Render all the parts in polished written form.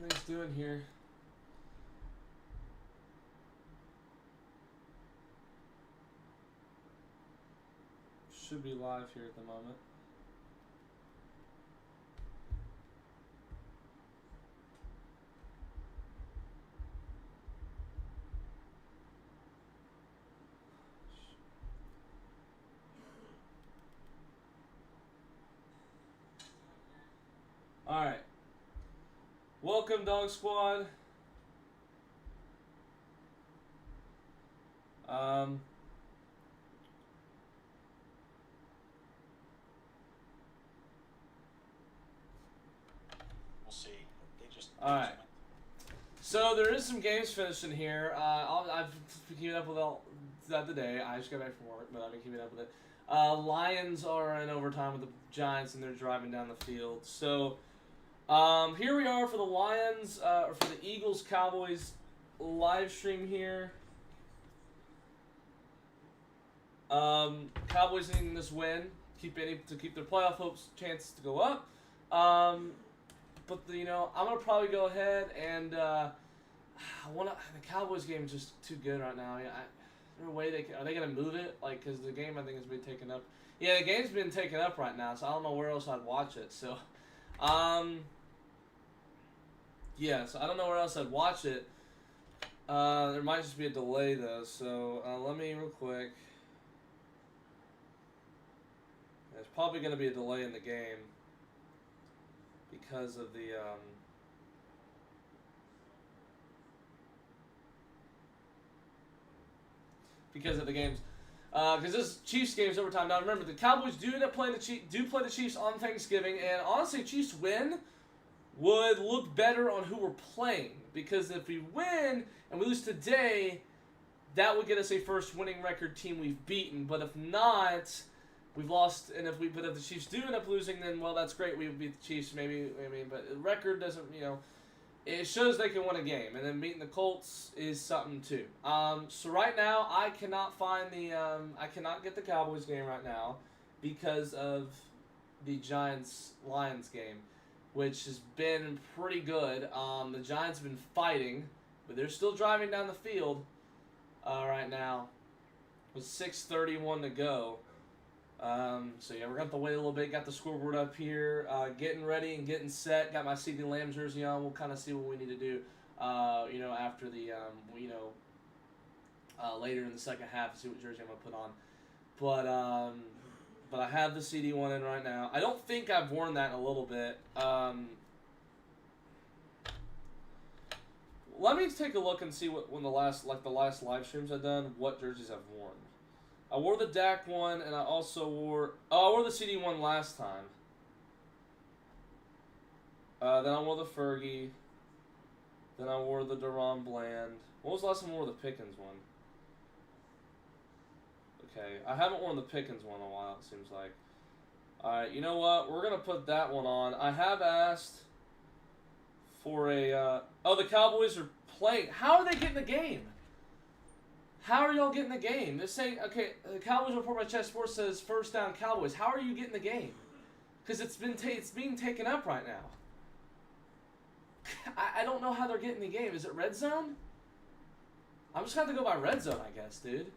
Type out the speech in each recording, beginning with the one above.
everything's doing here. Should be live here at the moment. All right. Welcome, Dog Squad. We'll see. They just. All right. So there is some games finished in here. I've been keeping up with all that today. I just got back from work, but I've been keeping up with it. Lions are in overtime with the Giants, and they're driving down the field. So here we are for the Lions, or for the Eagles Cowboys live stream here. Cowboys needing this win to keep their playoff hopes chances to go up. But I'm gonna probably go ahead and the Cowboys game is just too good right now. Is there a way are they gonna move it? Like, because the game I think has been taken up. Yeah, the game's been taken up right now, so I don't know where else I'd watch it. So, yeah, so I don't know where else I'd watch it. There might just be a delay though. So let me real quick. There's probably gonna be a delay in the game because of the games, because this Chiefs game's overtime. Now remember, the Cowboys do end up playing the Chiefs on Thanksgiving, and honestly, Chiefs win would look better on who we're playing, because if we win and we lose today, that would get us a first winning record team we've beaten. But if not, we've lost, and if the Chiefs do end up losing, then well, that's great. We would beat the Chiefs, maybe. But the record doesn't, it shows they can win a game, and then beating the Colts is something too. So right now, I cannot find I cannot get the Cowboys game right now because of the Giants-Lions game, which has been pretty good. The Giants have been fighting, but they're still driving down the field right now with 6:31 to go. So yeah, we're gonna have to wait a little bit. Got the scoreboard up here, getting ready and getting set. Got my CD Lamb jersey on. We'll kind of see what we need to do, after the, later in the second half, see what jersey I'm gonna put on. But I have the CD one in right now. I don't think I've worn that in a little bit. Let me take a look and see when the last live streams I've done, what jerseys I've worn. I wore the Dak one, and I also wore the CD one last time. Then I wore the Fergie. Then I wore the Deron Bland. When was the last time I wore the Pickens one? Okay, I haven't worn the Pickens one in a while, it seems like. Alright, you know what? We're going to put that one on. I have asked for a... the Cowboys are playing. How are they getting the game? How are y'all getting the game? They're saying, okay, the Cowboys report by Chess Sports says first down Cowboys. How are you getting the game? Because it's being taken up right now. I don't know how they're getting the game. Is it red zone? I'm just going to have to go by red zone, I guess, dude.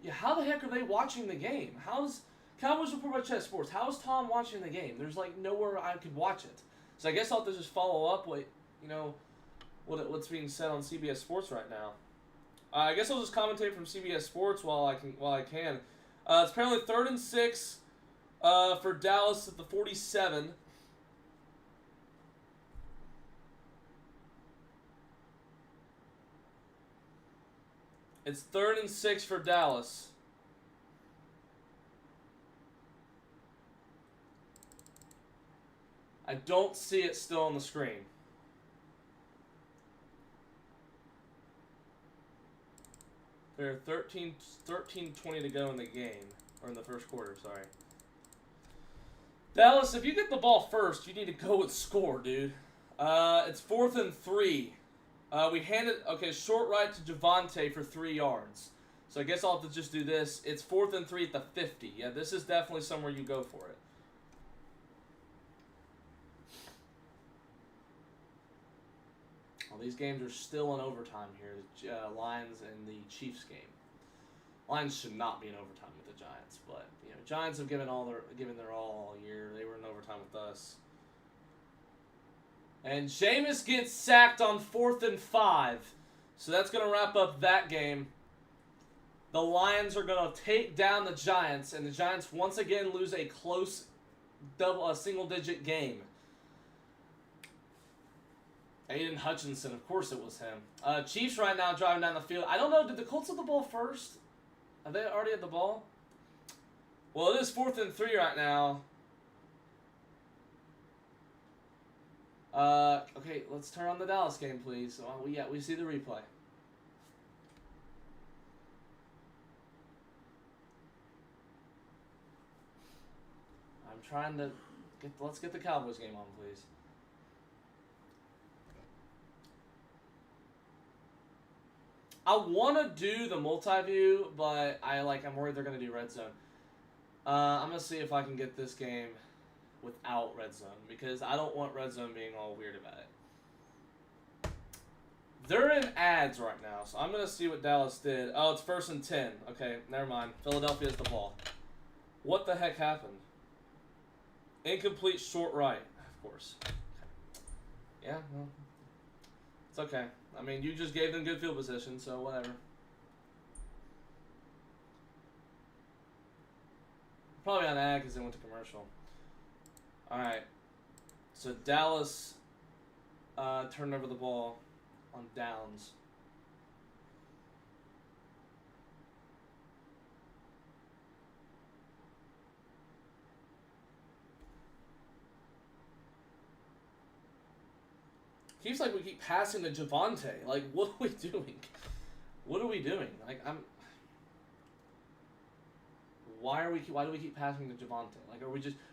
Yeah, how the heck are they watching the game? How's Cowboys report by Chess Sports? How is Tom watching the game? There's like nowhere I could watch it. So I guess I'll have to just follow up with, what's being said on CBS Sports right now. I guess I'll just commentate from CBS Sports while I can. It's apparently 3rd and 6 for Dallas at the 47. It's 3rd and 6 for Dallas. I don't see it still on the screen. There are 13:20 to go in the game, or in the first quarter, sorry. Dallas, if you get the ball first, you need to go and score, dude. It's 4th and 3. We handed, short right to Javonte for 3 yards. So I guess I'll have to just do this. It's 4th and 3 at the 50. Yeah, this is definitely somewhere you go for it. These games are still in overtime here. The Lions and the Chiefs game. Lions should not be in overtime with the Giants, but you know, Giants have given their all year. They were in overtime with us. And Jameis gets sacked on 4th and 5. So that's going to wrap up that game. The Lions are going to take down the Giants, and the Giants once again lose a close single-digit game. Aiden Hutchinson, of course it was him. Chiefs right now driving down the field. I don't know, did the Colts have the ball first? Are they already at the ball? Well, it is 4th and 3 right now. Okay, let's turn on the Dallas game, please. We see the replay. I'm trying to let's get the Cowboys game on, please. I want to do the multi-view, but I'm worried they're going to do red zone. I'm going to see if I can get this game without red zone, because I don't want red zone being all weird about it. They're in ads right now, so I'm going to see what Dallas did. Oh, it's 1st and 10. Okay, never mind. Philadelphia has the ball. What the heck happened? Incomplete short right, of course. Yeah, well, it's okay. I mean, you just gave them good field position, so whatever. Probably on ad because they went to commercial. Alright. So Dallas turned over the ball on downs. Keeps like we keep passing to Javonte. Like, what are we doing? What are we doing? Like, why do we keep passing to Javonte? Like,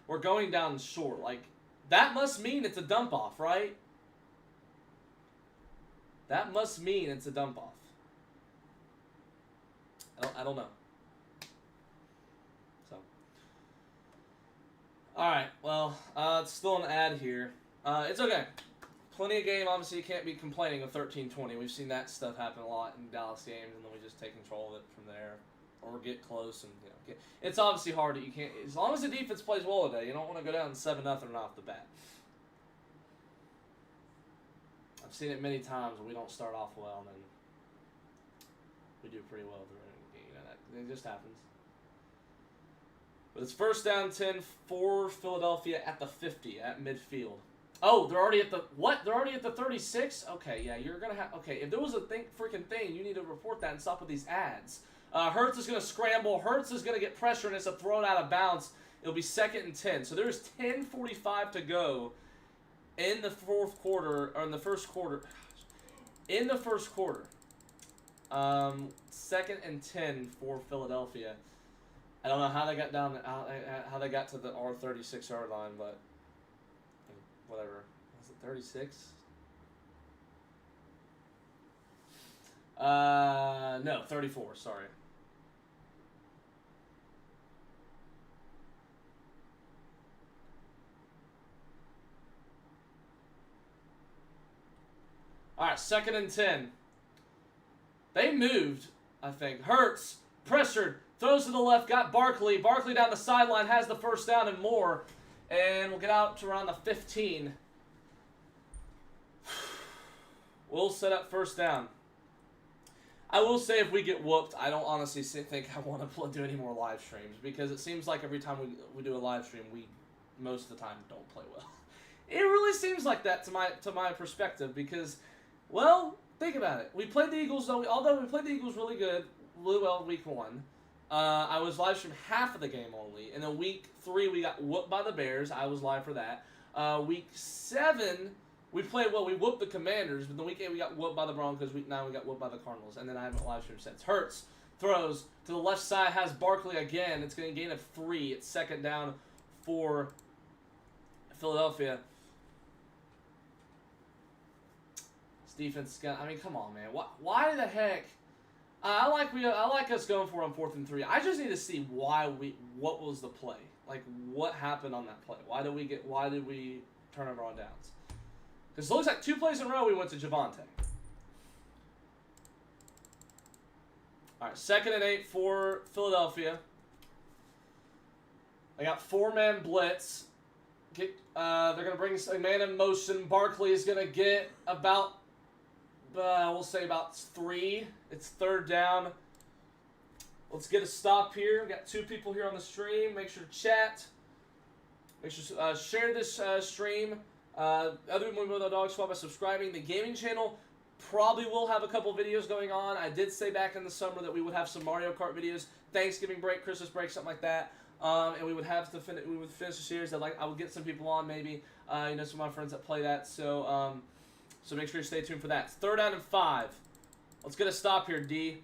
we're going down short. Like, that must mean it's a dump off, right? That must mean it's a dump off. I don't know. So, all right. Well, it's still an ad here. It's okay. Plenty of game. Obviously, you can't be complaining of 13-20. We've seen that stuff happen a lot in Dallas games, and then we just take control of it from there, or get close and it's obviously hard. You can't, as long as the defense plays well today. You don't want to go down 7-0 off the bat. I've seen it many times when we don't start off well, and then we do pretty well through it. You know, it just happens. But it's 1st down 10 for Philadelphia at the 50 at midfield. Oh, they're already at the what? They're already at the 36? Okay, yeah, you're gonna have. Okay, if there was a freaking thing, you need to report that and stop with these ads. Hurts is gonna scramble. Hurts is gonna get pressure, and it's a throw out of bounds. It'll be 2nd and 10. So there's 10:45 to go in the 4th quarter, or in the 1st quarter. In the 1st quarter, 2nd and 10 for Philadelphia. I don't know how they got down. How they got to the R36 yard line, but. Whatever. Was it 36? No, 34, sorry. Alright, 2nd and 10. They moved, I think. Hurts, pressured, throws to the left, got Barkley. Barkley down the sideline, has the 1st down and more. And we'll get out to around the 15. We'll set up 1st down. I will say if we get whooped, I don't honestly think I want to do any more live streams, because it seems like every time we do a live stream, we most of the time don't play well. It really seems like that to my perspective, because, well, think about it. We played the Eagles, although we played the Eagles really well week 1. I was live streamed half of the game only. And then week 3, we got whooped by the Bears. I was live for that. Week 7, we played well. We whooped the Commanders. But then week 8, we got whooped by the Broncos. Week 9, we got whooped by the Cardinals. And then I haven't live streamed since. Hurts throws to the left side, has Barkley again. It's going to gain of 3. It's 2nd down for Philadelphia. This defense is going to, I mean, come on, man. Why the heck? I like us going for it on 4th and 3. I just need to see what was the play? Like, what happened on that play? Why did we turn over on downs? Because it looks like 2 plays in a row we went to Javonte. All right, 2nd and 8 for Philadelphia. I got 4-man blitz. They're going to bring a man in motion. Barkley is going to get about, we'll say about 3. It's 3rd down. Let's get a stop here. We got 2 people here on the stream. Make sure to chat. Make sure to share this stream. Other than the Dog Squad by subscribing. The gaming channel probably will have a couple videos going on. I did say back in the summer that we would have some Mario Kart videos, Thanksgiving break, Christmas break, something like that. And we would have to finish the series. I would get some people on maybe. Some of my friends that play that. So so make sure you stay tuned for that. It's 3rd down and 5. Let's get a stop here, D.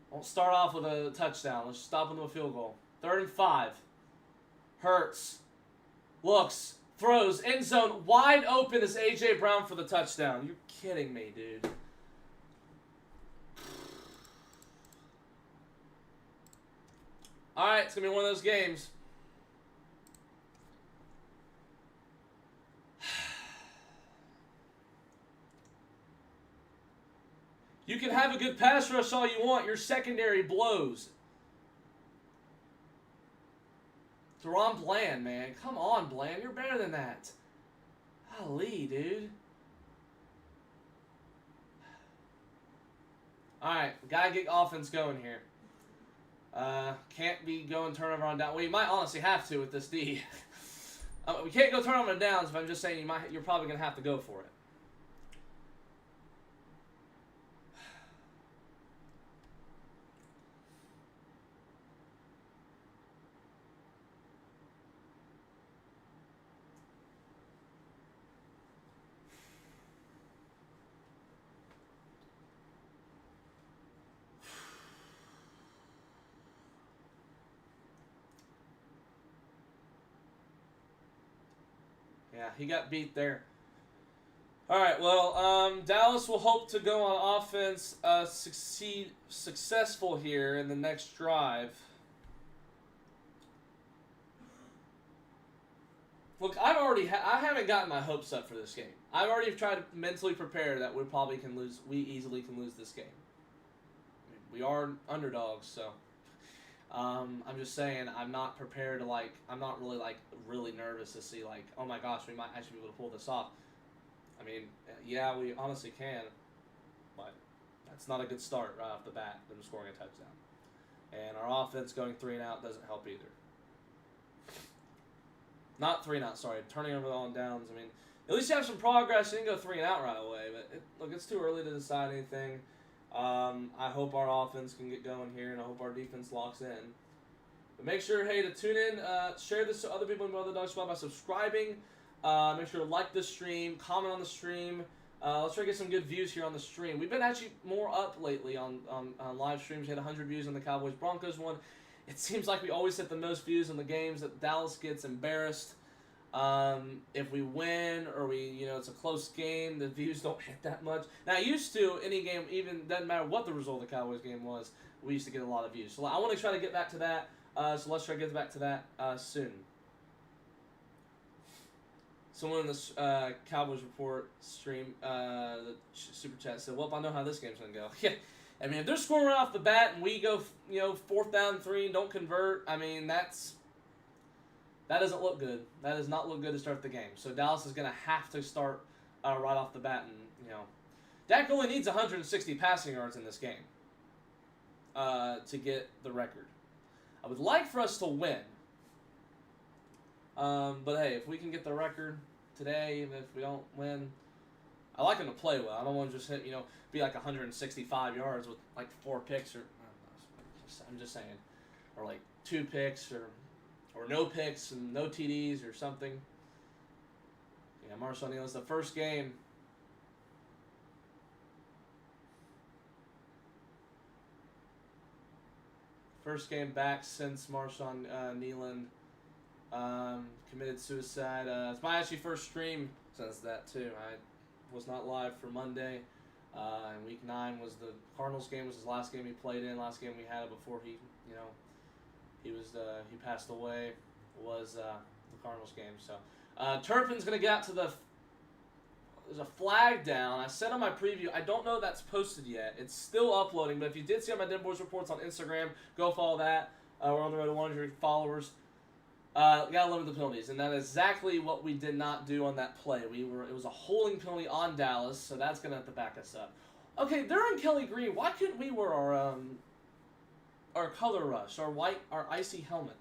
Won't start off with a touchdown. Let's stop with a field goal. 3rd and 5. Hurts. Looks. Throws. End zone. Wide open is A.J. Brown for the touchdown. You're kidding me, dude. Alright, it's going to be one of those games. You can have a good pass rush all you want. Your secondary blows. Deron Bland, man. Come on, Bland. You're better than that. Golly, dude. Alright, gotta get offense going here. Can't be going turnover on down. Well, you might honestly have to with this D. We can't go turnover on downs, but I'm just saying you're probably going to have to go for it. Yeah, he got beat there. All right, well, Dallas will hope to go on offense, successful here in the next drive. Look, I haven't gotten my hopes up for this game. I've already tried to mentally prepare that we probably can lose. We easily can lose this game. I mean, we are underdogs, so. I'm just saying I'm not prepared to I'm not really nervous to see oh my gosh, we might actually be able to pull this off. I mean, yeah, we honestly can, but that's not a good start right off the bat, them scoring a touchdown. And our offense going 3 and out doesn't help either. Not 3 and out, sorry, turning over on downs. I mean, at least you have some progress. You didn't go 3 and out right away, but look, it's too early to decide anything. I hope our offense can get going here, and I hope our defense locks in. But make sure, hey, to tune in, share this to other people in the Dog Squad by subscribing. Make sure to like this stream, comment on the stream. Let's try to get some good views here on the stream. We've been actually more up lately on live streams. We had 100 views on the Cowboys-Broncos one. It seems like we always hit the most views in the games that Dallas gets embarrassed. If we win or it's a close game, the views don't hit that much. Now, used to, any game, even doesn't matter what the result of the Cowboys game was, we used to get a lot of views. So I want to try to get back to that. So let's try to get back to that soon. Someone in the Cowboys Report stream, the super chat said, "Well, I know how this game's gonna go." Yeah, I mean, if they're scoring right off the bat and we go, 4th down and 3 and don't convert, I mean, that doesn't look good. That does not look good to start the game. So Dallas is going to have to start right off the bat. And, Dak only needs 160 passing yards in this game to get the record. I would like for us to win. But, hey, if we can get the record today, even if we don't win, I like him to play well. I don't want to just hit, be 165 yards with 4 picks or I'm just saying, or 2 picks or no picks and no TDs or something. Yeah, Marshawn Nealon's the first game. First game back since Marshawn Nealon committed suicide. It's my actually first stream since that too. I was not live for Monday. And week 9 was the Cardinals game. Was his last game he played in. Last game we had before he passed away was the Cardinals game. So Turpin's gonna get out to the there's a flag down. I said on my preview, I don't know if that's posted yet. It's still uploading, but if you did see on my Den Boys Reports on Instagram, go follow that. We're on the road to 100 followers. Gotta limit the penalties, and that is exactly what we did not do on that play. It was a holding penalty on Dallas, so that's gonna have to back us up. Okay, they're in Kelly Green. Why couldn't we wear our color rush, our icy helmet?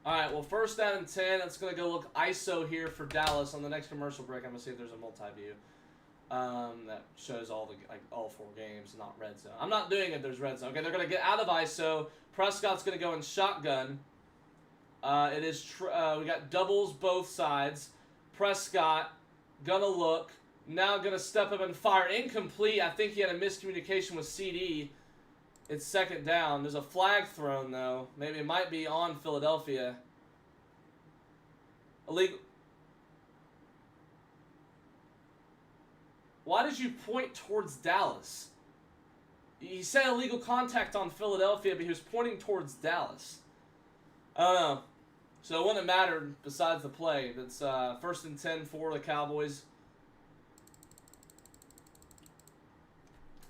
All right, well, first down and 10. It's going to go look ISO here for Dallas. On the next commercial break, I'm going to see if there's a multi-view that shows all 4 games, not red zone. I'm not doing it if there's red zone. Okay, they're going to get out of ISO. Prescott's going to go in shotgun. We got doubles both sides. Prescott going to look. Now going to step up and fire. Incomplete. I think he had a miscommunication with CD. It's second down. There's a flag thrown, though. Maybe it might be on Philadelphia. Illegal. Why did you point towards Dallas? He said illegal contact on Philadelphia, but he was pointing towards Dallas. I don't know. So it wouldn't have mattered besides the play. That's first and 10 for the Cowboys.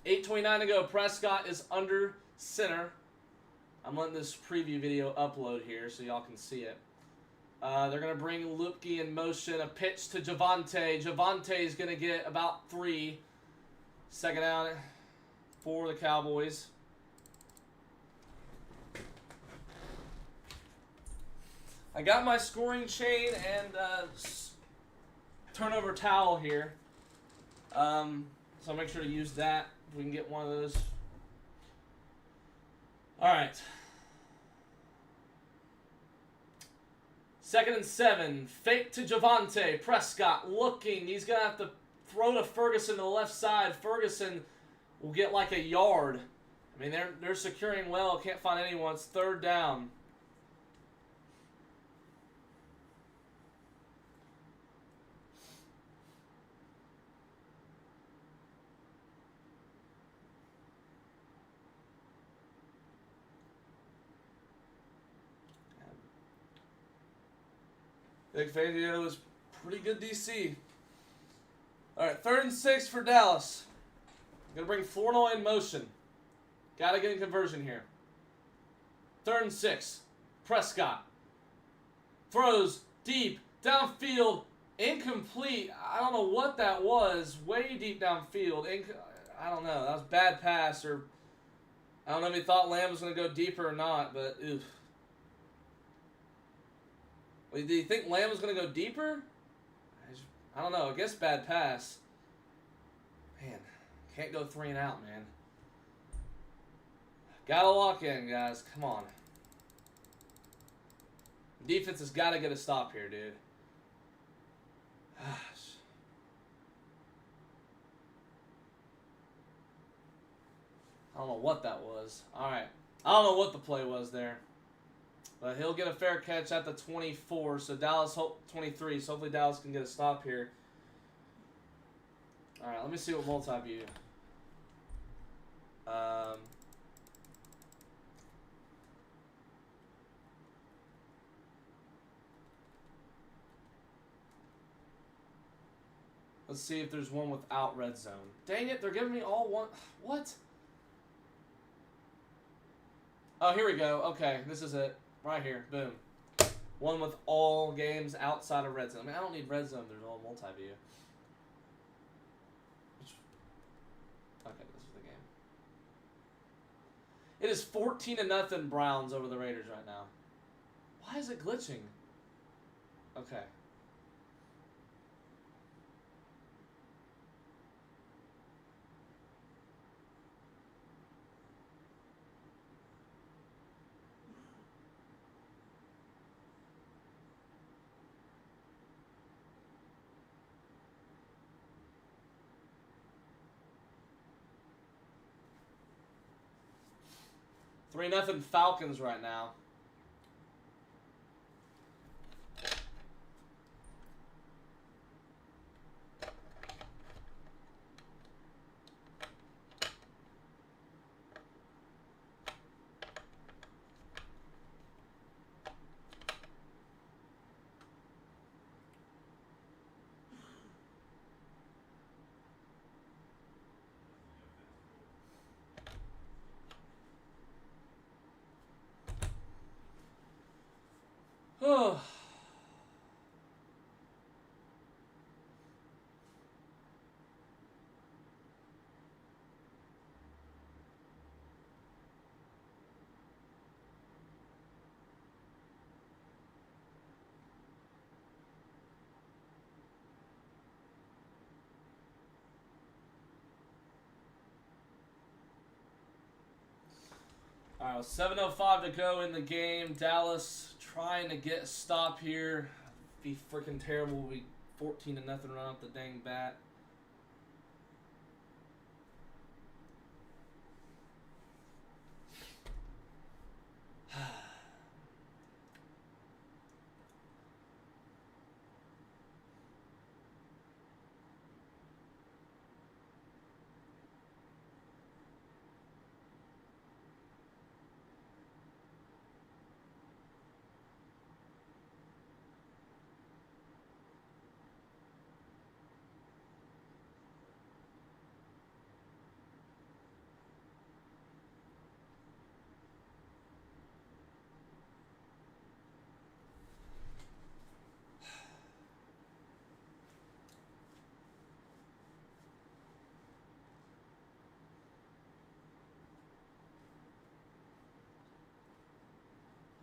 8:29 to go. Prescott is under center. I'm letting this preview video upload here so y'all can see it. They're going to bring Lupke in motion. A pitch to Javonte. Javonte is going to get about 3. Second down for the Cowboys. I got my scoring chain and turnover towel here. So make sure to use that. We can get one of those. All right. Second and 7. Fake to Javonte. Prescott looking. He's going to have to throw to Ferguson to the left side. Ferguson will get like a yard. I mean, they're securing well. Can't find anyone. It's third down. Big Fangio is pretty good DC. All right, third and 6 for Dallas. Gonna bring Flournoy in motion. Gotta get in conversion here. Third and 6. Prescott throws deep downfield, incomplete. I don't know what that was. Way deep downfield. I don't know. That was a bad pass, or I don't know if he thought Lamb was gonna go deeper or not. But oof. Do you think Lamb was going to go deeper? I don't know. I guess bad pass. Man, can't go 3 and out, man. Gotta lock in, guys. Come on. Defense has got to get a stop here, dude. Gosh. I don't know what that was. All right. I don't know what the play was there. But he'll get a fair catch at the 24. So Dallas 23. So hopefully Dallas can get a stop here. All right, let me see what multi-view. Let's see if there's one without red zone. Dang it, they're giving me all one. What? Oh, here we go. Okay, this is it. Right here. Boom. One with all games outside of red zone. I mean, I don't need red zone. There's all multi-view. Okay, this is the game. It is 14-0 Browns over the Raiders right now. Why is it glitching? Okay. Three 3-0 Falcons right now. All right, well, 7:05 to go in the game. Dallas trying to get a stop here. Be freaking terrible. We 14-0 run off the dang bat.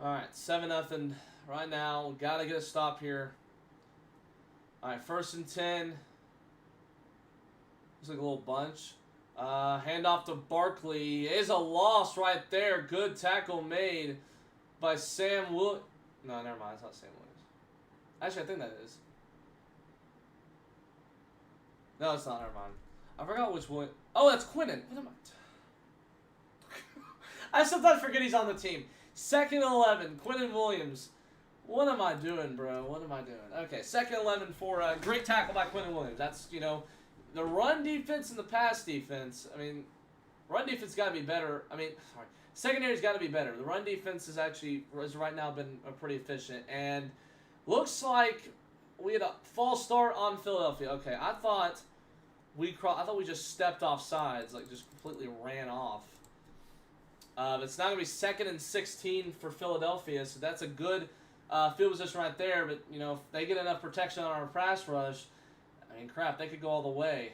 All right, 7-0 right now. We gotta get a stop here. All right, 1st and 10. Looks like a little bunch. Handoff to Barkley is a loss right there. Good tackle made by Sam Wood. No, never mind. It's not Sam Williams. Actually, I think that is. No, it's not. Never mind. I forgot which one. Oh, that's Quinnen. What am I? I sometimes forget he's on the team. 2nd and 11, Quinnen Williams. What am I doing, bro? What am I doing? Okay, 2nd and 11 for a great tackle by Quinnen Williams. That's, you know, the run defense and the pass defense. I mean, run defense got to be better. I mean, sorry, secondary's got to be better. The run defense has right now been pretty efficient, and looks like we had a false start on Philadelphia. Okay, I thought we just stepped off sides, like just completely ran off. It's now going to be 2nd and 16 for Philadelphia, so that's a good field position right there. But, you know, if they get enough protection on our pass rush, I mean, crap, they could go all the way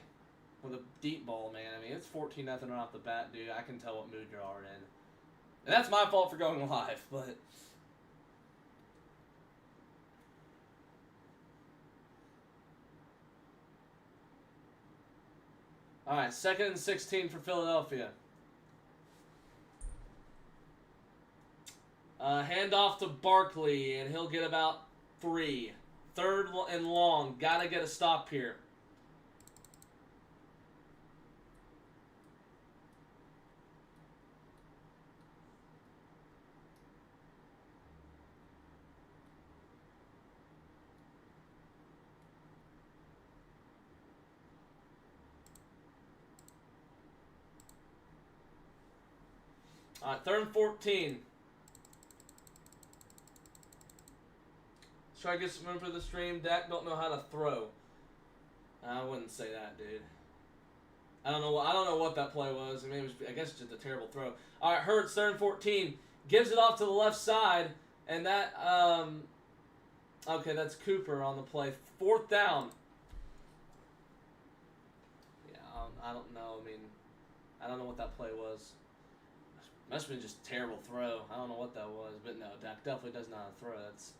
with a deep ball, man. I mean, it's 14-0 right off the bat, dude. I can tell what mood you're all in. And that's my fault for going live, but... All right, 2nd and 16 for Philadelphia. Handoff to Barkley, and he'll get about 3. 3rd and long. Got to get a stop here. All right, 3rd and 14. Try to get some room for the stream. Dak don't know how to throw. I wouldn't say that, dude. I don't know what that play was. I mean, I guess it's just a terrible throw. All right, Hurts, 3rd and 14. Gives it off to the left side, and that okay, that's Cooper on the play. 4th down. Yeah, I don't know. I mean, I don't know what that play was. Must have been just a terrible throw. I don't know what that was, but no, Dak definitely does not throw. That's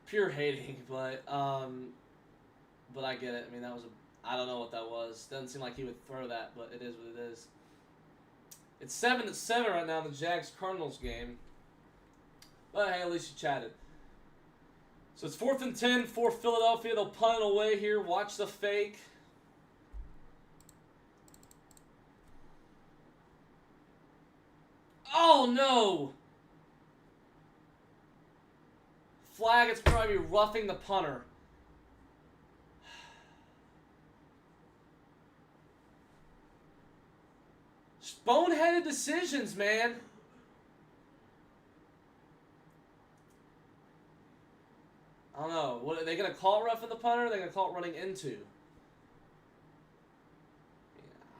pure hating, but I get it. I mean, that was I don't know what that was. Doesn't seem like he would throw that, but it is what it is. It's 7-7 right now in the Jags-Cardinals game. But hey, at least you chatted. So it's 4th and 10 for Philadelphia. They'll punt it away here. Watch the fake. Oh no! Flag, it's probably roughing the punter. Boneheaded decisions, man. I don't know. What are they going to call it roughing the punter? Or are they going to call it running into?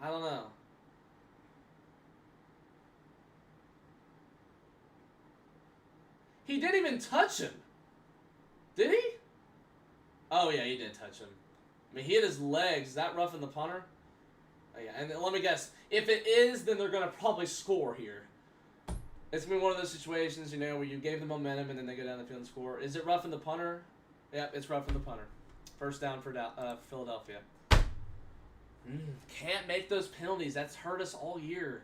I don't know. He didn't even touch him. Did he? Oh, yeah, he did touch him. I mean, he hit his legs. Is that roughing the punter? Oh, yeah, and let me guess. If it is, then they're going to probably score here. It's going to be one of those situations, you know, where you gave them momentum and then they go down the field and score. Is it roughing the punter? Yep, it's roughing the punter. 1st down for Philadelphia. Can't make those penalties. That's hurt us all year.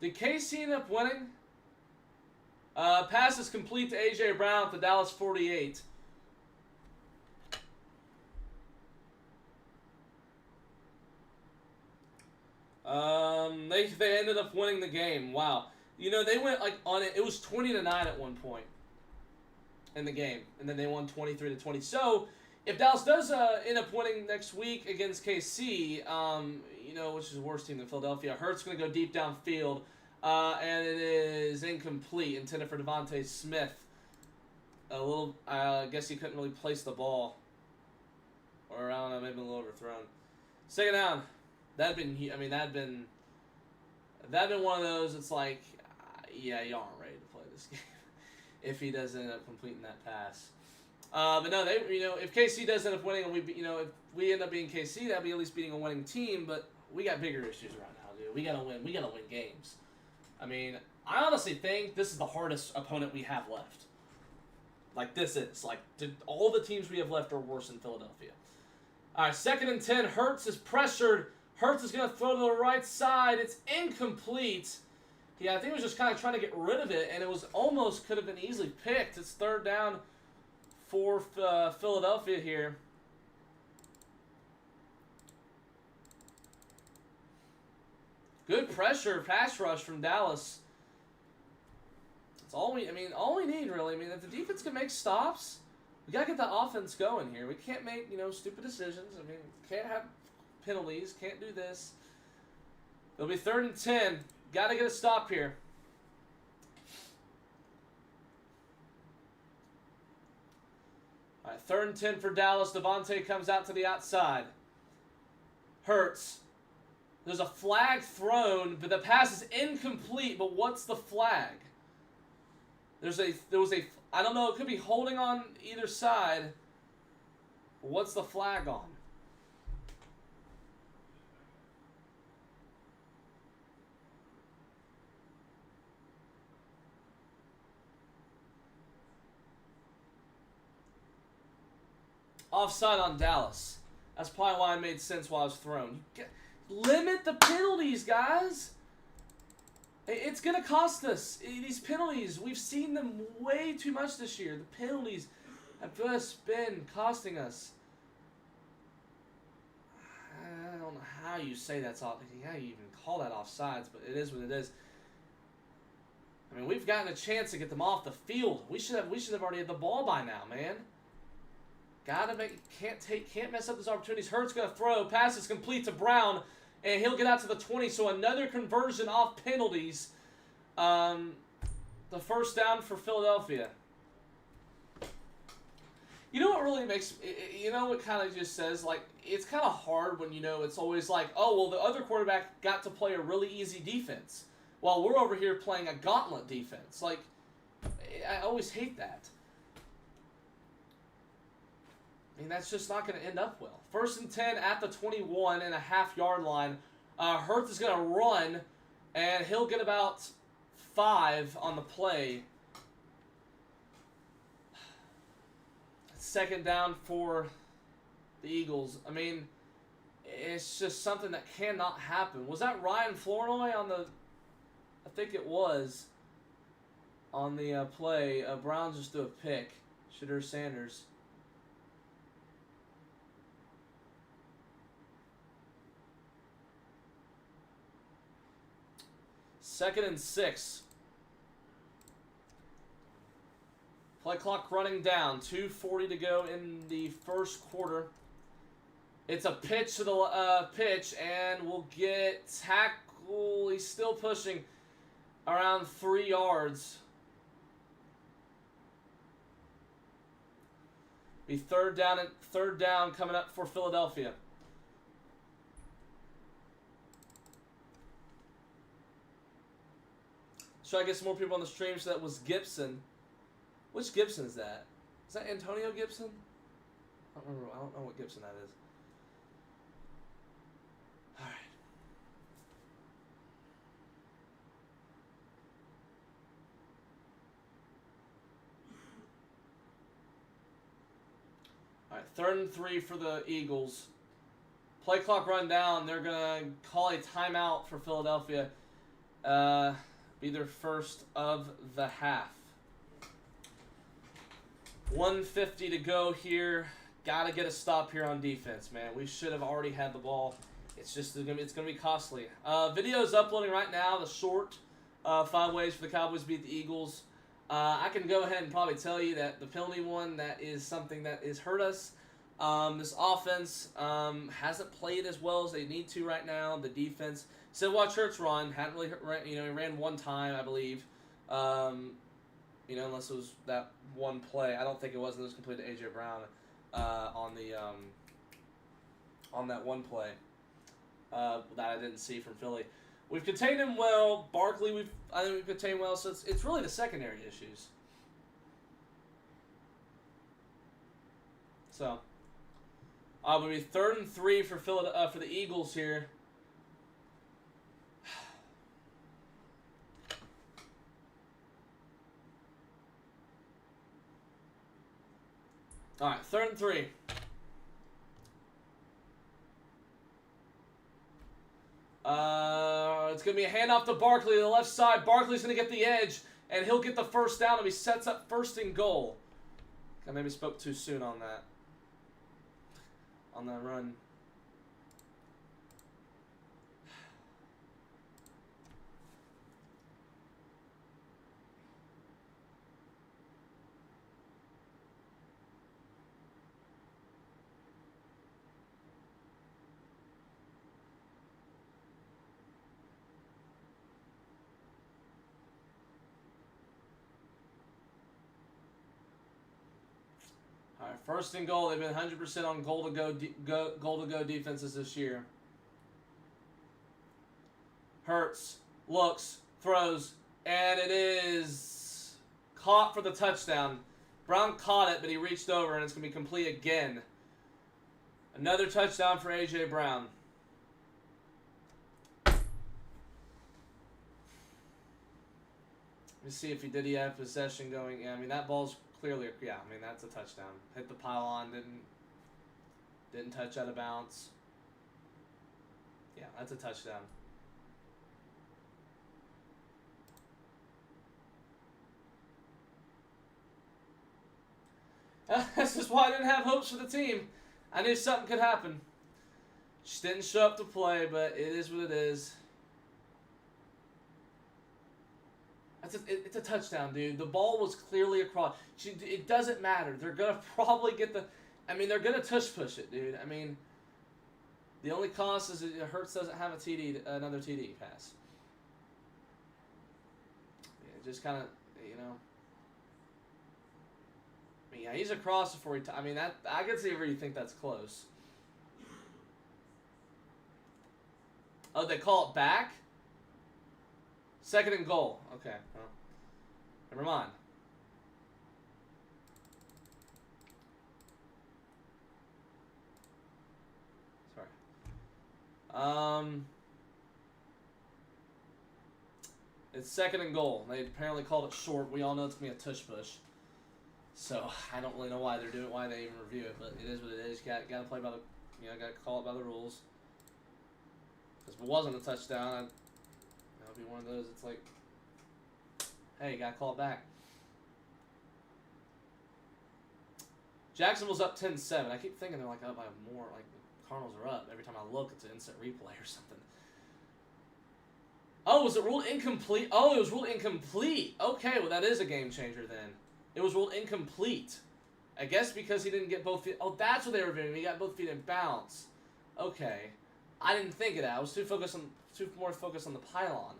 Did KC end up winning? Pass is complete to A.J. Brown at the Dallas 48. They ended up winning the game. Wow. You know, they went like on it. It was 20-9 at one point in the game, and then they won 23-20. So if Dallas does end up winning next week against KC, you know, which is a worse team than Philadelphia, Hurts going to go deep downfield, and it is incomplete, intended for Devontae Smith. A little, I guess he couldn't really place the ball, or I don't know, maybe a little overthrown. Second down. That'd been, I mean, that'd been one of those. It's like, yeah, you aren't ready to play this game if he doesn't end up completing that pass. But no, they, you know, if KC does end up winning, and we, you know, if we end up beating KC, that'd be at least beating a winning team. But we got bigger issues right now, dude. We gotta win. We gotta win games. I mean, I honestly think this is the hardest opponent we have left. Like this is like all the teams we have left are worse than Philadelphia. All right, 2nd and 10. Hurts is pressured. Hurts is going to throw to the right side. It's incomplete. Yeah, I think he was just kind of trying to get rid of it, and it was almost could have been easily picked. It's 3rd down for Philadelphia here. Good pressure, pass rush from Dallas. That's all we, I mean, all we need really. I mean, if the defense can make stops, we got to get the offense going here. We can't make, you know, stupid decisions. I mean, can't have penalties, can't do this. It'll be 3rd and 10. Got to get a stop here. All right, 3rd and 10 for Dallas. Devontae comes out to the outside. Hurts. There's a flag thrown, but the pass is incomplete. But what's the flag? There was a, I don't know, it could be holding on either side. What's the flag on? Offside on Dallas. That's probably why it made sense while I was thrown. Limit the penalties, guys. It's going to cost us. These penalties, we've seen them way too much this year. The penalties have just been costing us. I don't know how you say that's off. How you even call that offsides, but it is what it is. I mean, we've gotten a chance to get them off the field. We should have already had the ball by now, man. Gotta make, can't mess up those opportunities. Hurts gonna throw, pass is complete to Brown, and he'll get out to the 20. So another conversion off penalties. The 1st down for Philadelphia. You know what really makes, you know what kind of just says, like, it's kind of hard when, you know, it's always like, oh, well, the other quarterback got to play a really easy defense, while we're over here playing a gauntlet defense. Like, I always hate that. I mean, that's just not going to end up well. 1st and 10 at the 21.5-yard line. Hurts is going to run, and he'll get about 5 on the play. 2nd down for the Eagles. I mean, it's just something that cannot happen. Was that Ryan Flournoy on the... I think it was on the play. Brown just threw a pick. Shadur Sanders. 2nd and 6. Play clock running down. 2:40 to go in the 1st quarter. It's a pitch to the pitch, and we'll get tackle. He's still pushing around 3 yards. Be 3rd down coming up for Philadelphia. Try to get some more people on the stream. So that was Gibson. Which Gibson is that? Is that Antonio Gibson? I don't remember. I don't know what Gibson that is. All right. All right. 3rd and 3 for the Eagles. Play clock run down. They're gonna call a timeout for Philadelphia. Be their first of the half. 1:50 to go here. Got to get a stop here on defense, man. We should have already had the ball. It's just it's gonna be costly. Video is uploading right now. The short 5 ways for the Cowboys to beat the Eagles. I can go ahead and probably tell you that the penalty one, that is something that has hurt us. This offense hasn't played as well as they need to right now. The defense, so watch Hurts run. Hadn't really, he ran one time, I believe. Unless it was that one play. I don't think it was. It was completed to A.J. Brown on that one play that I didn't see from Philly. We've contained him well. Barkley, I think we've contained well. So it's really the secondary issues. So, will be 3rd and 3 for the Eagles here. All right, 3rd and 3. It's going to be a handoff to Barkley to the left side. Barkley's going to get the edge, and he'll get the first down, and he sets up 1st and goal. I maybe spoke too soon on that run. All right, 1st and goal. They've been 100% on goal to go defenses this year. Hurts, looks, throws, and it is caught for the touchdown. Brown caught it, but he reached over, and it's going to be complete again. Another touchdown for A.J. Brown. Let me see if he have possession going. Yeah, I mean, that ball's clearly, yeah, I mean, that's a touchdown. Hit the pylon, didn't touch out of bounds. Yeah, that's a touchdown. This is why I didn't have hopes for the team. I knew something could happen. Just didn't show up to play, but it is what it is. It's a touchdown, dude. The ball was clearly across. It doesn't matter. They're going to probably get the... I mean, they're going to tush-push it, dude. I mean, the only cost is Hurts doesn't have another TD pass. Yeah, just kind of, I mean, yeah, he's across before he... I mean, I can see where you think that's close. Oh, they call it back? 2nd and goal. Okay. Well, never mind. Sorry. It's 2nd and goal. They apparently called it short. We all know it's going to be a tush push. So, I don't really know why they're doing it, why they even review it, but it is what it is. You got to play by the, got to call it by the rules. Because if it wasn't a touchdown, that would be one of those. It's like, hey, you got to call it back. Jacksonville's up 10-7. I keep thinking they're like up by more. Like the Cardinals are up. Every time I look, it's an instant replay or something. Oh, was it ruled incomplete? Oh, it was ruled incomplete. Okay, well, that is a game changer then. It was ruled incomplete. I guess because he didn't get both feet. Oh, that's what they were doing. He got both feet in bounds. Okay. I didn't think of that. I was too more focused on the pylon.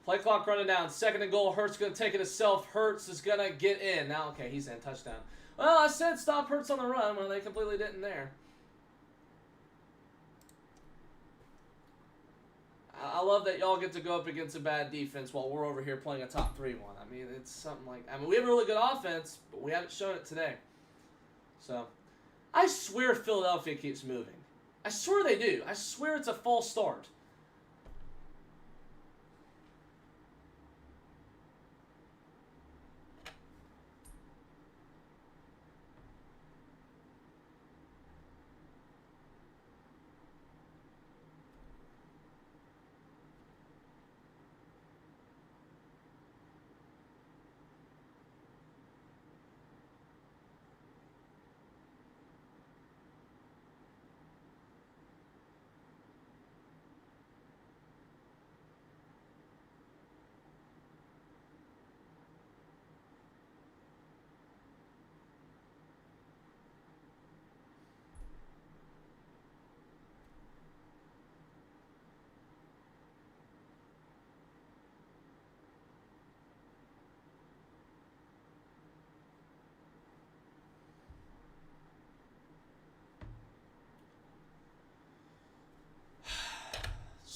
Play clock running down. 2nd and goal. Hurts going to take it himself. Hurts is going to get in. Now, okay, he's in. Touchdown. Well, I said stop Hurts on the run when they completely didn't there. I love that y'all get to go up against a bad defense while we're over here playing a top 3 one. I mean, it's something like... I mean, we have a really good offense, but we haven't shown it today. So, I swear Philadelphia keeps moving. I swear they do. I swear it's a false start.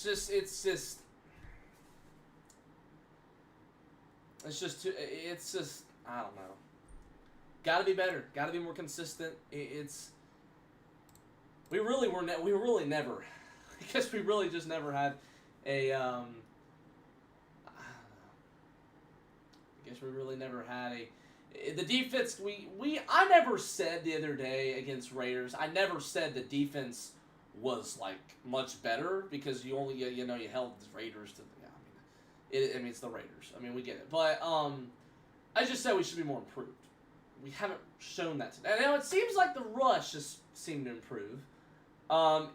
it's just I don't know. Got to be better. Got to be more consistent. We really never. I guess we really just never had a. I don't know. I guess we really never had the defense. I never said the other day against Raiders. I never said the defense was like much better because you only you held the Raiders to. I mean, it's the Raiders. I mean, we get it, but I just said we should be more improved. We haven't shown that today. Now it seems like the rush just seemed to improve. Well,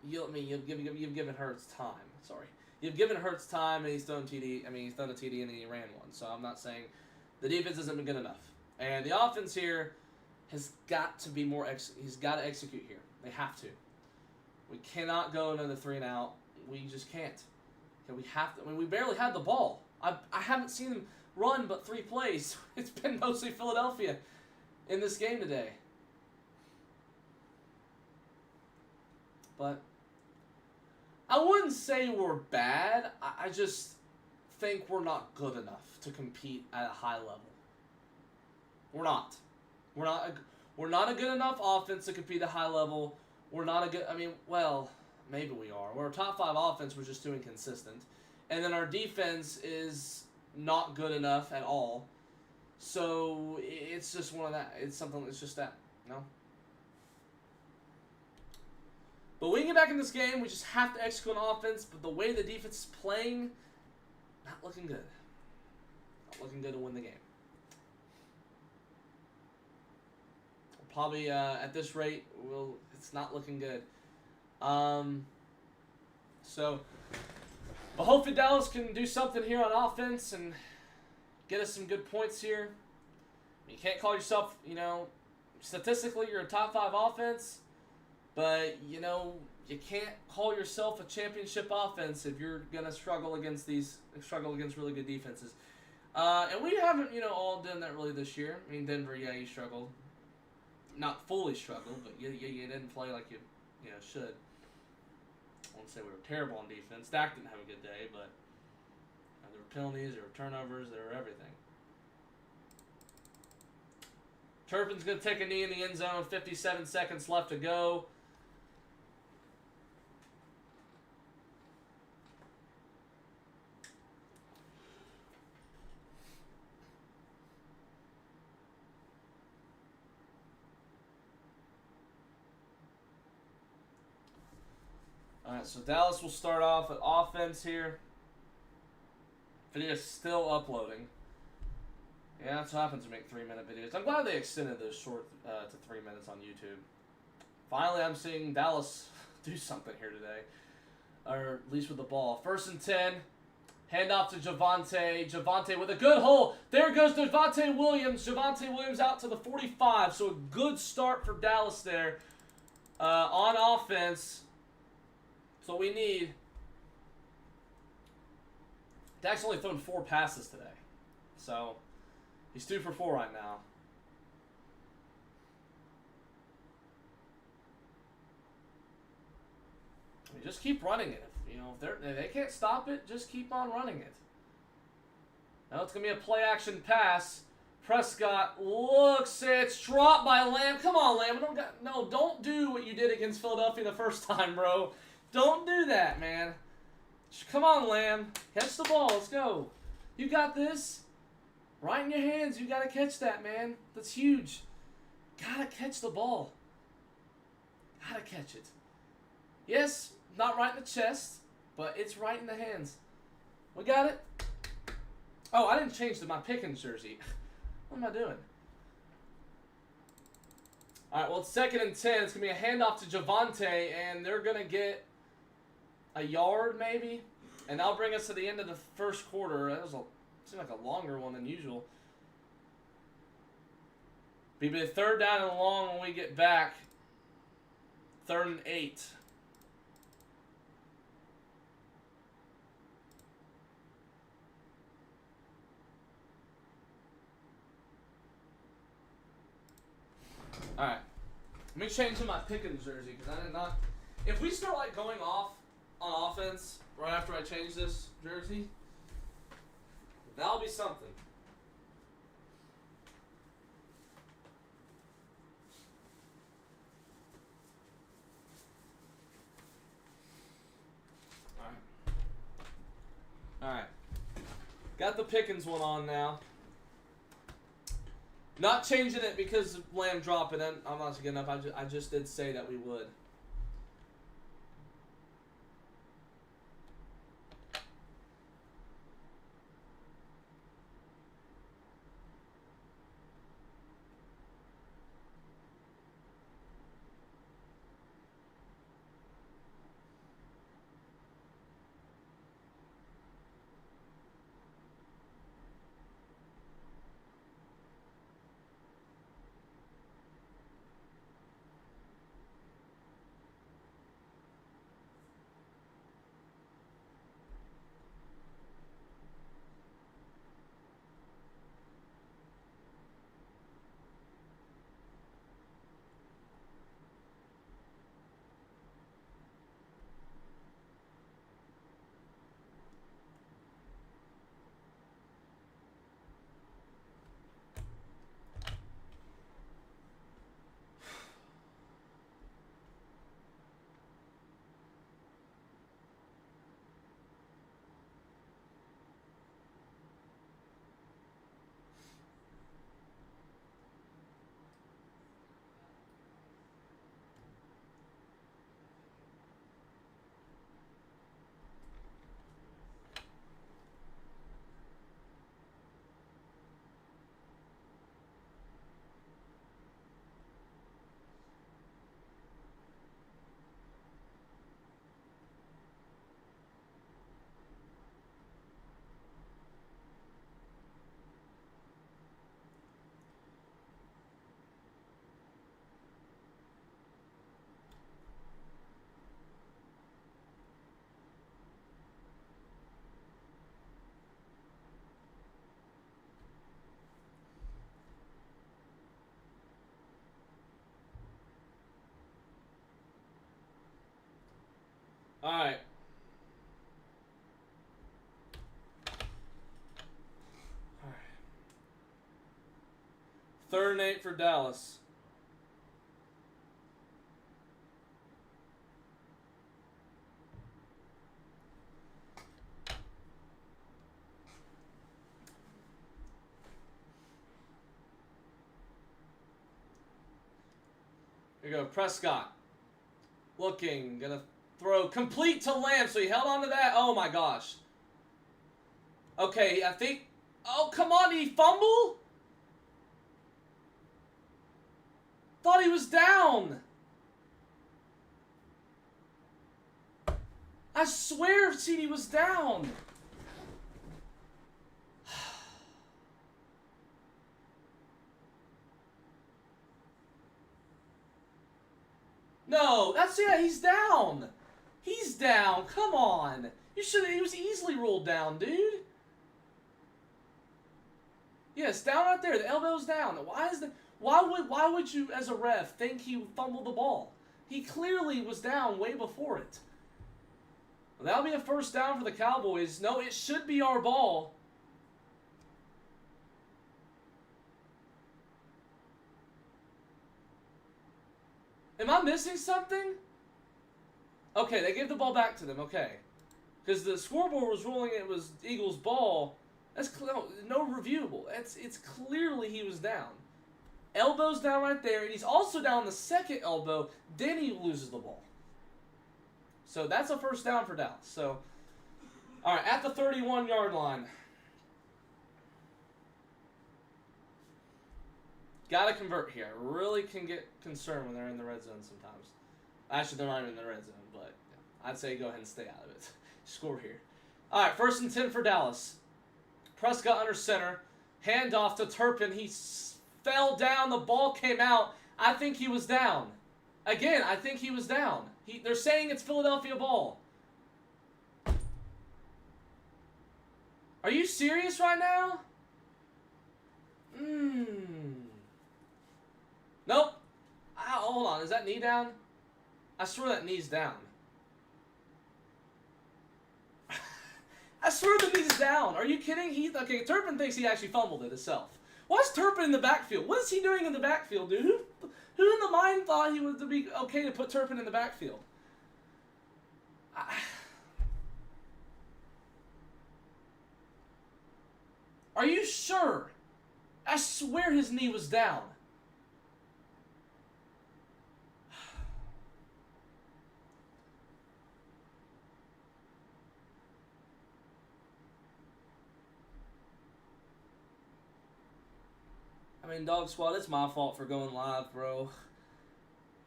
you've given Hurts time. Sorry, you've given Hurts time, and he's thrown TD. I mean, he's thrown a TD and he ran one. So I'm not saying the defense hasn't been good enough, and the offense here has got to be more. He's got to execute here. They have to. We cannot go another 3 and out. We just can't. Okay, we have to. I mean, we barely had the ball. I haven't seen them run but 3 plays. It's been mostly Philadelphia in this game today. But I wouldn't say we're bad. I just think we're not good enough to compete at a high level. We're not. We're not a good enough offense to compete at a high level. We're not a good. I mean, well, maybe we are. We're a top 5 offense. We're just too inconsistent, and then our defense is not good enough at all. So it's just one of that. It's something. It's just that. No. But we can get back in this game. We just have to execute on offense. But the way the defense is playing, not looking good. Not looking good to win the game. Probably at this rate, it's not looking good. So, but hopefully Dallas can do something here on offense and get us some good points here. You can't call yourself, statistically you're a top 5 offense, but you can't call yourself a championship offense if you're gonna struggle against really good defenses. And we haven't, all done that really this year. I mean, Denver, yeah, you struggled. Not fully struggled, but you didn't play like you should. I won't say we were terrible on defense. Dak didn't have a good day, but there were penalties, there were turnovers, there were everything. Turpin's going to take a knee in the end zone. 57 seconds left to go. Alright, so Dallas will start off at offense here. Video's still uploading. Yeah, that's what happens to make 3-minute videos. I'm glad they extended those short to 3 minutes on YouTube. Finally, I'm seeing Dallas do something here today. Or at least with the ball. 1st and 10. Handoff to Javonte. Javonte with a good hole. There goes Javonte Williams. Javonte Williams out to the 45. So a good start for Dallas there on offense. So we need. Dak's only thrown 4 passes today. So he's 2 for 4 right now. I mean, just keep running it. If they can't stop it, just keep on running it. Now it's going to be a play-action pass. Prescott looks, it's dropped by Lamb. Come on, Lamb. Don't do what you did against Philadelphia the first time, bro. Don't do that, man. Come on, Lamb. Catch the ball. Let's go. You got this. Right in your hands. You got to catch that, man. That's huge. Got to catch the ball. Got to catch it. Yes, not right in the chest, but it's right in the hands. We got it. Oh, I didn't change to my Pickens jersey. What am I doing? All right, well, it's 2nd and 10. It's going to be a handoff to Javonte, and they're going to get a yard maybe, and that'll bring us to the end of the first quarter. That seemed like a longer one than usual. Be a 3rd down and long when we get back. 3rd and 8. All right, let me change to my Pickens jersey because I did not If we start like going off on offense right after I change this jersey, that'll be something. Alright. Got the Pickens one on now. Not changing it because of Lamb dropping it. I'm not getting up. I just did say that we would. Alright. Third and 8 for Dallas. Here we go. Prescott. Looking. Gonna throw complete to Lamb. So he held on to that. Oh my gosh. Okay, I think. Oh, come on. Did he fumble? Thought he was down. I swear CD was down. No, that's he's down. He's down. Come on. You should he was easily rolled down, dude. Yes, down right there. The elbow's down. Why would you as a ref think he fumbled the ball? He clearly was down way before it. Well, that'll be a first down for the Cowboys. No, it should be our ball. Am I missing something? Okay, they gave the ball back to them. Okay. Because the scoreboard was ruling it was Eagles' ball. That's no reviewable. It's clearly he was down. Elbow's down right there, and he's also down the second elbow. Then he loses the ball. So that's a first down for Dallas. So, all right, at the 31-yard line. Got to convert here. Really can get concerned when they're in the red zone sometimes. Actually, they're not even in the red zone, but I'd say go ahead and stay out of it. Score here. All right, 1st and 10 for Dallas. Prescott under center. Handoff to Turpin. He fell down. The ball came out. I think he was down. Again, I think he was down. They're saying it's Philadelphia ball. Are you serious right now? Nope. Hold on. Is that knee down? I swear that knee's down. I swear the knee's down. Are you kidding? Okay, Turpin thinks he actually fumbled it himself. Why is Turpin in the backfield? What is he doing in the backfield, dude? Who in the mind thought he would be okay to put Turpin in the backfield? Are you sure? I swear his knee was down. I mean, Dog Squad, it's my fault for going live, bro.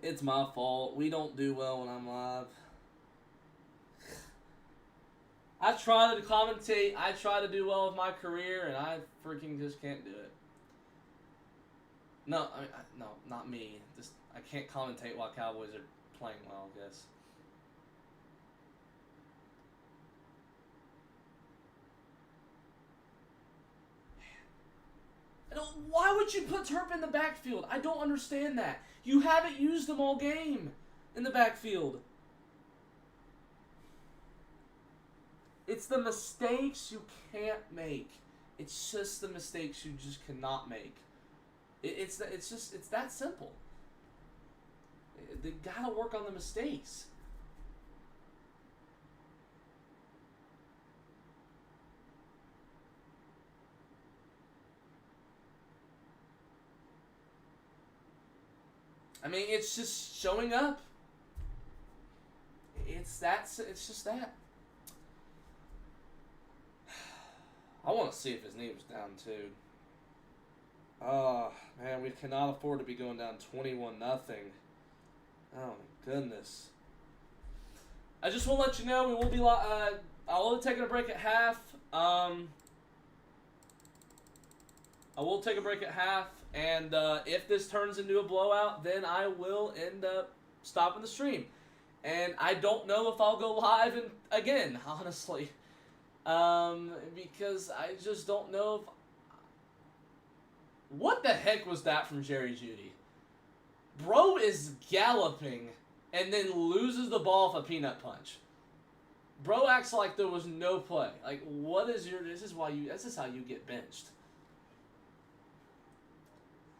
It's my fault. We don't do well when I'm live. I try to commentate. I try to do well with my career, and I freaking just can't do it. No, I mean, no, not me. Just I can't commentate while Cowboys are playing well, I guess. Why would you put Turpin in the backfield? I don't understand that. You haven't used him all game in the backfield. It's the mistakes you can't make. It's just the mistakes you just cannot make. It's that simple. They gotta work on the mistakes. I mean, it's just showing up. It's just that. I want to see if his knee was down too. Oh man, we cannot afford to be going down 21-0. Oh my goodness. I just want to let you know we will be. I will be taking a break at half. I will take a break at half, and if this turns into a blowout, then I will end up stopping the stream. And I don't know if I'll go live again, honestly. Because I just don't know if... What the heck was that from Jerry Jeudy? Bro is galloping and then loses the ball off a peanut punch. Bro acts like there was no play. Like, what is your... This is how you get benched.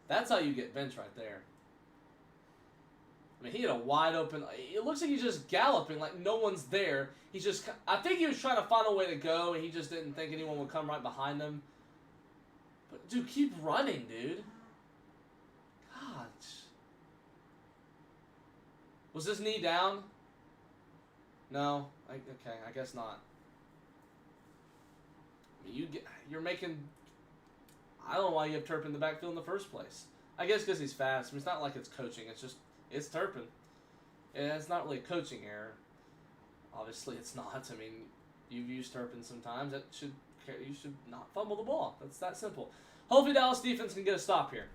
That's how you get benched right there. I mean, he had a wide open... It looks like he's just galloping like no one's there. He's just... I think he was trying to find a way to go, and he just didn't think anyone would come right behind him. But, dude, keep running, dude. God. Was his knee down? No? Okay, I guess not. I mean, you're making... I don't know why you have Turpin in the backfield in the first place. I guess because he's fast. I mean, it's not like it's coaching. It's just... It's Turpin. And it's not really a coaching error. Obviously, it's not. I mean, you've used Turpin sometimes. You should not fumble the ball. That's that simple. Hopefully, Dallas defense can get a stop here.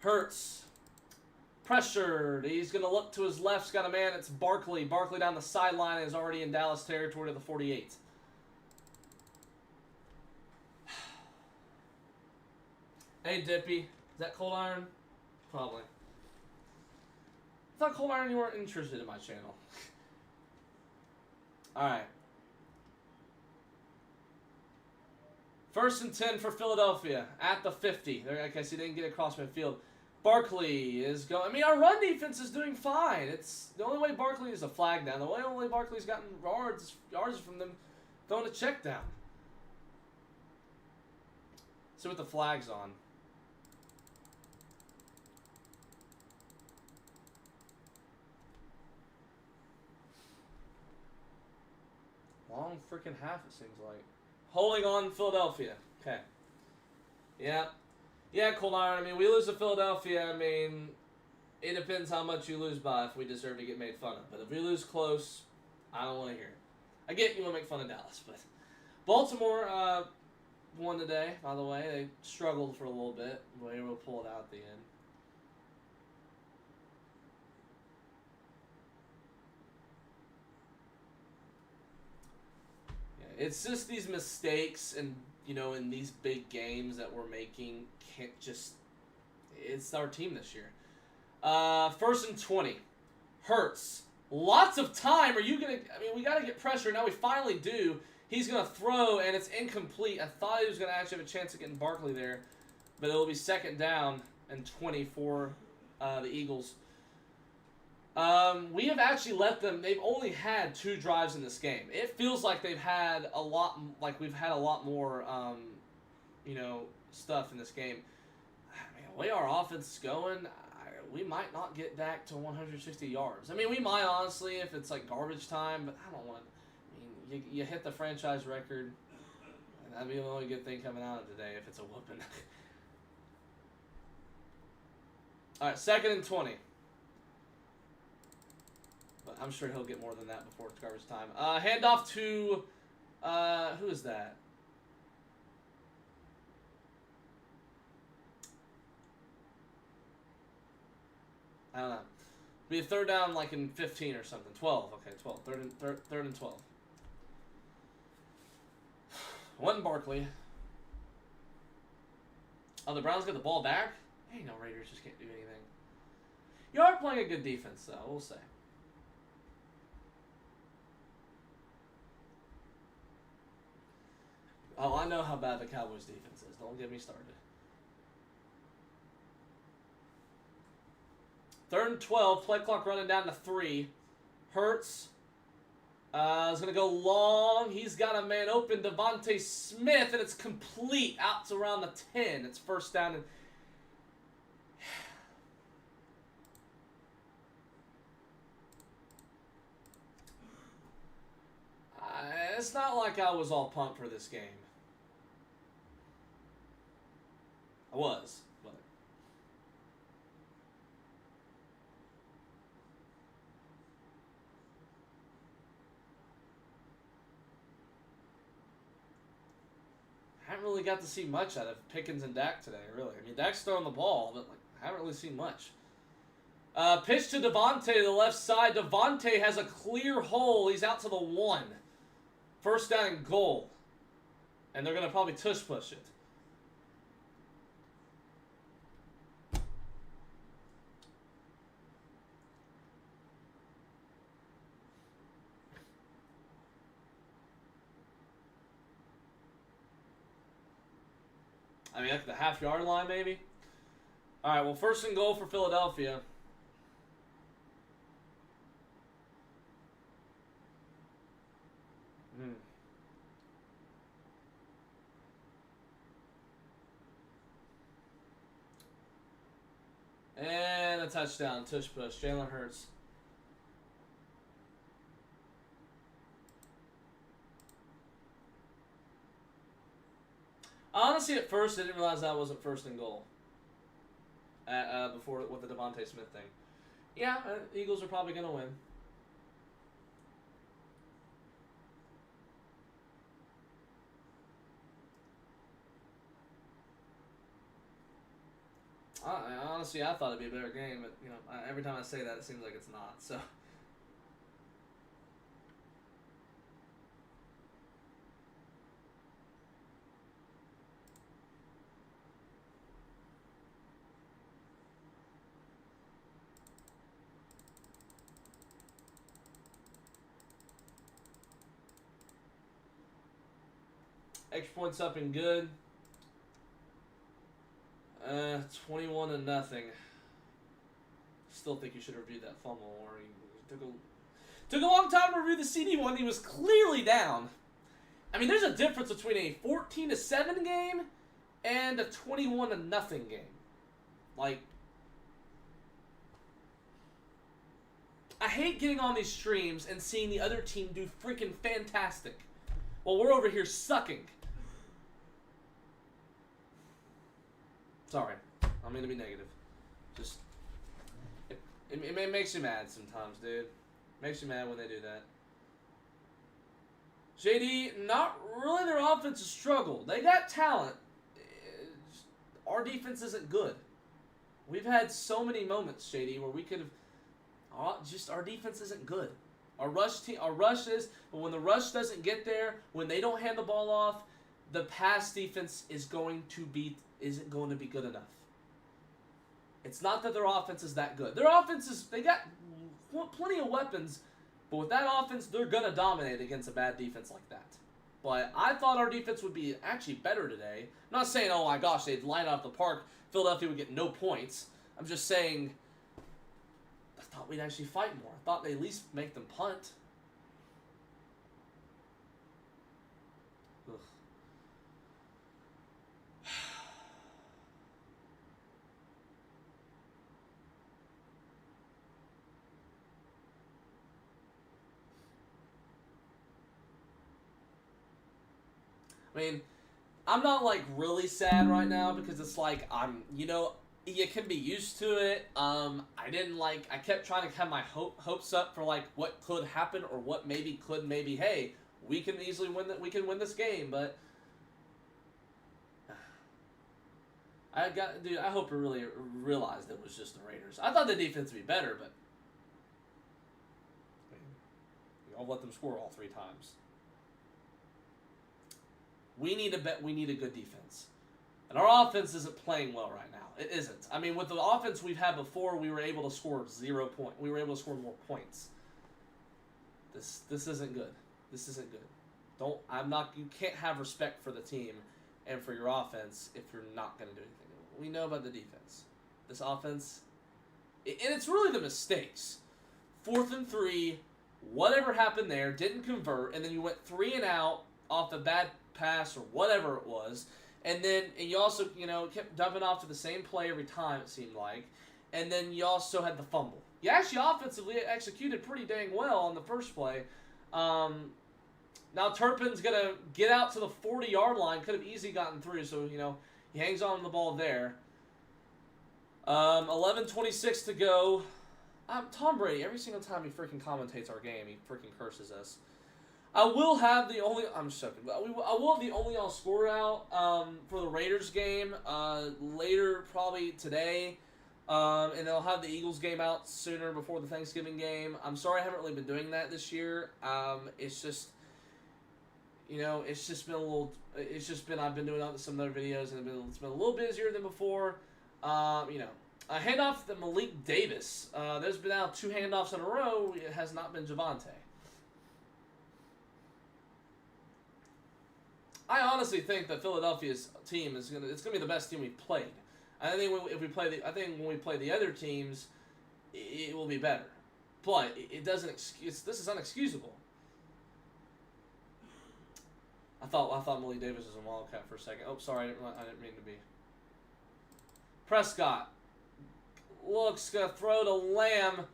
Hurts. Pressured. He's going to look to his left. He's got a man. It's Barkley. Barkley down the sideline is already in Dallas territory to the 48. Hey, Dippy. Is that Cold Iron? Probably. I thought Cold Iron you weren't interested in my channel. Alright. 1st and 10 for Philadelphia at the 50. Okay, so he didn't get across midfield. Barkley is going... I mean, our run defense is doing fine. It's the only way Barkley is a flag down. The only Barkley's gotten yards from them throwing a check down. See what the flag's on. Long freaking half, it seems like. Holding on Philadelphia. Okay. Yeah. Yeah, Cold Iron. I mean, we lose to Philadelphia. I mean, it depends how much you lose by if we deserve to get made fun of. But if we lose close, I don't want to hear it. I get you want to make fun of Dallas, but Baltimore won today, by the way. They struggled for a little bit. But they were able to pull it out at the end. It's just these mistakes and, you know, in these big games that we're making can't just... it's our team this year. 1st and 20. Hurts. Lots of time. Are you going to... I mean, we got to get pressure. Now we finally do. He's going to throw, and it's incomplete. I thought he was going to actually have a chance of getting Barkley there. But it'll be 2nd down and 20 for the Eagles. We have actually let them... They've only had 2 drives in this game. It feels like they've had a lot... Like, we've had a lot more, you know, stuff in this game. I mean, the way our offense is going... we might not get Dak to 160 yards. I mean, we might, honestly, if it's, like, garbage time, but I don't want to... I mean, you hit the franchise record, and that'd be the only good thing coming out of today if it's a whooping. All right, 2nd and 20. But I'm sure he'll get more than that before it's garbage time. Handoff to... who is that? I don't know. Be a 3rd down like in 15 or something. 12. Okay, 12. 3rd and 12. One Barkley. Oh, the Browns got the ball back? Hey, no, Raiders just can't do anything. You are playing a good defense, though, we'll say. Oh, I know how bad the Cowboys defense is. Don't get me started. 3rd and 12. Play clock running down to 3. Hurts. Is going to go long. He's got a man open. Devontae Smith. And it's complete. Out to around the 10. It's 1st down. And it's not like I was all pumped for this game. I was. But I haven't really got to see much out of Pickens and Dak today, really. I mean, Dak's throwing the ball, but like, I haven't really seen much. Pitch to Devontae to the left side. Devontae has a clear hole. He's out to the 1. 1st down and goal. And they're going to probably tush push it. I mean, at the half-yard line, maybe. All right, well, 1st and goal for Philadelphia. And a touchdown, tush push, Jalen Hurts. Honestly, at first, I didn't realize that wasn't 1st and goal. Before with the Devontae Smith thing. Yeah, Eagles are probably going to win. Honestly, I thought it'd be a better game, but you know, every time I say that, it seems like it's not. So. Extra points up and good. 21-0. Still think you should have reviewed that fumble, or took a long time to review the CD one. He was clearly down. I mean, there's a difference between a 14-7 game and a 21-0 game. Like, I hate getting on these streams and seeing the other team do freaking fantastic while we're over here sucking. Sorry, I mean to be negative. Just, it makes you mad sometimes, dude. Makes you mad when they do that. JD, not really their offense has struggled. They got talent. Our defense isn't good. We've had so many moments, JD, where we could have, just our defense isn't good. Our rush is, but when the rush doesn't get there, when they don't hand the ball off, the pass defense isn't going to be good enough. It's not that their offense is that good. Their offense is, they got plenty of weapons, but with that offense, they're going to dominate against a bad defense like that. But I thought our defense would be actually better today. I'm not saying, oh my gosh, they'd line out the park, Philadelphia would get no points. I'm just saying, I thought we'd actually fight more. I thought they'd at least make them punt. Ugh. I mean, I'm not, like, really sad right now because it's like, you can be used to it. I kept trying to have my hopes up for, like, what could happen or what maybe, hey, we can easily win that, we can win this game, but I hope we really realized it was just the Raiders. I thought the defense would be better, but I'll let them score all 3 times. We need a good defense. And our offense isn't playing well right now. It isn't. I mean, with the offense we've had before, we were able to score 0 points. We were able to score more points. This isn't good. This isn't good. You can't have respect for the team and for your offense if you're not going to do anything. We know about the defense. This offense, and it's really the mistakes. 4th and 3, whatever happened there, didn't convert, and then you went 3 and out off the bad pass or whatever it was, and you also kept dumping off to the same play every time, it seemed like, and then you also had the fumble. You actually offensively executed pretty dang well on the first play. Now Turpin's gonna get out to the 40-yard line, could have easily gotten through, so he hangs on to the ball there. 11:26 to go. Tom Brady, every single time he freaking commentates our game, he freaking curses us. I will have the only. I'm just joking. I will have the only on score out for the Raiders game later, probably today, and they'll have the Eagles game out sooner before the Thanksgiving game. I'm sorry I haven't really been doing that this year. It's just, it's just been a little. It's just been I've been doing some other videos and it's been a little busier than before. A handoff to Malik Davis. There's been now 2 handoffs in a row. It has not been Javonte. I honestly think that Philadelphia's team it's gonna be the best team we've played. I think when we play the other teams, it will be better. But it doesn't this is unexcusable. I thought Malik Davis was a wildcat for a second. Oh, sorry, I didn't mean to be. Prescott gonna throw to Lamb.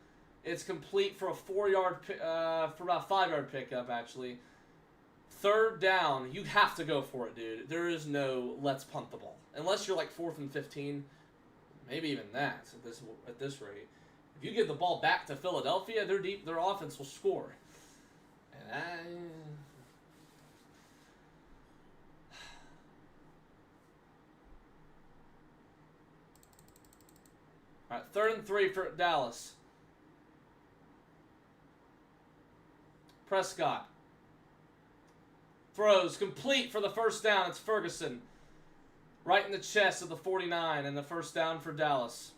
It's complete for a 4-yard for about 5-yard pickup actually. 3rd down, you have to go for it, dude. There is no let's punt the ball. Unless you're like 4th and 15, maybe even that at this rate. If you give the ball back to Philadelphia, their offense will score. And all right, 3rd and 3 for Dallas. Prescott. Throws complete for the 1st down. It's Ferguson. Right in the chest of the 49 and the 1st down for Dallas.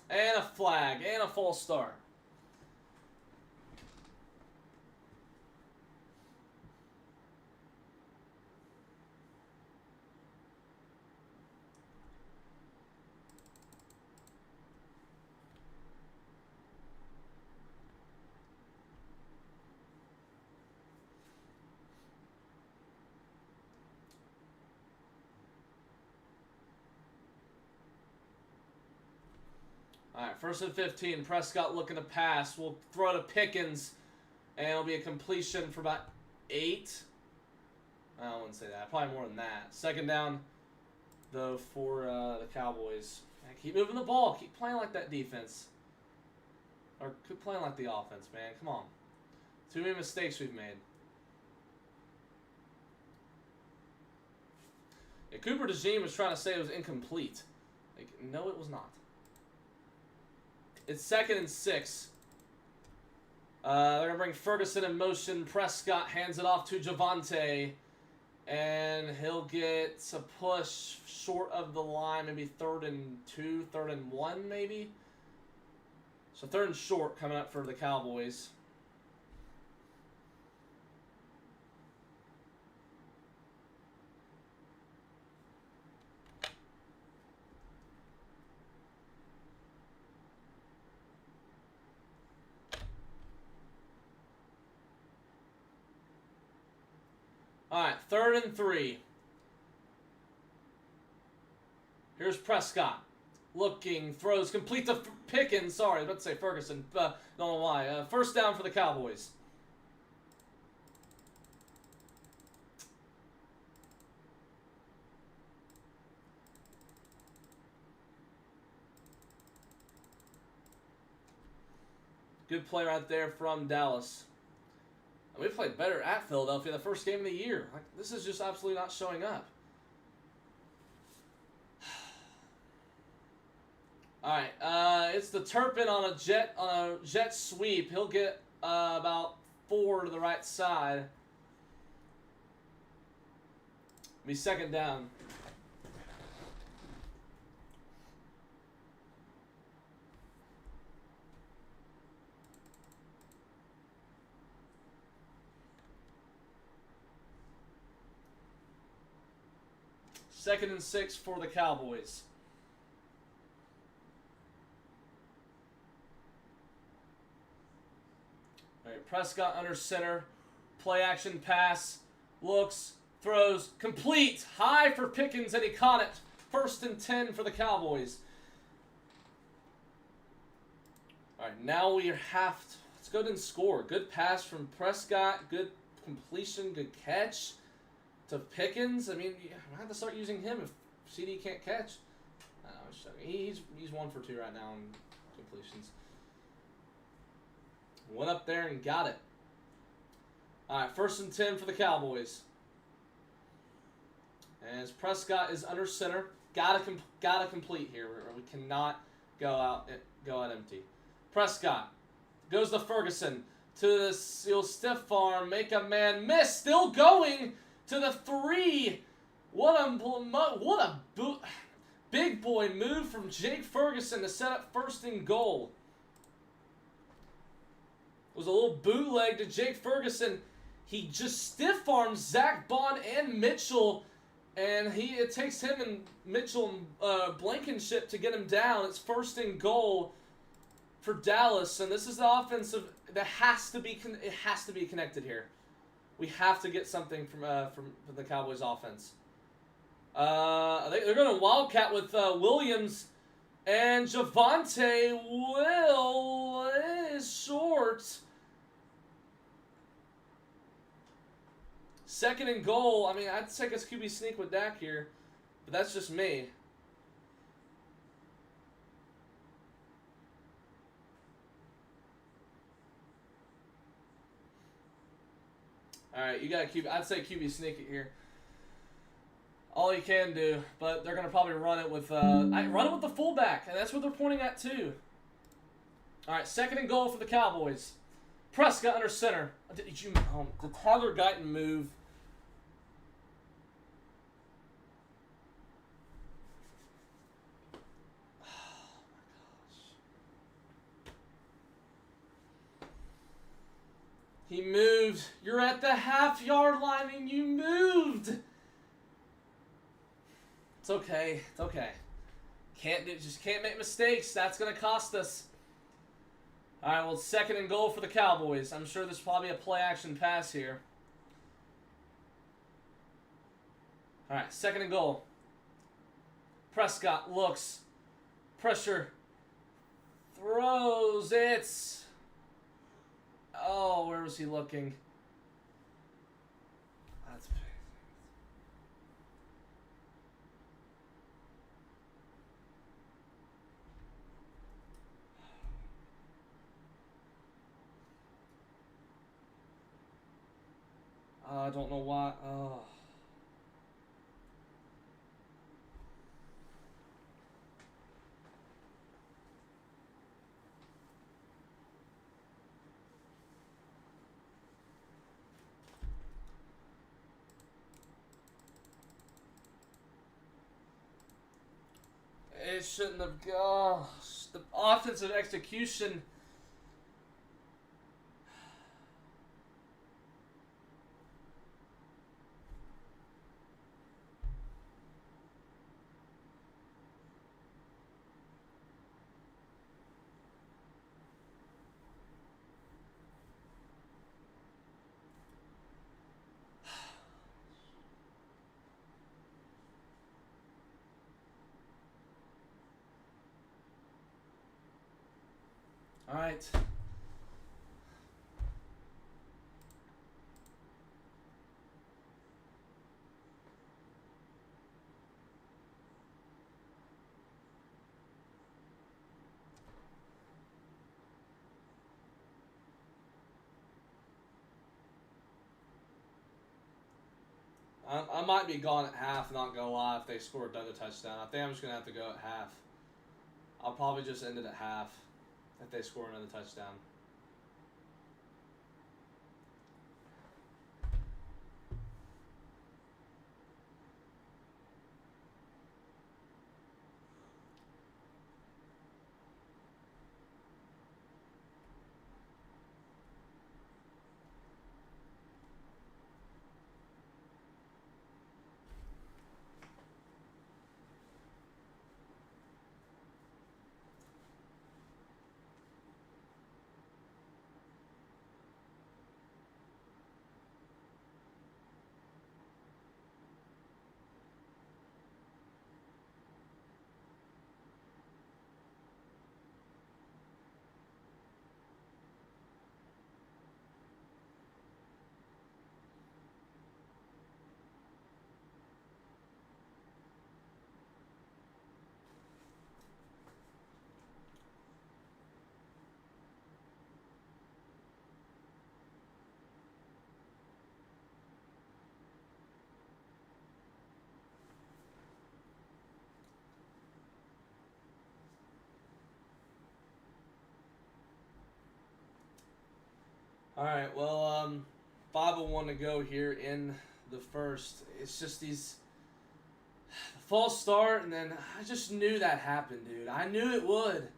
And a flag, and a false start. All right, 1st and 15. Prescott looking to pass. We'll throw to Pickens, and it'll be a completion for about 8. I wouldn't say that. Probably more than that. 2nd down, though, for the Cowboys. Keep moving the ball. Keep playing like that defense. Or keep playing like the offense, man. Come on. Too many mistakes we've made. Yeah, TreyDOGaming was trying to say it was incomplete. Like, no, it was not. It's 2nd and 6. They're going to bring Ferguson in motion. Prescott hands it off to Javonte. And he'll get a push short of the line, maybe 3rd and 2, 3rd and 1, maybe. So 3rd and short coming up for the Cowboys. All right, 3rd and 3. Here's Prescott. Looking, throws, complete to Pickens. Sorry, I was about to say Ferguson. Don't know why. First down for the Cowboys. Good play right there from Dallas. We played better at Philadelphia the first game of the year. Like, this is just absolutely not showing up. All right, it's the Turpin on a jet sweep. He'll get about 4 to the right side. Be 2nd down. Second and 6 for the Cowboys. All right, Prescott under center. Play action pass. Looks, throws, complete. High for Pickens, and he caught it. 1st and 10 for the Cowboys. All right, now we have to. Let's go ahead and score. Good pass from Prescott. Good completion. Good catch to Pickens. I mean, I have to start using him if CD can't catch. I don't know, he's 1 for 2 right now in completions. Went up there and got it. All right, 1st and 10 for the Cowboys. As Prescott is under center, gotta complete here. We cannot go out empty. Prescott goes to Ferguson to the stiff arm, make a man miss, still going to the 3. What a big boy move from Jake Ferguson to set up 1st and goal. It was a little bootleg to Jake Ferguson. He just stiff arms Zach Bond and Mitchell, and it takes him and Mitchell Blankenship to get him down. It's 1st and goal for Dallas, and this is the offensive that has to be connected here. We have to get something from the Cowboys offense. They're going to wildcat with Williams, and Javonte is short. 2nd and goal. I mean, I'd take a QB sneak with Dak here, but that's just me. All right, you got a QB. I'd say QB sneak it here. All you can do, but they're gonna probably run it with the fullback, and that's what they're pointing at too. All right, 2nd and goal for the Cowboys. Prescott under center. The Tyler Guyton move. He moved. You're at the half-yard line and you moved. It's okay. It's okay. Just can't make mistakes. That's gonna cost us. All right. Well, it's 2nd and goal for the Cowboys. I'm sure there's probably a play-action pass here. All right. 2nd and goal. Prescott looks. Pressure. Throws. It's. Oh, where was he looking? That's big. I don't know why. Oh. They shouldn't have. Oh, the offensive execution. All right. I might be gone at half, not gonna lie, if they score another touchdown. I think I'm just gonna have to go at half. I'll probably just end it at half if they score another touchdown. All right, well, 5:01 to go here in the first. It's just these false start, and then I just knew that happened, dude. I knew it would.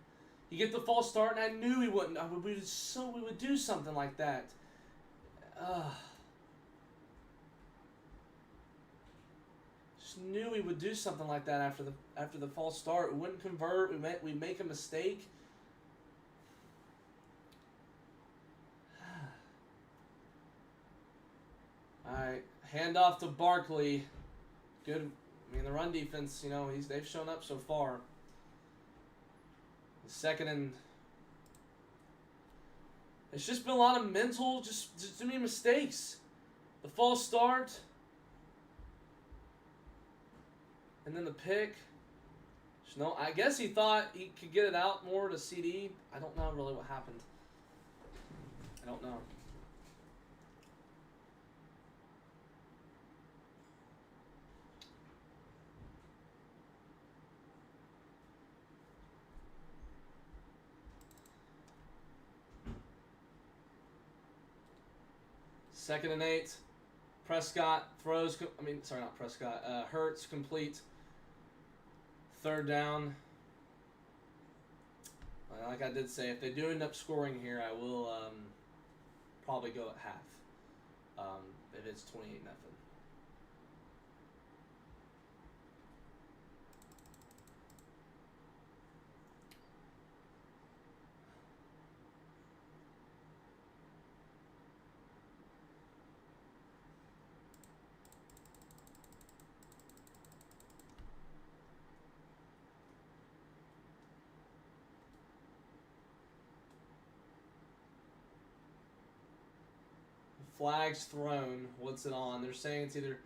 You get the false start, and I knew he wouldn't. We would do something like that. Just knew we would do something like that after the false start. We wouldn't convert. We make a mistake. Alright, hand off to Barkley. Good. I mean, the run defense, you know, they've shown up so far. The second and... It's just been a lot of mental, just too many mistakes. The false start. And then the pick. No, I guess he thought he could get it out more to CD. I don't know really what happened. I don't know. Second and 8. Prescott throws. Not Prescott. Hurts complete. Third down. Like I did say, if they do end up scoring here, I will probably go at half. If it's 28-0. Flags thrown. What's it on? They're saying it's either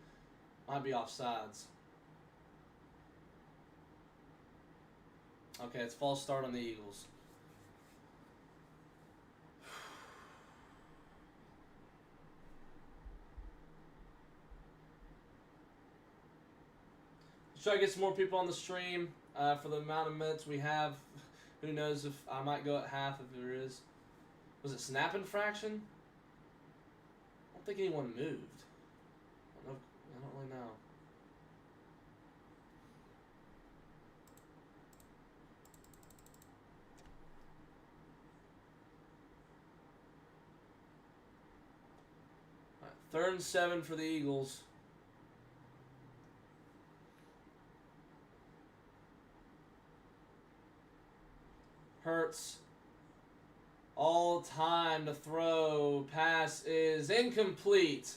might be offsides. Okay, it's false start on the Eagles. Let's try to get some more people on the stream for the amount of minutes we have. Who knows if I might go at half if there is. Was it snap infraction? I don't think anyone moved. I don't really know. 3rd and 7 for the Eagles. Hurts. All time to throw. Pass is incomplete.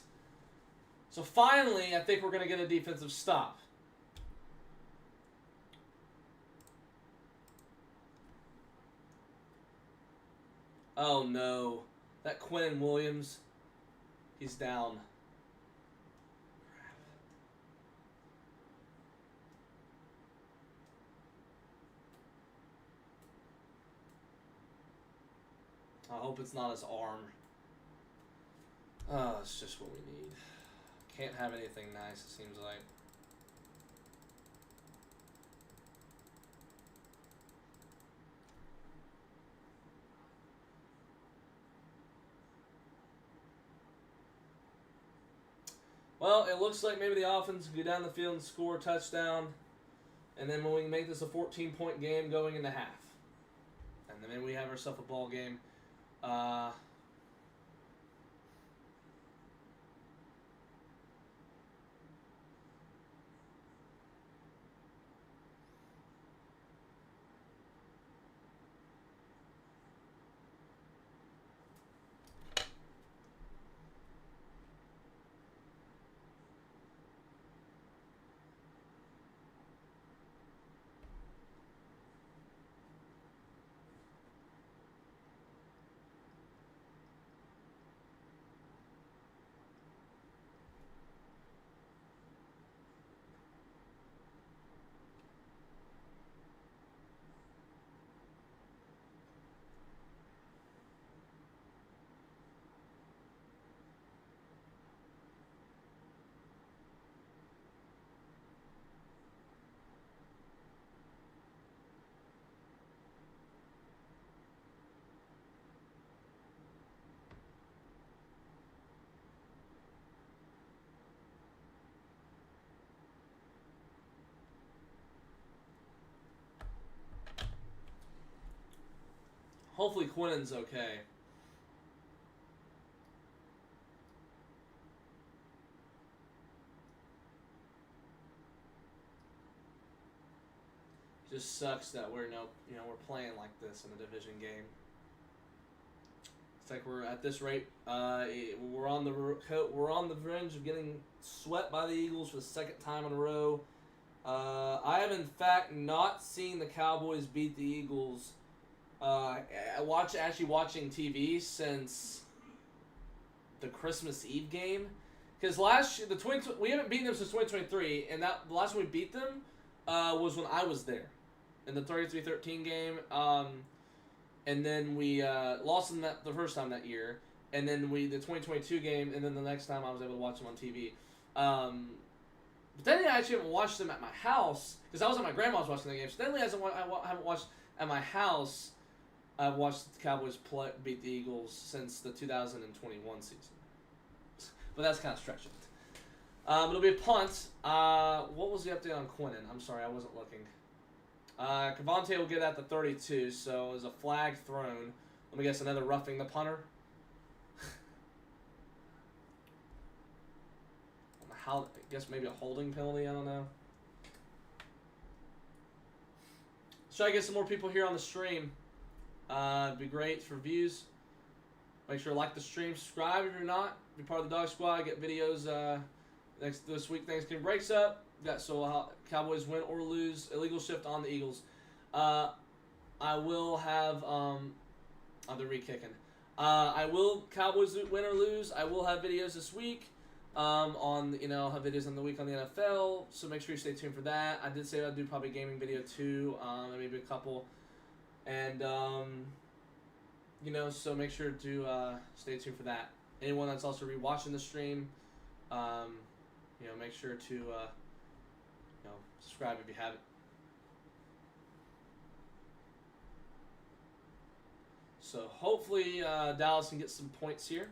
So finally, I think we're going to get a defensive stop. Oh no. That Quinn Williams, he's down. I hope it's not his arm. Oh, it's just what we need. Can't have anything nice, it seems like. Well, it looks like maybe the offense can go down the field and score a touchdown. And then when we make this a 14-point game going into half. And then maybe we have ourselves a ball game. Hopefully Quinnen's okay. Just sucks that we're we're playing like this in a division game. It's like we're at this rate. We're on the verge of getting swept by the Eagles for the 2nd time in a row. I have in fact not seen the Cowboys beat the Eagles. Actually watching TV since the Christmas Eve game, because last year we haven't beaten them since 2023, and the last time we beat them was when I was there in the 33-13 game. And then we lost them the first time that year, and then the 2022 game, and then the next time I was able to watch them on TV. But then I actually haven't watched them at my house because I was at my grandma's watching the game. So then I haven't watched at my house. I've watched the Cowboys beat the Eagles since the 2021 season. But that's kind of stretching it. It'll be a punt. What was the update on Quinnen? I'm sorry, I wasn't looking. Cavante will get at the 32, so there's a flag thrown. Let me guess, another roughing the punter? I guess maybe a holding penalty, I don't know. Let's try to get some more people here on the stream. It'd be great for views. Make sure to like the stream, subscribe if you're not. Be part of the Dog Squad. Get videos this week. Thanksgiving breaks up. So Cowboys win or lose. Illegal shift on the Eagles. I will have they're re-kicking. I will Cowboys win or lose. I will have videos this week. I'll have videos on the week on the NFL. So make sure you stay tuned for that. I did say I'd do probably a gaming video too. Maybe a couple. And, so make sure to stay tuned for that. Anyone that's also rewatching the stream, make sure to, subscribe if you haven't. So hopefully Dallas can get some points here.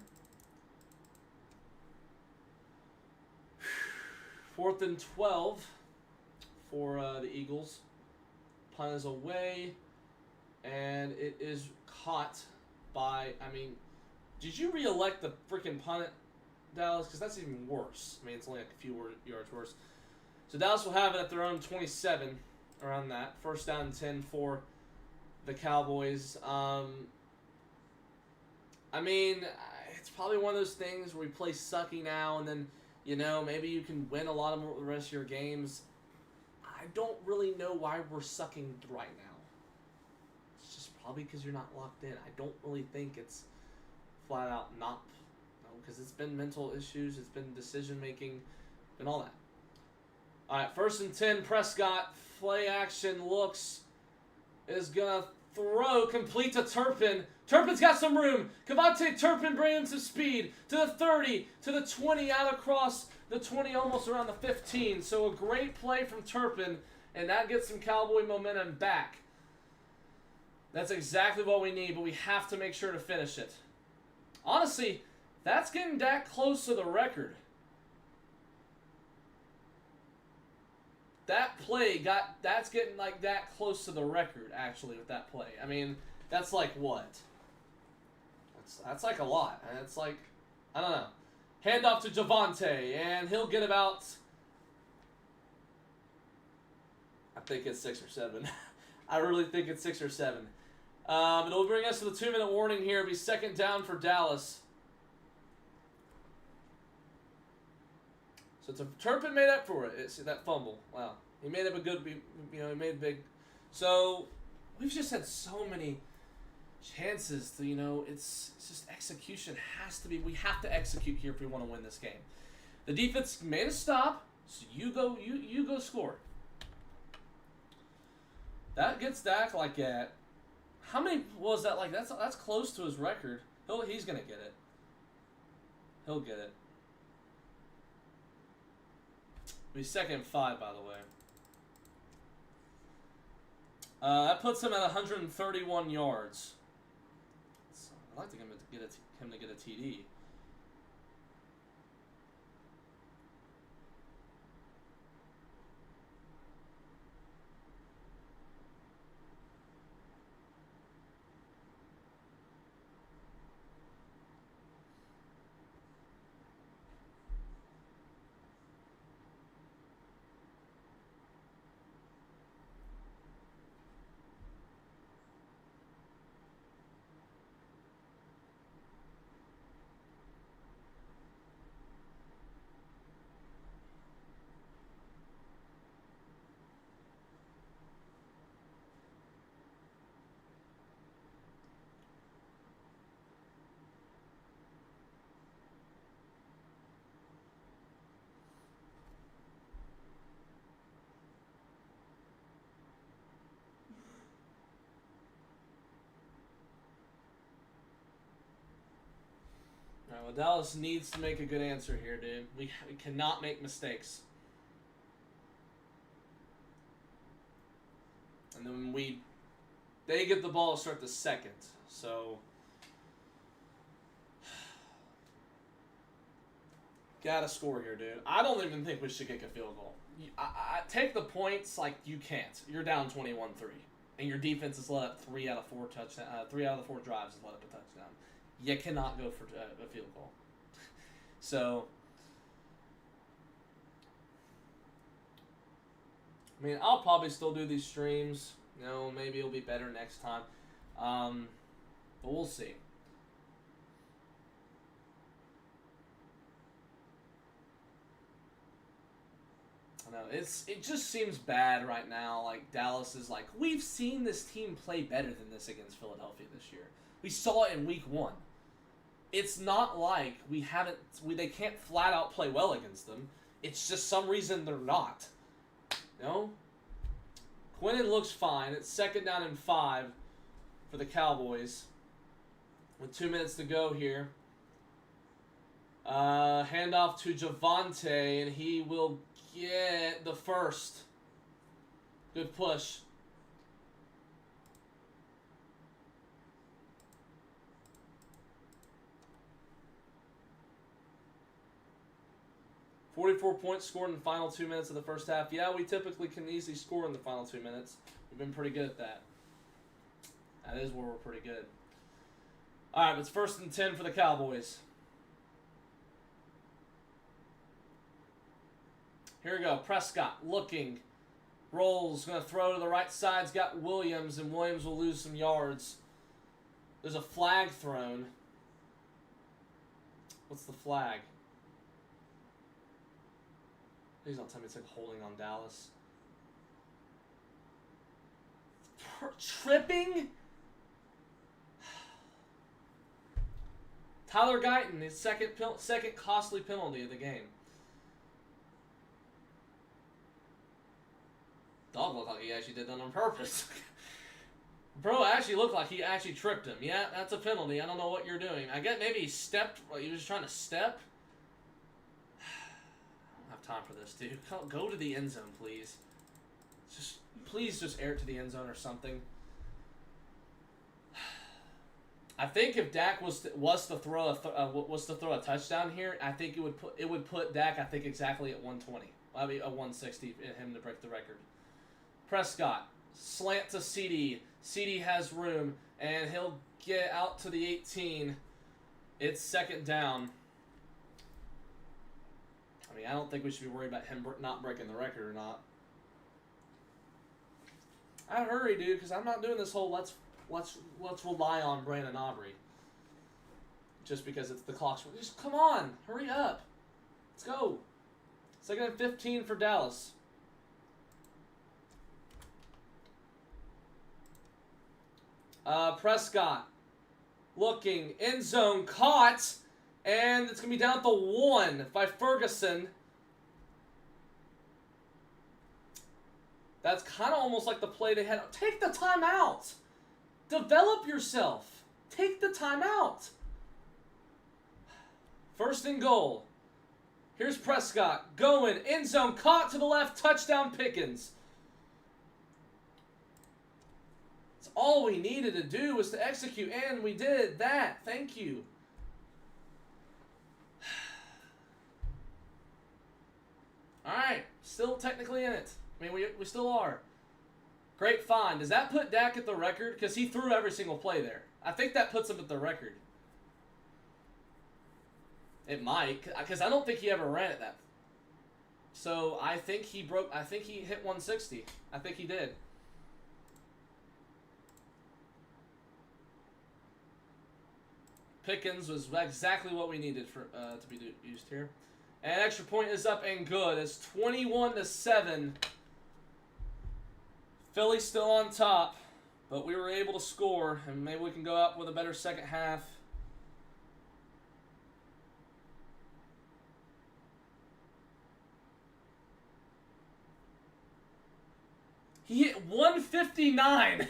4th and 12 for the Eagles. Punt is away. And it is caught by, did you re-elect the freaking punt? Dallas, because that's even worse. I mean, it's only like a few yards worse. So Dallas will have it at their own 27, around that. First down and 10 for the Cowboys. I mean, it's probably one of those things where we play sucky now, and then, you know, maybe you can win a lot of the rest of your games. I don't really know why we're sucking right now. It's just probably because you're not locked in. I don't really think it's flat out not, because it's been mental issues, it's been decision making, been all that. All right, first and 10. Prescott, play action, looks, is gonna throw, complete to Turpin. Turpin's got some room. Kevontae Turpin bringing some speed to the 30, to the 20, out across the 20, almost around the 15. So a great play from Turpin, and that gets some Cowboy momentum back. That's exactly what we need, but we have to make sure to finish it. Honestly, that's getting that close to the record. That play that's getting like that close to the record, actually, with that play. I mean, that's like what? That's like a lot. And it's like, I don't know. Hand off to Javonte, and he'll get about, I think it's 6 or 7. I really think it's 6 or 7. It'll bring us to the 2-minute warning here. It'll be second down for Dallas. So Turpin made up for it. It's that fumble. Wow. He made up a good, he made big. So we've just had so many chances to, it's just execution has to be, we have to execute here if we want to win this game. The defense made a stop, so you go score. That gets Dak like at, how many was that like? That's close to his record. He's going to get it. He'll get it. It'll be second and 5, by the way. That puts him at 131 yards. So I'd like to get him to get a TD. Alright, well, Dallas needs to make a good answer here, dude. We cannot make mistakes. And then they get the ball to start the second. So, gotta score here, dude. I don't even think we should kick a field goal. I take the points like you can't. You're down 21-3. And your defense has let up 3 out of the 4 drives has let up a touchdown. You cannot go for a field goal. So, I mean, I'll probably still do these streams. Maybe it'll be better next time. But we'll see. I know, it just seems bad right now. Like, Dallas is like, we've seen this team play better than this against Philadelphia this year. We saw it in week 1. It's not like they can't flat out play well against them. It's just some reason they're not. Quinnen looks fine. It's second down and 5 for the Cowboys. With 2 minutes to go here. Handoff to Javonte, and he will get the first. Good push. $44 points scored in the final 2 minutes of the first half. Yeah, we typically can easily score in the final 2 minutes. We've been pretty good at that. That is where we're pretty good. All right, it's first and 10 for the Cowboys. Here we go. Prescott looking. Rolls. Going to throw to the right side's got Williams, and Williams will lose some yards. There's a flag thrown. What's the flag? Please don't tell me it's like holding on Dallas. Tripping? Tyler Guyton, his second costly penalty of the game. Dog looked like he actually did that on purpose. Bro actually looked like he actually tripped him. Yeah, that's a penalty. I don't know what you're doing. I get maybe he stepped. He was trying to step. I don't have time for this, dude. Go to the end zone, please. Please just air it to the end zone or something. I think if Dak was to throw a touchdown here, I think it would put Dak, I think, exactly at 120. I mean, a 160 for him to break the record. Prescott slant to CD. CD has room and he'll get out to the 18. It's second down. I mean, I don't think we should be worried about him not breaking the record or not. I'd hurry, dude, because I'm not doing this whole let's rely on Brandon Aubrey. Just because it's the clock's just come on, hurry up. Let's go. 2nd and 15 for Dallas. Prescott looking, end zone caught, and it's gonna be down to 1 by Ferguson. That's kind of almost like the play they had. Take the timeout. Develop yourself. Take the timeout. 1st and goal. Here's Prescott going, end zone, caught to the left, touchdown Pickens. That's all we needed to do was to execute, and we did that. Thank you. All right, still technically in it. I mean, we still are. Great find. Does that put Dak at the record? Because he threw every single play there. I think that puts him at the record. It might, because I don't think he ever ran at that. So I think he hit 160. I think he did. Pickens was exactly what we needed for to be used here. And extra point is up and good. It's 21-7. Philly's still on top, but we were able to score, and maybe we can go out with a better second half. He hit 159.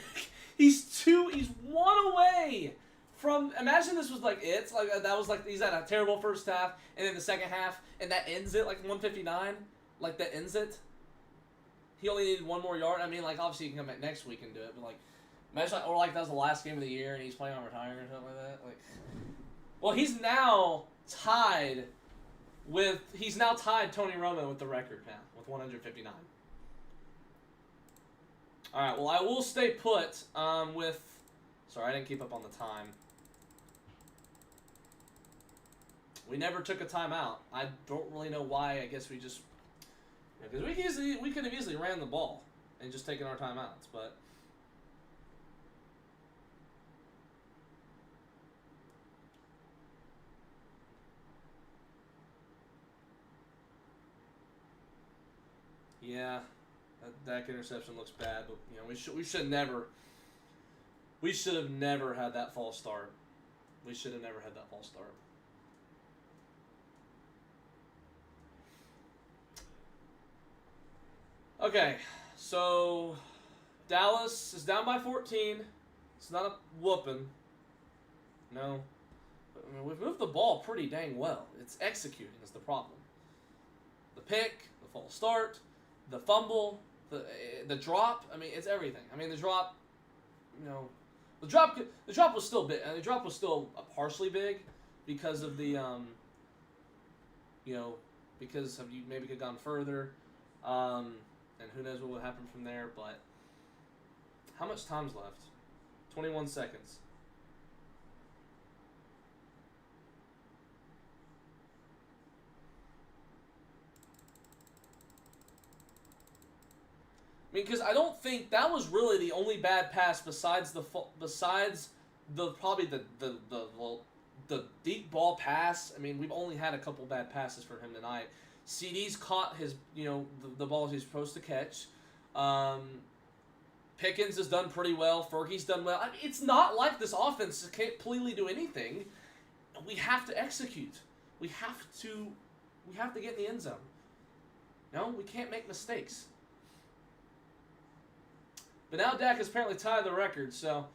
He's 1 away from. Imagine this was like that was like he's had a terrible first half, and then the second half, and that ends it like 159. Like that ends it. He only needed 1 more yard. I mean, like obviously he can come back next week and do it, but like imagine or like that was the last game of the year and he's planning on retiring or something like that. Like, well, he's now tied Tony Romo with the record now with 159. All right, well, I will stay put with... Sorry, I didn't keep up on the time. We never took a timeout. I don't really know why. I guess we just... Because we could have easily ran the ball and just taken our timeouts, but... Yeah. That interception looks bad, but you know we should have never had that false start. We should have never had that false start. Okay, so Dallas is down by 14. It's not a whooping. No, but, I mean, we've moved the ball pretty dang well. It's executing is the problem. The pick, the false start, the fumble. The drop, I mean, it's everything. I mean, the drop, you know, the drop was still big. The drop was still partially big because of the, you know, because of you maybe could have gone further, and who knows what would happen from there. But how much time's left? 21 seconds. I mean, because I don't think that was really the only bad pass besides the probably the deep ball pass. I mean, we've only had a couple bad passes from him tonight. CD's caught his the balls he's supposed to catch. Pickens has done pretty well. Fergie's done well. I mean, it's not like this offense can't completely do anything. We have to execute. We have to get in the end zone. No, we can't make mistakes. But now Dak has apparently tied the record. So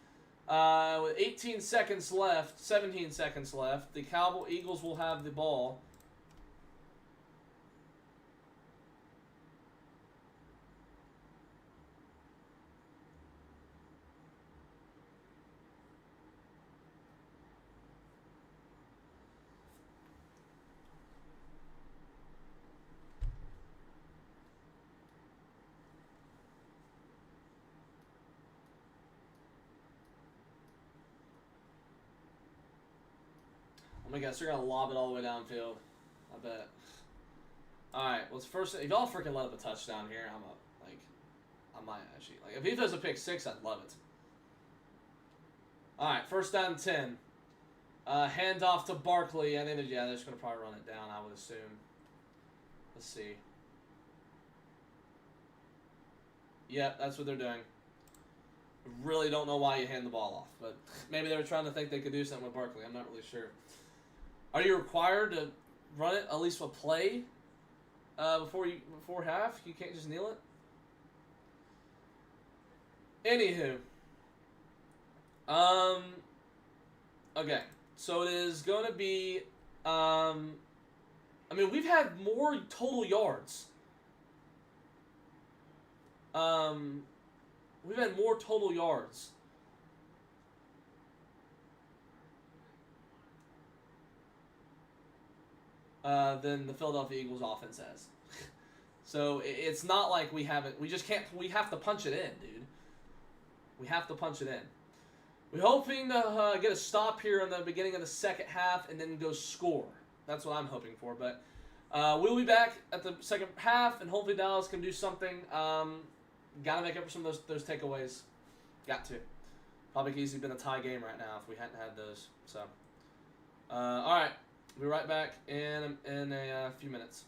with 18 seconds left, 17 seconds left, the Eagles will have the ball. Oh my gosh, they're gonna lob it all the way downfield. I bet. Alright, well, first, if y'all freaking let up a touchdown here, I might actually. Like, if he does a pick six, I'd love it. Alright, first down 10. Hand off to Barkley. I think they're just gonna probably run it down, I would assume. Let's see. Yep, that's what they're doing. Really don't know why you hand the ball off, but maybe they were trying to think they could do something with Barkley. I'm not really sure. Are you required to run it at least a play before half? You can't just kneel it. Anywho, okay, so it is going to be. I mean, we've had more total yards. We've had more total yards. Than the Philadelphia Eagles offense has. So it's not like we haven't. We just can't. We have to punch it in, dude. We have to punch it in. We're hoping to get a stop here in the beginning of the second half and then go score. That's what I'm hoping for. But we'll be back at the second half, and hopefully Dallas can do something. Gotta make up for some of those takeaways. Got to. Probably could easily been a tie game right now if we hadn't had those. So, all right. We'll be right back in a few minutes.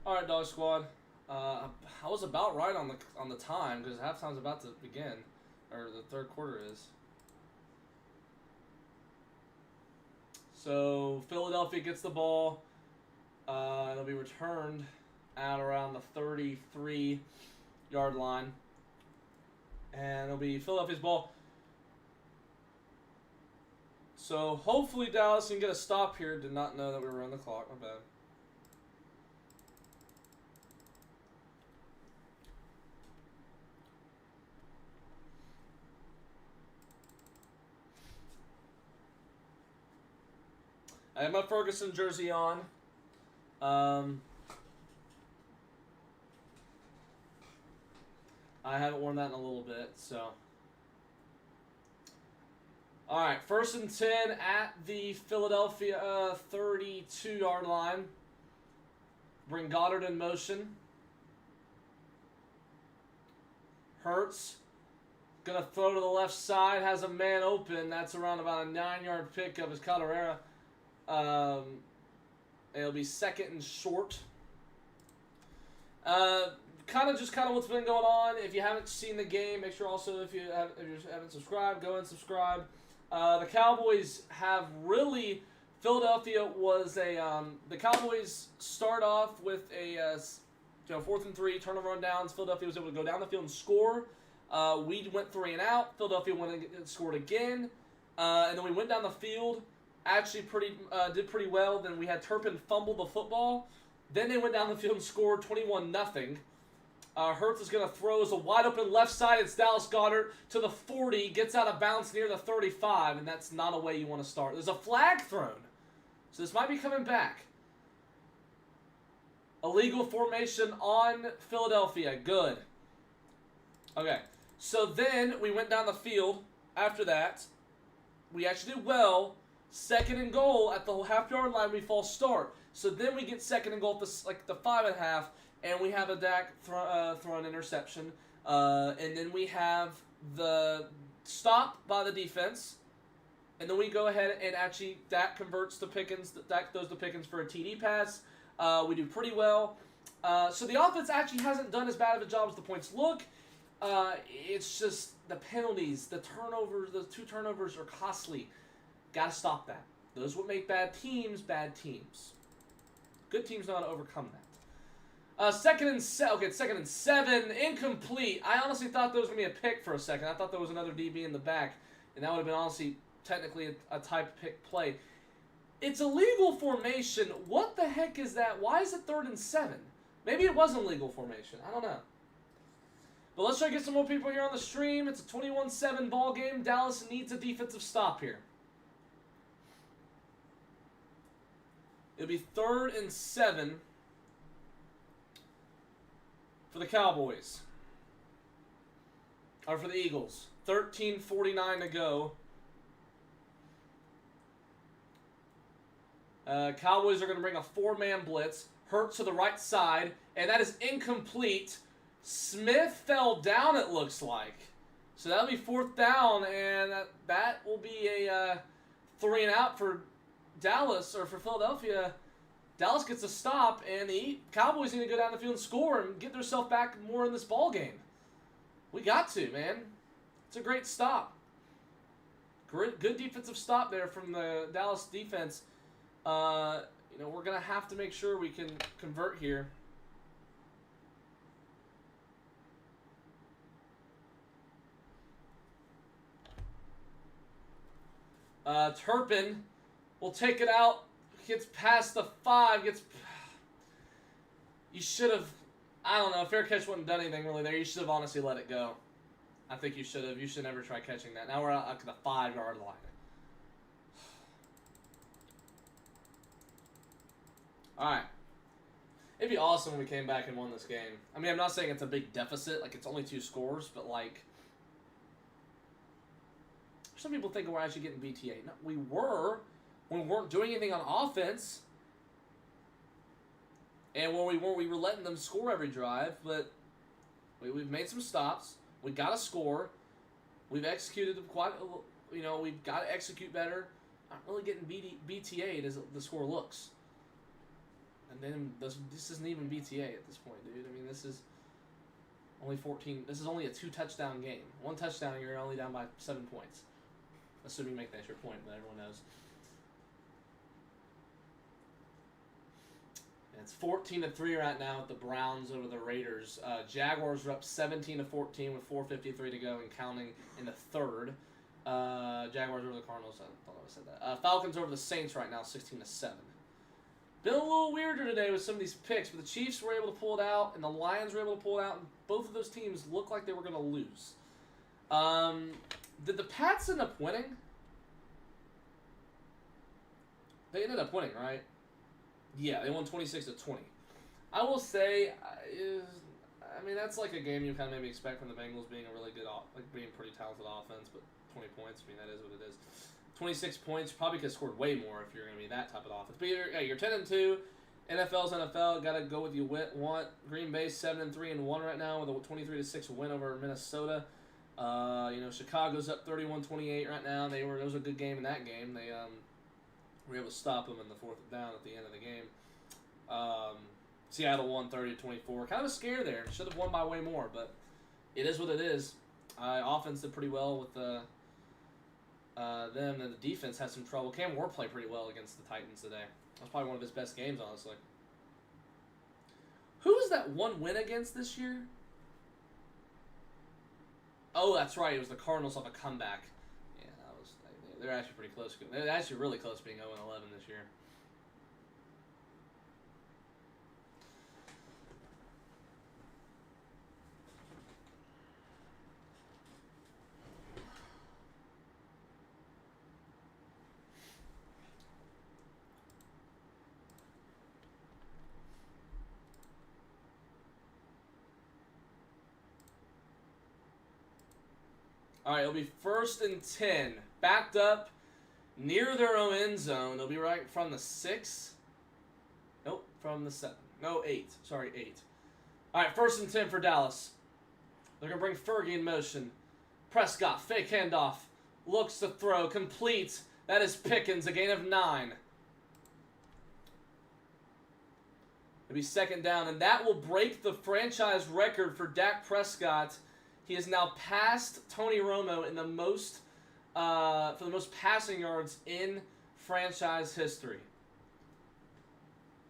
All right, Dog Squad. I was about right on the time because halftime's about to begin, or the third quarter is. So Philadelphia gets the ball. It'll be returned at around the 33-yard line, and it'll be Philadelphia's ball. So hopefully Dallas can get a stop here. Did not know that we were on the clock. My bad. I have my Ferguson jersey on. I haven't worn that in a little bit, so. All right, 1st and 10 at the Philadelphia 32-yard line. Bring Goddard in motion. Hurts. Gonna throw to the left side. Has a man open. That's around about a 9-yard pickup. Is Calderera. It'll be 2nd and short. Kind of what's been going on. If you haven't seen the game, make sure also if you haven't subscribed, go and subscribe. The Cowboys have really. Philadelphia was a. The Cowboys start off with a 4th and 3 turnover on downs. Philadelphia was able to go down the field and score. We went 3 and out. Philadelphia went and scored again, and then we went down the field. Actually, did pretty well. Then we had Turpin fumble the football. Then they went down the field and scored 21-0. Hurts is going to throw as a wide open left side. It's Dallas Goedert to the 40. Gets out of bounds near the 35, and that's not a way you want to start. There's a flag thrown. So this might be coming back. Illegal formation on Philadelphia. Good. Okay. So then we went down the field after that. We actually did well. 2nd and goal at the half-yard line, we false start. So then we get 2nd and goal at the 5.5, and we have a Dak throw an interception. And then we have the stop by the defense. And then we go ahead and actually Dak converts to Pickens. Dak throws to Pickens for a TD pass. We do pretty well. So the offense actually hasn't done as bad of a job as the points look. It's just the penalties, the turnovers, the 2 turnovers are costly. Got to stop that. Those are what make bad teams bad teams. Good teams know how to overcome that. 2nd and 7. Okay, 2nd and 7. Incomplete. I honestly thought there was going to be a pick for a second. I thought there was another DB in the back. And that would have been honestly technically a type pick play. It's a legal formation. What the heck is that? Why is it 3rd and 7? Maybe it wasn't legal formation. I don't know. But let's try to get some more people here on the stream. It's a 21-7 ball game. Dallas needs a defensive stop here. It'll be 3rd and 7 for the Cowboys. Or for the Eagles. 13:49 to go. Cowboys are going to bring a 4-man blitz. Hurts to the right side. And that is incomplete. Smith fell down, it looks like. So that'll be 4th down. And that will be a 3 and out for Dallas, or for Philadelphia. Dallas gets a stop, and the Cowboys need to go down the field and score and get themselves back more in this ball game. We got to, man. It's a great stop. Good defensive stop there from the Dallas defense. We're going to have to make sure we can convert here. Turpin will take it out. Gets past the 5. You should have. I don't know. Fair catch wouldn't have done anything really there. You should have honestly let it go. I think you should have. You should never try catching that. Now we're at the 5-yard line. All right. It'd be awesome when we came back and won this game. I mean, I'm not saying it's a big deficit. Like, it's only 2 scores, but like. Some people think we're actually getting BTA. No, we were when we weren't doing anything on offense. And when we were letting them score every drive. But we've made some stops. We got to score. We've executed quite, we've got to execute better. Not really getting BTA'd as the score looks. And then this isn't even BTA at this point, dude. I mean, this is only 14. This is only a 2-touchdown game. 1 touchdown, and you're only down by 7 points. Assuming you make that your point, but everyone knows. And it's 14-3 right now with the Browns over the Raiders. Jaguars are up 17-14 with 4:53 to go and counting in the third. Jaguars over the Cardinals. I thought I said that. Falcons over the Saints right now, 16-7. Been a little weirder today with some of these picks, but the Chiefs were able to pull it out, and the Lions were able to pull it out, and both of those teams looked like they were going to lose. Did the Pats end up winning? They ended up winning, right? Yeah, they won 26-20. I will say, I mean, that's like a game you kind of maybe expect from the Bengals being a really good, being pretty talented offense, but 20 points, I mean, that is what it is. 26 points, probably could have scored way more if you're going to be that type of offense. But you're 10-2. NFL's NFL. Got to go with you want. Green Bay 7-3-1 right now with a 23-6 win over Minnesota. Chicago's up 31-28 right now. It was a good game in that game. They were able to stop them in the 4th down at the end of the game. Seattle won 30-24. Kind of a scare there. Should have won by way more, but it is what it is. Offense did pretty well with them, and the defense had some trouble. Cam Ward played pretty well against the Titans today. That was probably one of his best games, honestly. Who was that one win against this year? Oh, that's right. It was the Cardinals off a comeback. Yeah, they're actually pretty close. They're actually really close to being 0-11 this year. All right, it'll be 1st and 10. Backed up near their own end zone. They'll be right from the 6. Nope, from the 7. No, 8. Sorry, 8. All right, 1st and 10 for Dallas. They're going to bring Fergie in motion. Prescott, fake handoff. Looks to throw. Complete. That is Pickens, a gain of 9. It'll be 2nd down, and that will break the franchise record for Dak Prescott. He has now passed Tony Romo in the most for the most passing yards in franchise history.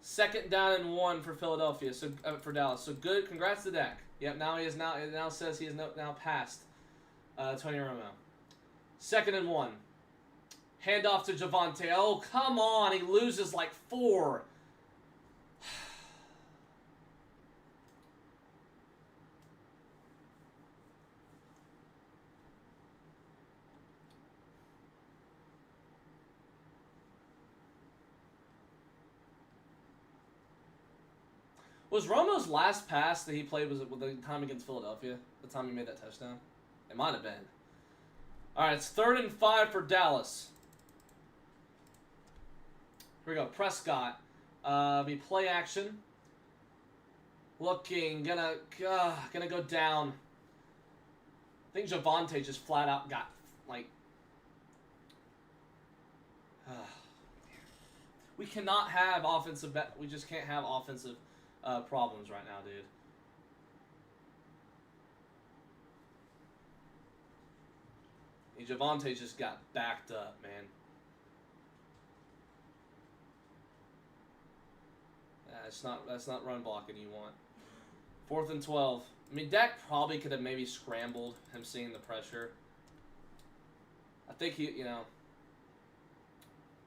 2nd down and 1 for Philadelphia. So for Dallas. So good. Congrats to Dak. Yep. Now it now says he has now passed Tony Romo. 2nd and 1. Handoff to Javonte. Oh, come on. He loses like 4. Was Romo's last pass that he played was with the time against Philadelphia? The time he made that touchdown? It might have been. All right, it's 3rd and 5 for Dallas. Here we go. Prescott. Be play action. Looking. Gonna go down. I think Javonte just flat out got, like... we cannot have offensive... We just can't have offensive... problems right now, dude. Javonte just got backed up, man. That's not run blocking you want. 4th and 12. I mean, Dak probably could have maybe scrambled him seeing the pressure. I think he,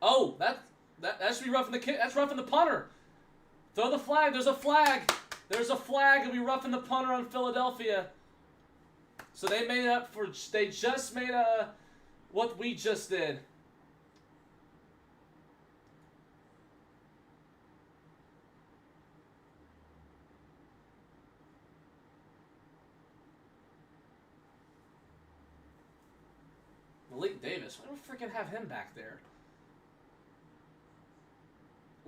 Oh, that should be roughing the kick. That's roughing the punter. Throw the flag. There's a flag. There's a flag. It'll be roughing the punter on Philadelphia. So they made up for. They just made what we just did. Malik Davis. Why don't we freaking have him back there?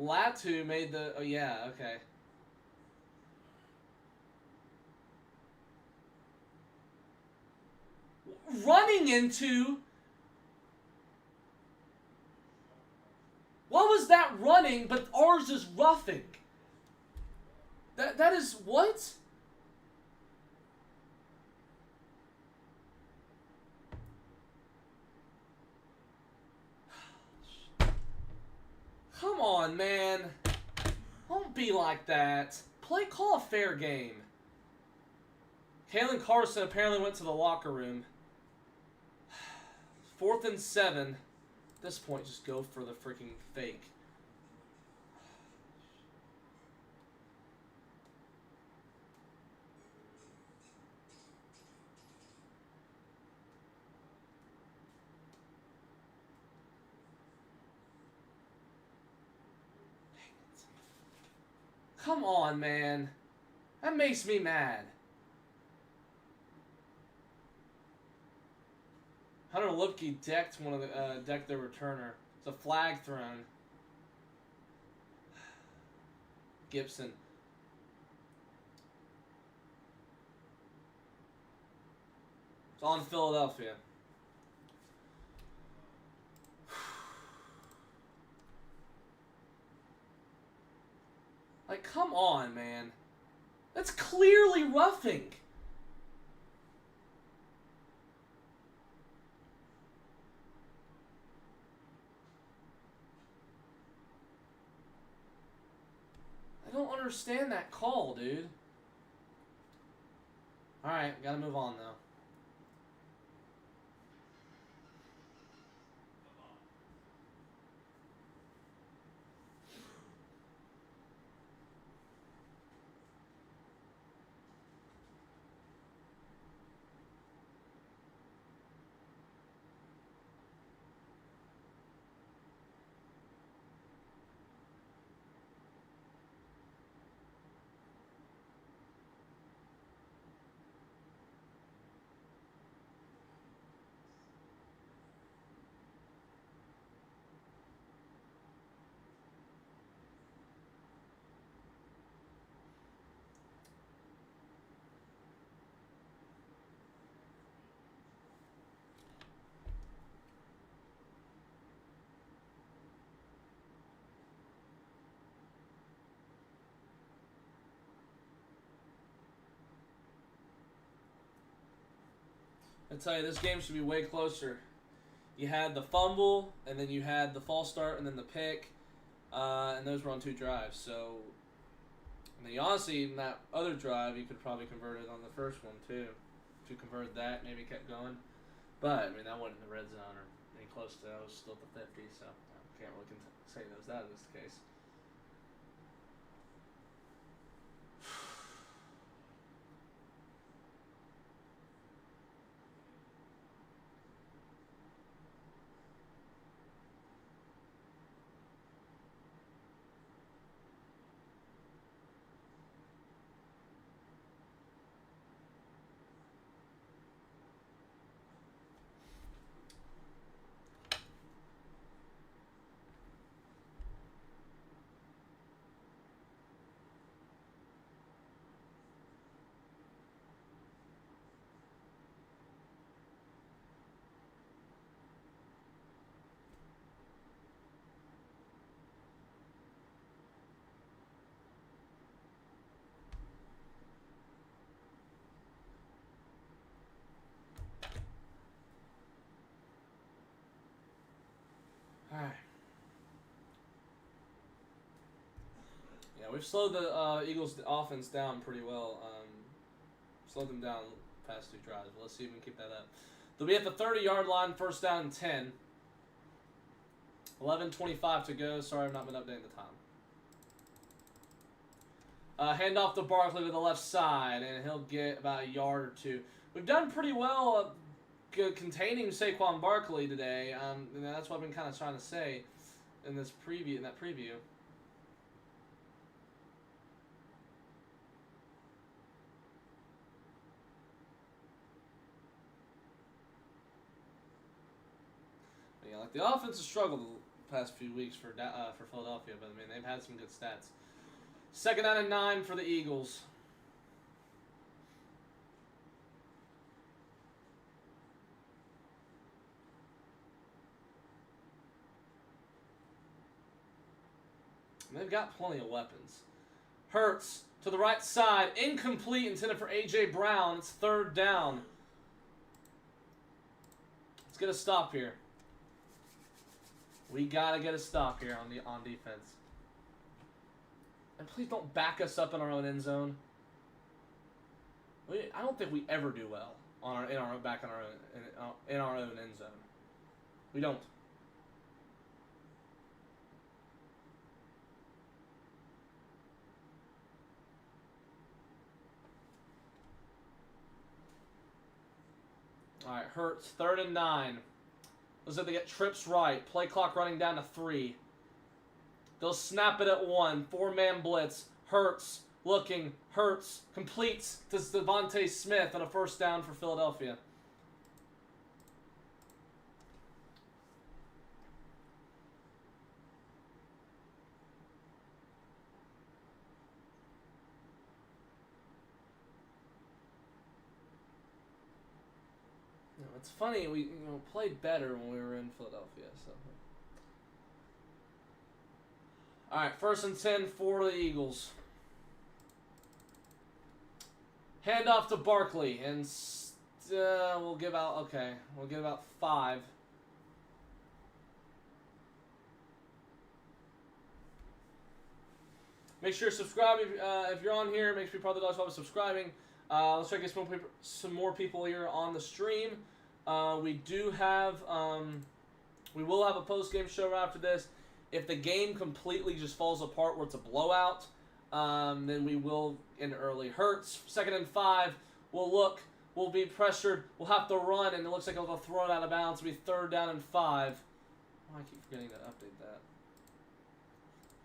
Latu made the... Oh, yeah, okay. Running into... What was that running, but ours is roughing? That is what? Come on, man. Don't be like that. Call a fair game. Kalen Carson apparently went to the locker room. 4th and 7. At this point, just go for the freaking fake. Come on, man. That makes me mad. Hunter Lipke decked decked their returner. It's a flag thrown. Gibson. It's on Philadelphia. Like, come on, man. That's clearly roughing. I don't understand that call, dude. Alright, gotta move on, though. I tell you, this game should be way closer. You had the fumble, and then you had the false start, and then the pick, and those were on 2 drives. So, I mean, honestly, in that other drive, you could probably convert it on the first one too. If you converted that, maybe kept going. But I mean, that wasn't in the red zone or any close to that. It was still at the 50, so I can't really say that was the case. Alright. Yeah, we've slowed the Eagles' offense down pretty well. Slowed them down the past 2 drives. But let's see if we can keep that up. They'll be at the 30-yard line, 1st down and 10. 11:25 to go. Sorry, I've not been updating the time. Hand off to Barkley to the left side, and he'll get about a yard or 2. We've done pretty well containing Saquon Barkley today. And that's what I've been kind of trying to say in this preview. Yeah, like the offense has struggled the past few weeks for Philadelphia, but I mean they've had some good stats. 2nd down and 9 for the Eagles. And they've got plenty of weapons. Hurts to the right side. Incomplete, intended for A.J. Brown. It's 3rd down. Let's get a stop here. We got to get a stop here on defense. And please don't back us up in our own end zone. I don't think we ever do well in our own end zone. We don't. All right, Hurts, 3rd and 9. Looks like they get trips right. Play clock running down to 3. They'll snap it at 1. 4-man blitz. Hurts looking. Hurts completes to Devontae Smith on a 1st down for Philadelphia. It's funny, we played better when we were in Philadelphia. So, all right, 1st and 10 for the Eagles. Hand off to Barkley, and we'll give out 5. Make sure to subscribe if you're on here. Make sure you're part of the Dogs by subscribing. Let's try to get some more people here on the stream. We will have a post-game show right after this. If the game completely just falls apart where it's a blowout, then we will end early. Hurts, 2nd and 5. We'll be pressured. We'll have to run, and it looks like they'll throw it out of bounds. It'll be 3rd down and 5. Oh, I keep forgetting to update that.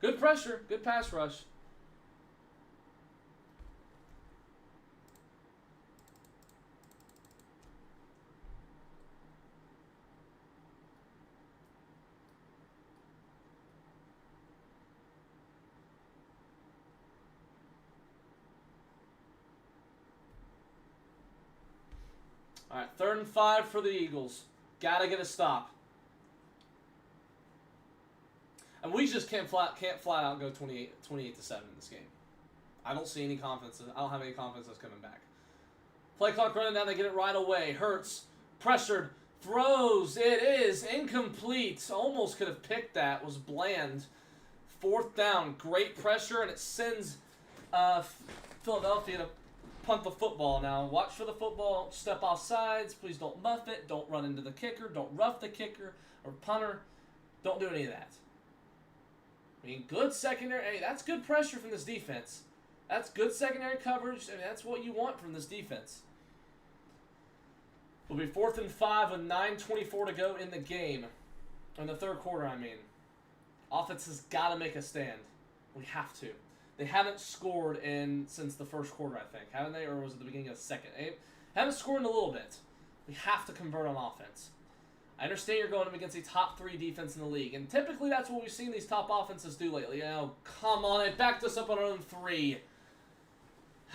Good pressure. Good pass rush. All right, 3rd and 5 for the Eagles. Gotta get a stop. And we just can't flat out go 28-7 in this game. I don't see any confidence. I don't have any confidence that's coming back. Play clock running down. They get it right away. Hurts, pressured, throws. It is incomplete. Almost could have picked that. Was bland. 4th down. Great pressure, and it sends Philadelphia to punt the football. Now, watch for the football. Don't step off sides. Please don't muff it. Don't run into the kicker. Don't rough the kicker or punter. Don't do any of that. I mean, good secondary. Hey, that's good pressure from this defense. That's good secondary coverage. I mean, that's what you want from this defense. It'll be 4th and 5 with 9:24 to go in the game. In the 3rd quarter, I mean. Offense has got to make a stand. We have to. They haven't scored since the 1st quarter, I think. Haven't they? Or was it the beginning of the 2nd? They haven't scored in a little bit. We have to convert on offense. I understand you're going up against a top 3 defense in the league. And typically that's what we've seen these top offenses do lately. Oh, come on. It backed us up on our own 3.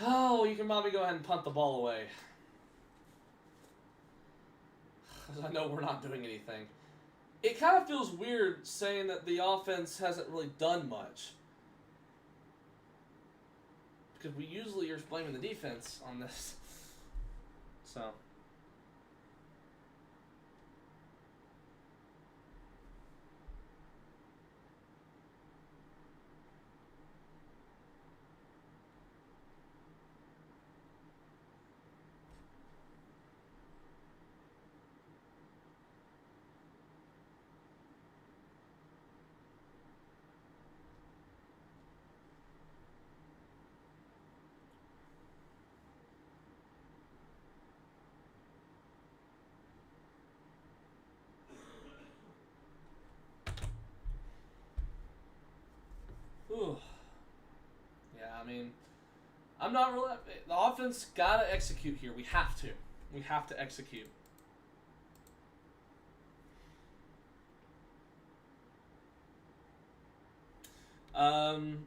Oh, you can probably go ahead and punt the ball away. Because I know we're not doing anything. It kind of feels weird saying that the offense hasn't really done much. Because we usually are blaming the defense on this. So. Ooh. Yeah, I mean, I'm not really. The offense gotta execute here. We have to. We have to execute. Remember,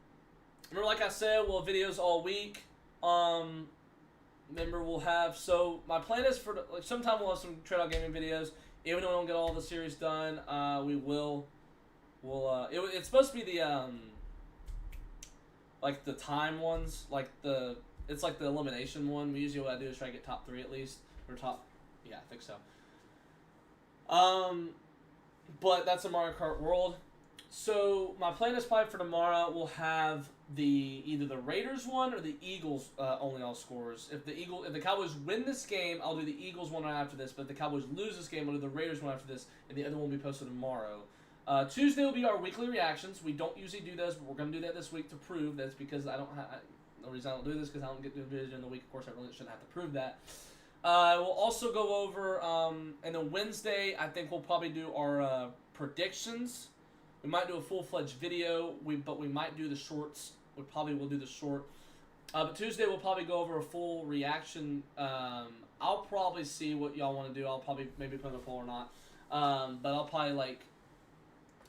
like I said, we'll have videos all week. Remember, we'll have. So my plan is for sometime we'll have some TreyDOGaming videos. Even though we don't get all the series done, we will. It's supposed to be the like the time ones, it's like the elimination one. We usually what I do is try to get top 3 at least, or top, yeah, I think so. But that's a Mario Kart World. So my plan is probably for tomorrow we'll have either the Raiders one or the Eagles only all scores. If the Cowboys win this game, I'll do the Eagles one right after this. But if the Cowboys lose this game, I'll do the Raiders one after this, and the other one will be posted tomorrow. Tuesday will be our weekly reactions. We don't usually do those, but we're gonna do that this week to prove that's because I don't have. The reason I don't do this because I don't get to do videos during the week. Of course, I really shouldn't have to prove that. We'll also go over, and then Wednesday, I think we'll probably do our predictions. We might do a full-fledged video, but we might do the shorts. We probably will do the short. But Tuesday, we'll probably go over a full reaction. I'll probably see what y'all want to do. I'll probably maybe put in a poll or not. But I'll probably,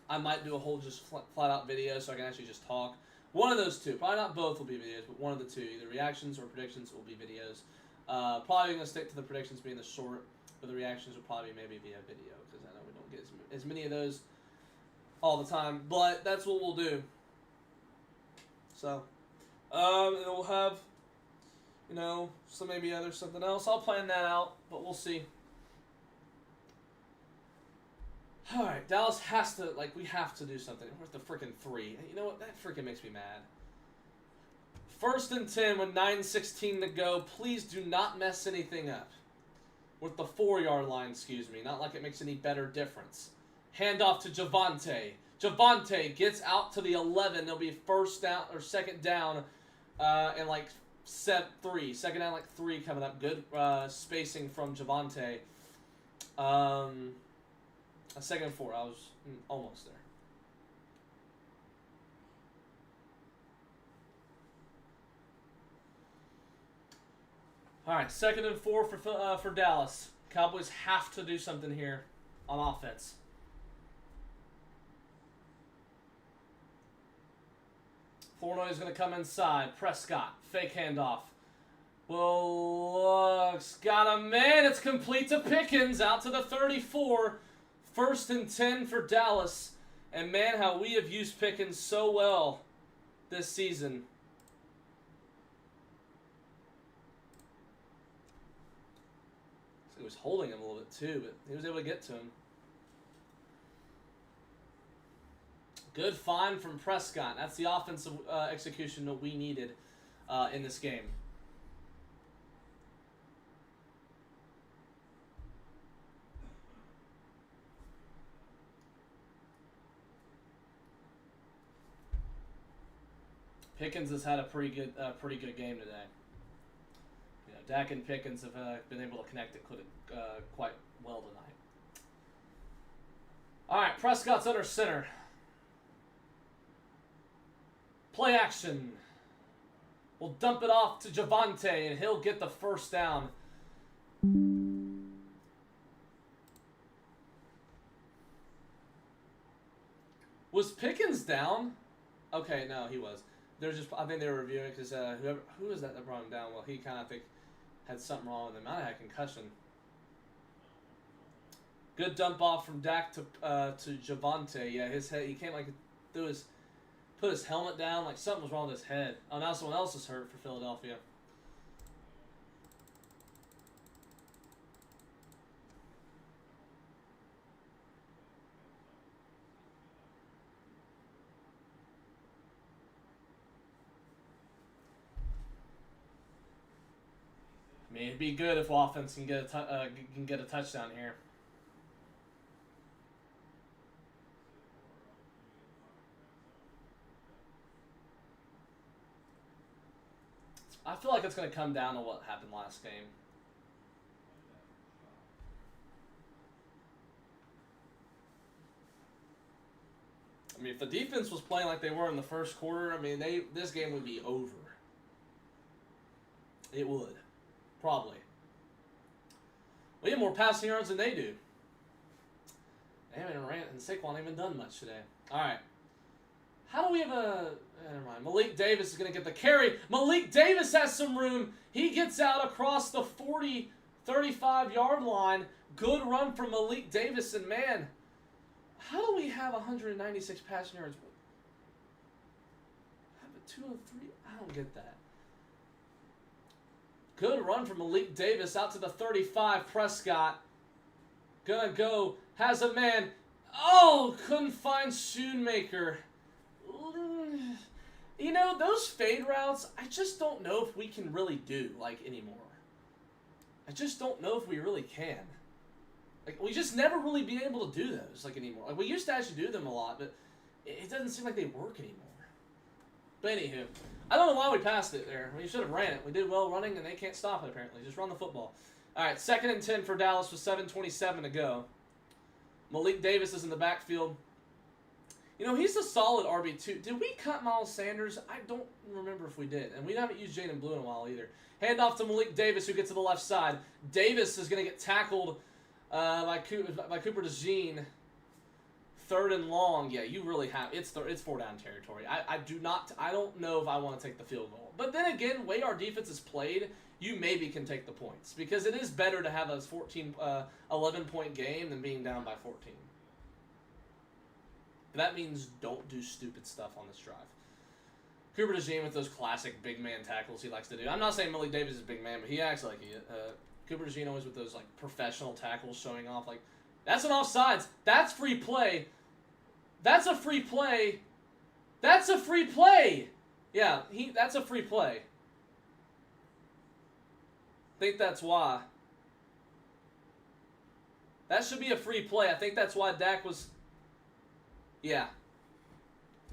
I might do a whole just flat-out video so I can actually just talk. One of those two. Probably not both will be videos, but one of the two. Either reactions or predictions will be videos. Probably going to stick to the predictions being the short, but the reactions will probably maybe be a video because I know we don't get as many of those all the time. But that's what we'll do. So, and we'll have, maybe something else. I'll plan that out, but we'll see. All right, Dallas has to, we have to do something. We're at the freaking 3. You know what? That freaking makes me mad. 1st and 10 with 9:16 to go. Please do not mess anything up. With the 4-yard line, excuse me. Not like it makes any better difference. Handoff to Javonte. Javonte gets out to the 11. There'll be first down or second down and second down 3 coming up. Good spacing from Javonte. A 2nd and 4. I was almost there. All right, 2nd and 4 for Dallas. Cowboys have to do something here on offense. Flournoy is going to come inside. Prescott, fake handoff. Wilkes got a man. It's complete to Pickens out to the 34. 1st and 10 for Dallas. And man, how we have used Pickens so well this season. He was holding him a little bit too, but he was able to get to him. Good find from Prescott. That's the offensive execution that we needed in this game. Pickens has had a pretty good game today. Dak and Pickens have been able to connect it quite well tonight. All right, Prescott's under center. Play action. We'll dump it off to Javonte, and he'll get the first down. Was Pickens down? Okay, no, he was. I think they were reviewing because who was that brought him down? Well, he kind of had something wrong with him. Might have had concussion. Good dump off from Dak to Javonte. Yeah, his head. He came put his helmet down like something was wrong with his head. Oh, now someone else is hurt for Philadelphia. I mean, it'd be good if offense can get a touchdown here. I feel like it's going to come down to what happened last game. I mean, if the defense was playing like they were in the first quarter, I mean, this game would be over. It would. Probably. We have more passing yards than they do. They haven't and Saquon haven't done much today. All right. How do we have never mind. Malik Davis is going to get the carry. Malik Davis has some room. He gets out across the 40, 35-yard line. Good run from Malik Davis. And, man, how do we have 196 passing yards? 203? I don't get that. Good run from Malik Davis out to the 35. Prescott. Gonna go. Has a man. Oh, couldn't find Schoonmaker. You know, those fade routes, I just don't know if we can really do, like, anymore. I just don't know if we really can. Like, we just never really be able to do those, like, anymore. Like, we used to actually do them a lot, but it doesn't seem like they work anymore. But anywho, I don't know why we passed it there. We should have ran it. We did well running, and they can't stop it, apparently. Just run the football. All right, 2nd and 10 for Dallas with 7:27 to go. Malik Davis is in the backfield. You know, he's a solid RB2. Did we cut Miles Sanders? I don't remember if we did. And we haven't used Jaden Blue in a while either. Hand off to Malik Davis, who gets to the left side. Davis is going to get tackled by Cooper DeJean. 3rd and long. Yeah, you really have. It's 4-down territory. I don't know if I want to take the field goal. But then again, the way our defense is played, you maybe can take the points. Because it is better to have a 11-point game than being down by 14. That means don't do stupid stuff on this drive. Cooper DeJean with those classic big man tackles he likes to do. I'm not saying Malik Davis is a big man, but he acts like he is. Cooper DeJean always with those like professional tackles showing off. Like, that's an offsides. That's free play. That's a free play. That's a free play. Yeah, that's a free play. I think that's why. That should be a free play. I think that's why Dak was... Yeah.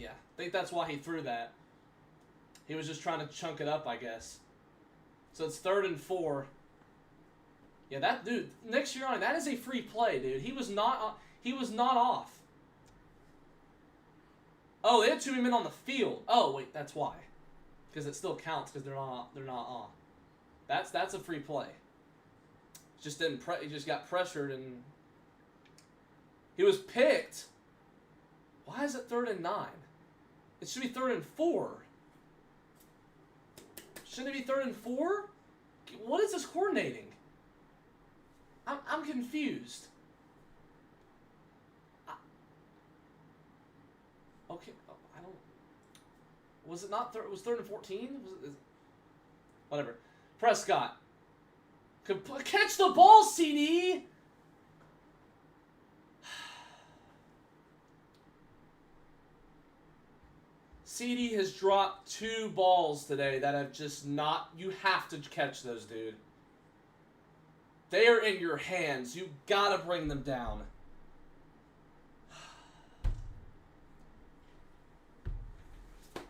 I think that's why he threw that. He was just trying to chunk it up, I guess. So it's 3rd and 4. Yeah, that dude, Nick Sirianni, that is a free play, dude. He was not off. Oh, they had 2 men on the field. Oh, wait, that's why. Because it still counts because they're not on. That's a free play. Just didn't he just got pressured and he was picked. Why is it 3rd and 9? It should be 3rd and 4. Shouldn't it be 3rd and 4? What is this coordinating? I'm confused. Okay, I don't. Was it not third? Was 3rd and 14? Whatever. Prescott. Catch the ball, CD. CD has dropped 2 balls today that have just not... You have to catch those, dude. They are in your hands. You gotta bring them down.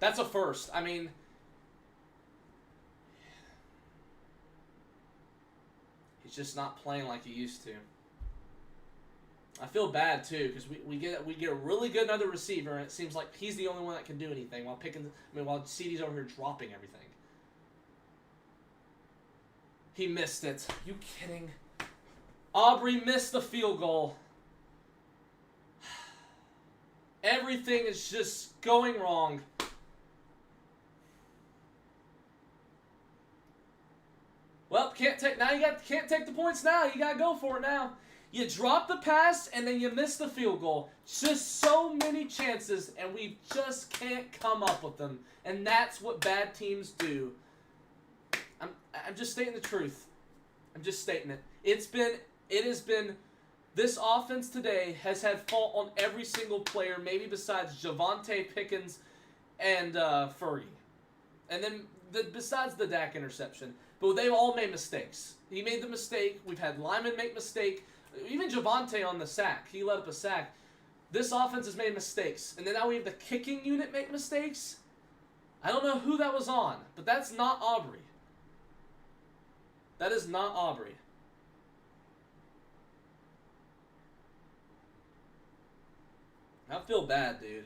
That's a first. I mean... He's just not playing like he used to. I feel bad too because we get a really good other receiver and it seems like he's the only one that can do anything while CD's over here dropping everything. He missed it. You kidding? Aubrey missed the field goal. Everything is just going wrong. Well, can't take the points now. You gotta go for it now. You drop the pass, and then you miss the field goal. Just so many chances, and we just can't come up with them. And that's what bad teams do. I'm just stating the truth. I'm just stating it. It has been, this offense today has had fault on every single player, maybe besides Javonte Pickens and Fergie. And then besides the Dak interception. But they've all made mistakes. He made the mistake. We've had Lyman make mistake. Even Javonte on the sack. He let up a sack. This offense has made mistakes. And then now we have the kicking unit make mistakes. I don't know who that was on. But that's not Aubrey. That is not Aubrey. I feel bad, dude.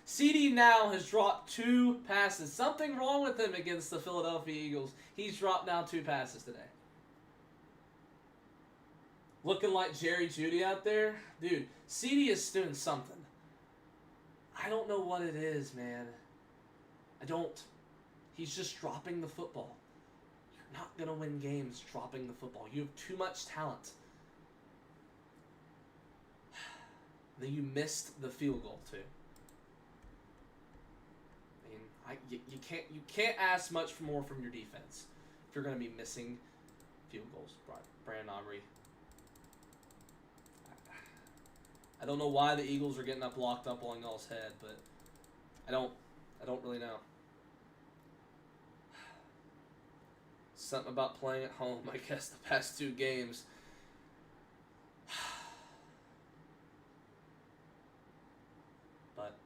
CD now has dropped 2 passes. Something wrong with him against the Philadelphia Eagles. He's dropped now 2 passes today. Looking like Jerry Jeudy out there. Dude, CD is doing something. I don't know what it is, man. I don't. He's just dropping the football. You're not going to win games dropping the football. You have too much talent. Then you missed the field goal, too. You can't ask much more from your defense if you're going to be missing field goals. Brandon Aubrey. I don't know why the Eagles are getting locked up on y'all's head, but I don't really know. Something about playing at home, I guess, the past 2 games. But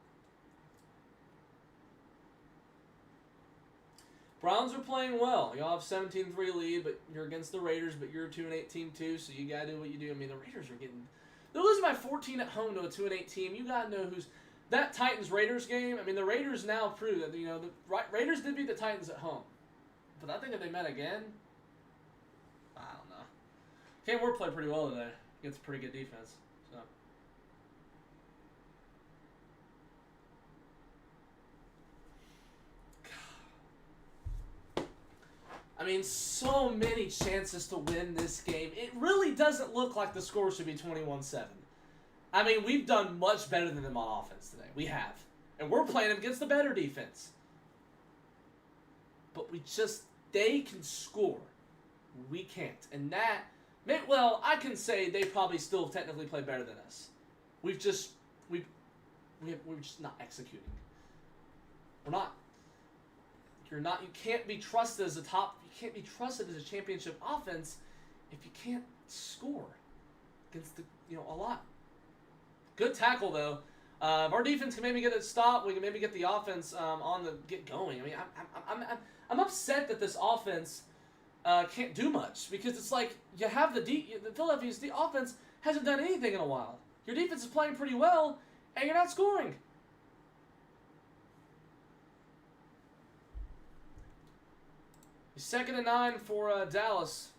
Browns are playing well. Y'all have 17-3 lead, but you're against the Raiders, but you're a 2-8 team too, so you gotta do what you do. I mean, the Raiders are getting... They're losing by 14 at home to a 2-8 team. You gotta know who's... That Titans-Raiders game, I mean, the Raiders now prove that, you know, the Raiders did beat the Titans at home. But I think if they met again, I don't know. Cam Ward played pretty well today. Against a pretty good defense. So. I mean, so many chances to win this game. It really doesn't look like the score should be 21-7. I mean, we've done much better than them on offense today. We have. And we're playing them against the better defense. But they can score. We can't. And that, well, I can say they probably still technically play better than us. We're just not executing. We're not. You can't be trusted as you can't be trusted as a championship offense if you can't score against a lot. Good tackle though. If our defense can maybe get it stopped, we can maybe get the offense get going. I mean, I'm upset that this offense can't do much because it's like you have the Philadelphia's offense hasn't done anything in a while. Your defense is playing pretty well, and you're not scoring. Second and 9 for Dallas,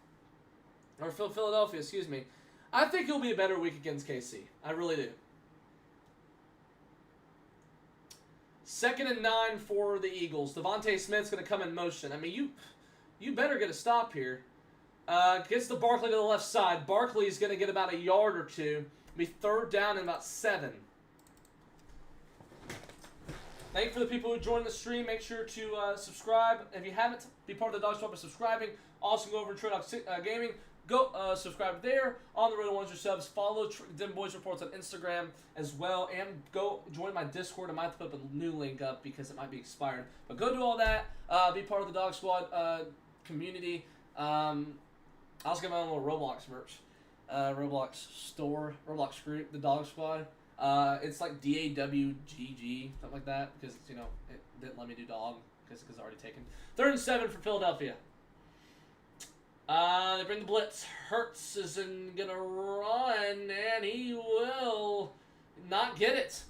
or Philadelphia, excuse me. I think it'll be a better week against KC. I really do. Second and 9 for the Eagles. Devontae Smith's going to come in motion. I mean, you better get a stop here. Gets the Barkley to the left side. Barkley's going to get about a yard or two. Be third down and about 7. Thank you for the people who joined the stream. Make sure to subscribe. If you haven't, be part of the Dog Squad by subscribing. Also, go over to TreyDOGaming. Go subscribe there. On the road to 100 subs. Follow Dim Boys Reports on Instagram as well. And go join my Discord. I might have to put a new link up because it might be expired. But go do all that. Be part of the Dog Squad community. I also got my own little Roblox merch. Roblox store. Roblox group. The Dog Squad. It's like DAWGG, something like that, because, it didn't let me do dog, because it's already taken. 3rd and 7 for Philadelphia. They bring the blitz. Hurts isn't going to run, and he will not get it.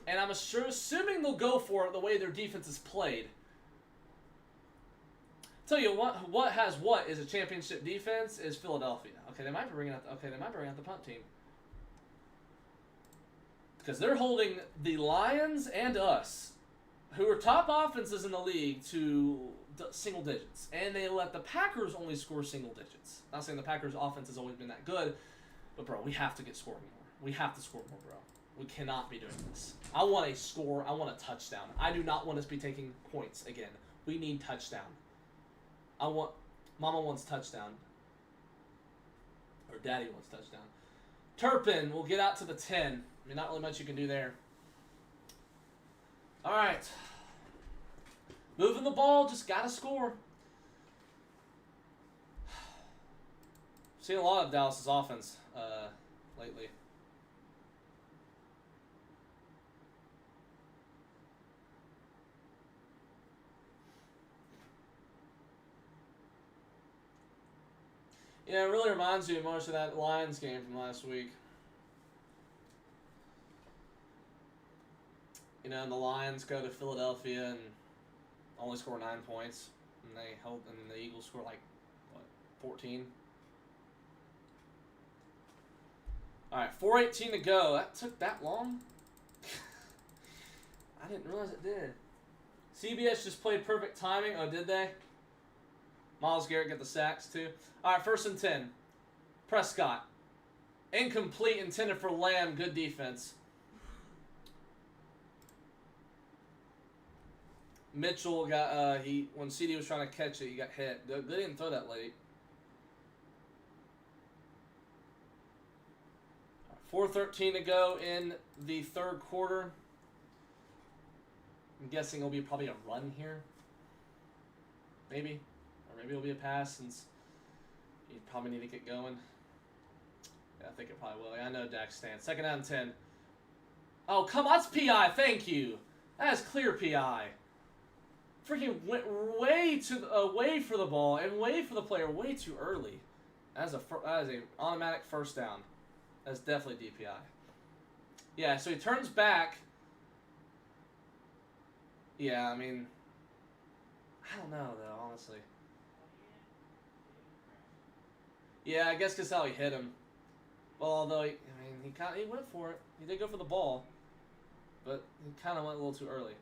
And I'm assuming they'll go for it the way their defense is played. Tell you what has what is a championship defense is Philadelphia. Okay, they might be bringing out the punt team. Because they're holding the Lions and us, who are top offenses in the league, to single digits. And they let the Packers only score single digits. Not saying the Packers' offense has always been that good, but, bro, we have to get scoring more. We have to score more, bro. We cannot be doing this. I want a score. I want a touchdown. I do not want us to be taking points again. We need touchdown. Mama wants touchdown. Or Daddy wants touchdown. Turpin will get out to the 10. I mean, not really much you can do there. All right. Moving the ball, just got to score. Seen a lot of Dallas' offense lately. Yeah, it really reminds you much of that Lions game from last week. And the Lions go to Philadelphia and only score 9 points, and the Eagles score 14. All right, 4:18 to go. That took that long? I didn't realize it did. CBS just played perfect timing. Oh, did they? Myles Garrett got the sacks too. All right, 1st and 10. Prescott. Incomplete, intended for Lamb. Good defense. Mitchell got when CD was trying to catch it, he got hit. They didn't throw that late. 4:13 to go in the third quarter. I'm guessing it'll be probably a run here. Maybe. Or maybe it'll be a pass since you probably need to get going. Yeah, I think it probably will. Yeah, I know Dak's stance. 2nd down and 10. Oh, come on. That's PI. Thank you. That is clear PI. Freaking went way away for the ball and way for the player way too early. That is a automatic first down. That's definitely DPI. Yeah, so he turns back. Yeah, I mean, I don't know though, honestly. Yeah, I guess because how he hit him. Well, although he went for it. He did go for the ball, but he kind of went a little too early.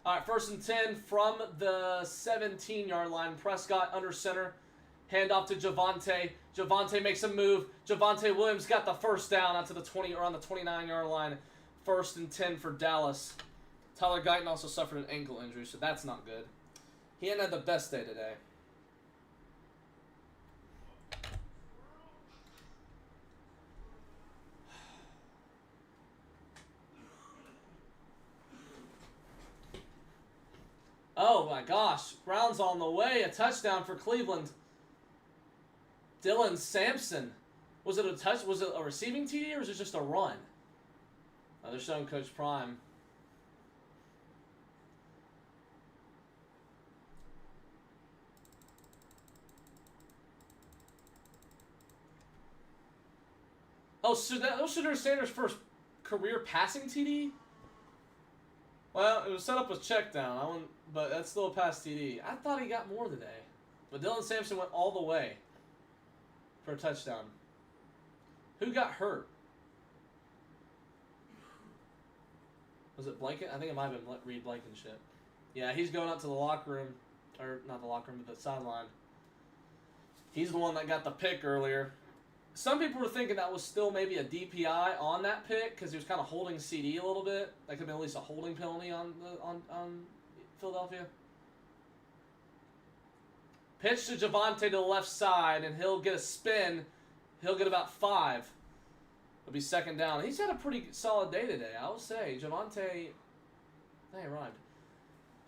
All right, 1st and 10 from the 17-yard line. Prescott under center. Hand off to Javonte. Javonte makes a move. Javonte Williams got the first down out to the 20 or on the 29-yard line. 1st and 10 for Dallas. Tyler Guyton also suffered an ankle injury, so that's not good. He hadn't had the best day today. Oh my gosh. Brown's on the way. A touchdown for Cleveland. Dylan Sampson. Was it a touch? Was it a receiving TD or was it just a run? Oh, they're showing Coach Prime. Oh, so that was Shedeur Sanders' first career passing TD? Well, it was set up as check down, but that's still a pass TD. I thought he got more today. But Dylan Sampson went all the way for a touchdown. Who got hurt? Was it Blanket? I think it might have been Reed Blankenship. Yeah, he's going up to the locker room. Or, not the locker room, but the sideline. He's the one that got the pick earlier. Some people were thinking that was still maybe a DPI on that pick because he was kind of holding CD a little bit. That could have been at least a holding penalty on Philadelphia. Pitch to Javonte to the left side, and he'll get a spin. He'll get about 5. It'll be 2nd down. He's had a pretty solid day today, I will say. Javonte, hey, rhymed.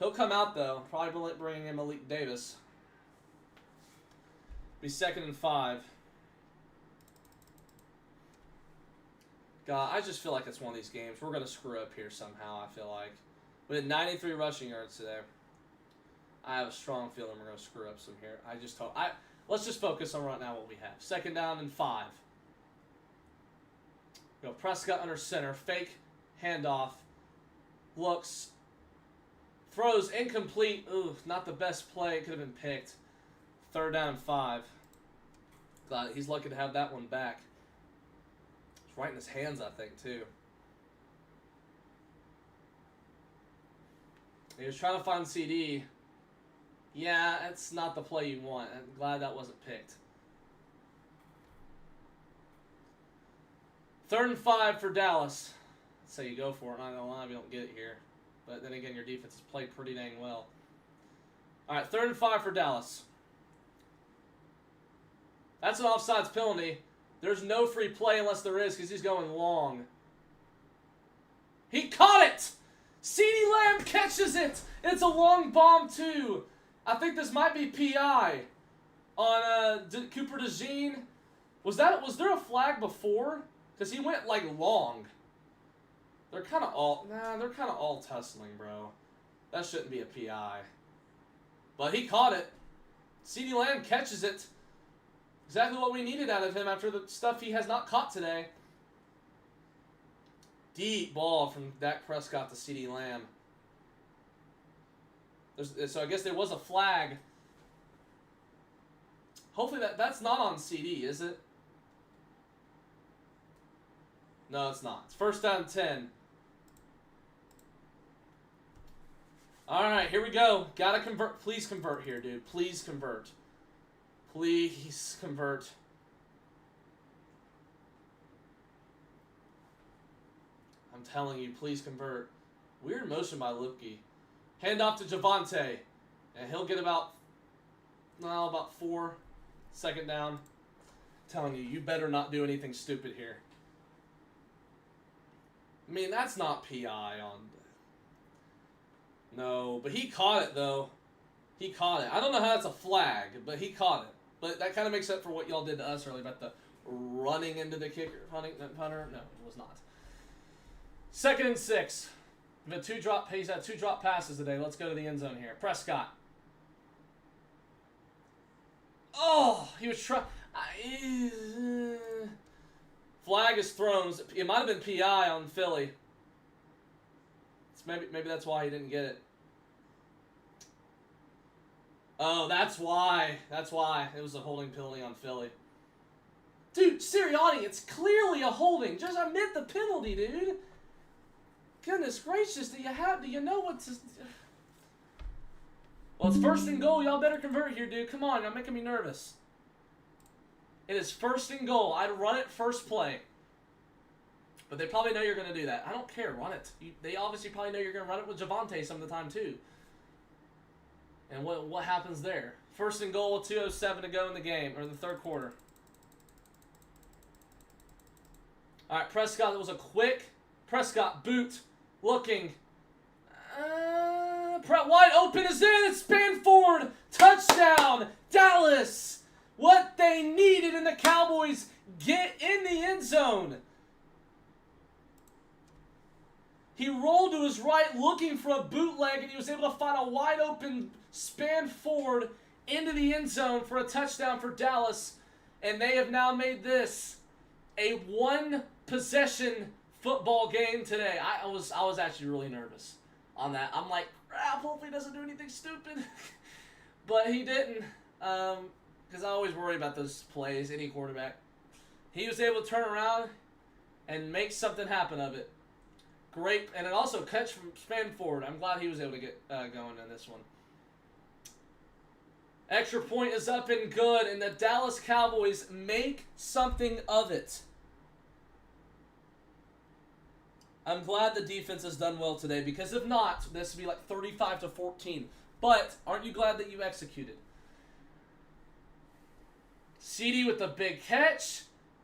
He'll come out, though. Probably bringing in Malik Davis. Be 2nd and 5. God, I just feel like it's one of these games. We're going to screw up here somehow, I feel like. We had 93 rushing yards today. I have a strong feeling we're going to screw up some here. I just hope. Let's just focus on right now what we have. 2nd down and 5. Go Prescott under center. Fake handoff. Looks. Throws incomplete. Ooh, not the best play. It could have been picked. 3rd down and 5. Glad he's lucky to have that one back. It's right in his hands, I think, too. He was trying to find CD. Yeah, that's not the play you want. I'm glad that wasn't picked. 3rd and 5 for Dallas. So you go for it. Not gonna lie, if you don't get it here. But then again, your defense has played pretty dang well. All right, 3rd and 5 for Dallas. That's an offsides penalty. There's no free play unless there is because he's going long. He caught it! CeeDee Lamb catches it! And it's a long bomb, too. I think this might be PI on Cooper DeJean. Was there a flag before? Because he went, like, long. They're kind of all tussling, bro. That shouldn't be a PI. But he caught it. CeeDee Lamb catches it. Exactly what we needed out of him after the stuff he has not caught today. Deep ball from Dak Prescott to CeeDee Lamb. So I guess there was a flag. Hopefully that's not on CD, is it? No, it's not. It's 1st down 10. All right, here we go. Gotta convert. Please convert here, dude. Please convert. Please convert. I'm telling you, please convert. Weird motion by Lipke. Hand off to Javante. And he'll get about 4. Second down. Telling you, you better not do anything stupid here. I mean, that's not PI on... No, but he caught it, though. He caught it. I don't know how that's a flag, but he caught it. But that kind of makes up for what y'all did to us earlier about the running into the kicker. Punter? No, it was not. 2nd and 6. He's had 2 drop passes today. Let's go to the end zone here. Prescott. Oh, he was trying... Flag is thrown. It might have been PI on Philly. Maybe that's why he didn't get it. Oh, that's why. That's why. It was a holding penalty on Philly. Dude, Sirianni, it's clearly a holding. Just admit the penalty, dude. Goodness gracious, do you know what's... Well, it's 1st and goal. Y'all better convert here, dude. Come on, you're making me nervous. It is 1st and goal. I'd run it first play. But they probably know you're going to do that. I don't care. Run it. They obviously probably know you're going to run it with Javante some of the time, too. And what happens there? 1st and goal, 2:07 to go in the game, or the 3rd quarter. All right, Prescott, it was a quick Prescott boot. Looking. Wide open is in. It's Spanford. Touchdown. Dallas. What they needed, and the Cowboys get in the end zone. He rolled to his right looking for a bootleg, and he was able to find a wide open span forward into the end zone for a touchdown for Dallas. And they have now made this a 1-possession football game today. I was actually really nervous on that. I'm like, crap, hopefully he doesn't do anything stupid. But he didn't. Because I always worry about those plays, any quarterback. He was able to turn around and make something happen of it. Great, and it also catch from Spanford. I'm glad he was able to get going in this one. Extra point is up and good, and the Dallas Cowboys make something of it. I'm glad the defense has done well today, because if not, this would be like 35-14. But aren't you glad that you executed? CD with the big catch,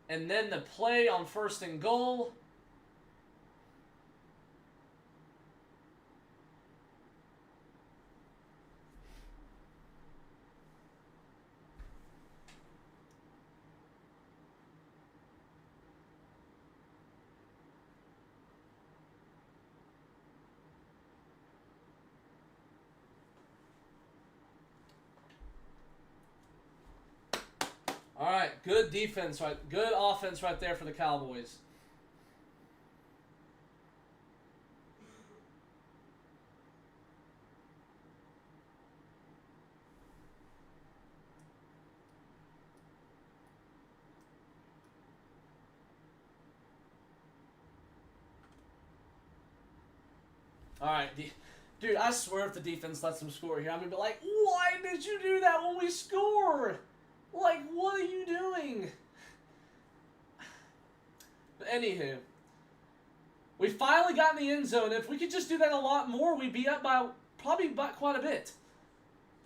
and then the play on 1st and goal. All right, good defense, right? Good offense right there for the Cowboys. All right, dude, I swear if the defense lets them score here, I'm going to be like, why did you do that when we score? Like, what are you doing? But anywho, we finally got in the end zone. If we could just do that a lot more, we'd be up by probably by quite a bit.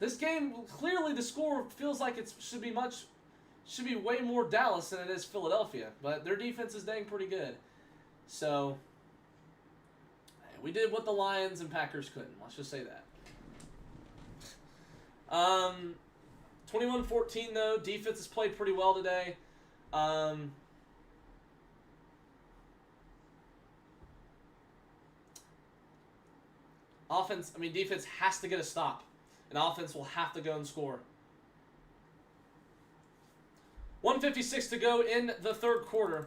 This game, clearly the score feels like it should be way more Dallas than it is Philadelphia. But their defense is dang pretty good. So, we did what the Lions and Packers couldn't. Let's just say that. 21-14 though. Defense has played pretty well today. Defense has to get a stop. And offense will have to go and score. 1:56 to go in the 3rd quarter.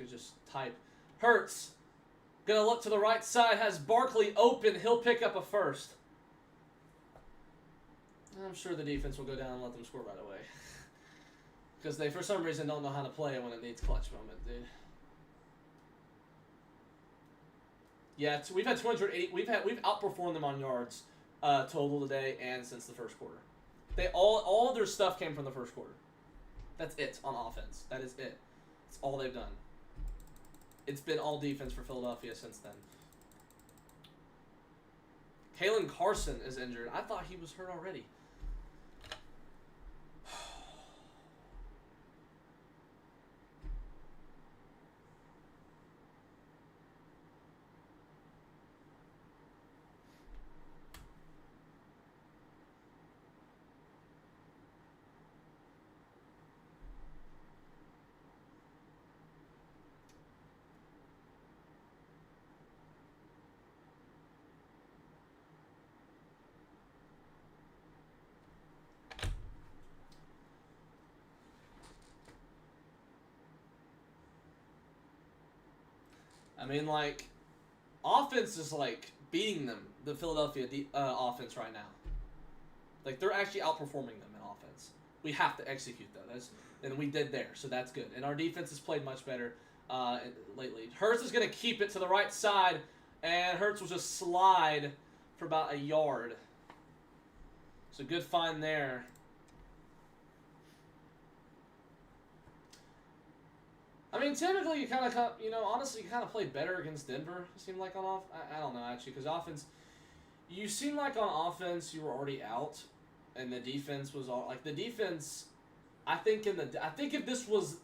Just type. Hurts. Gonna look to the right side. Has Barkley open. He'll pick up a 1st. I'm sure the defense will go down and let them score right away. Because they, for some reason, don't know how to play it when it needs clutch moment, dude. Yeah, we've had 280. We've outperformed them on yards total today and since the 1st quarter. All of their stuff came from the 1st quarter. That's it on offense. That is it. That's all they've done. It's been all defense for Philadelphia since then. Kalen Carson is injured. I thought he was hurt already. I mean, like, offense is, like, beating them, the Philadelphia offense right now. Like, they're actually outperforming them in offense. We have to execute, though. And we did there, so that's good. And our defense has played much better lately. Hurts is going to keep it to the right side, and Hurts will just slide for about a yard. So good find there. I mean, typically you kind of, honestly, you kind of play better against Denver. It seemed like on off. I don't know actually, because offense, you seem like on offense you were already out, and the defense was all like the defense. I think if this was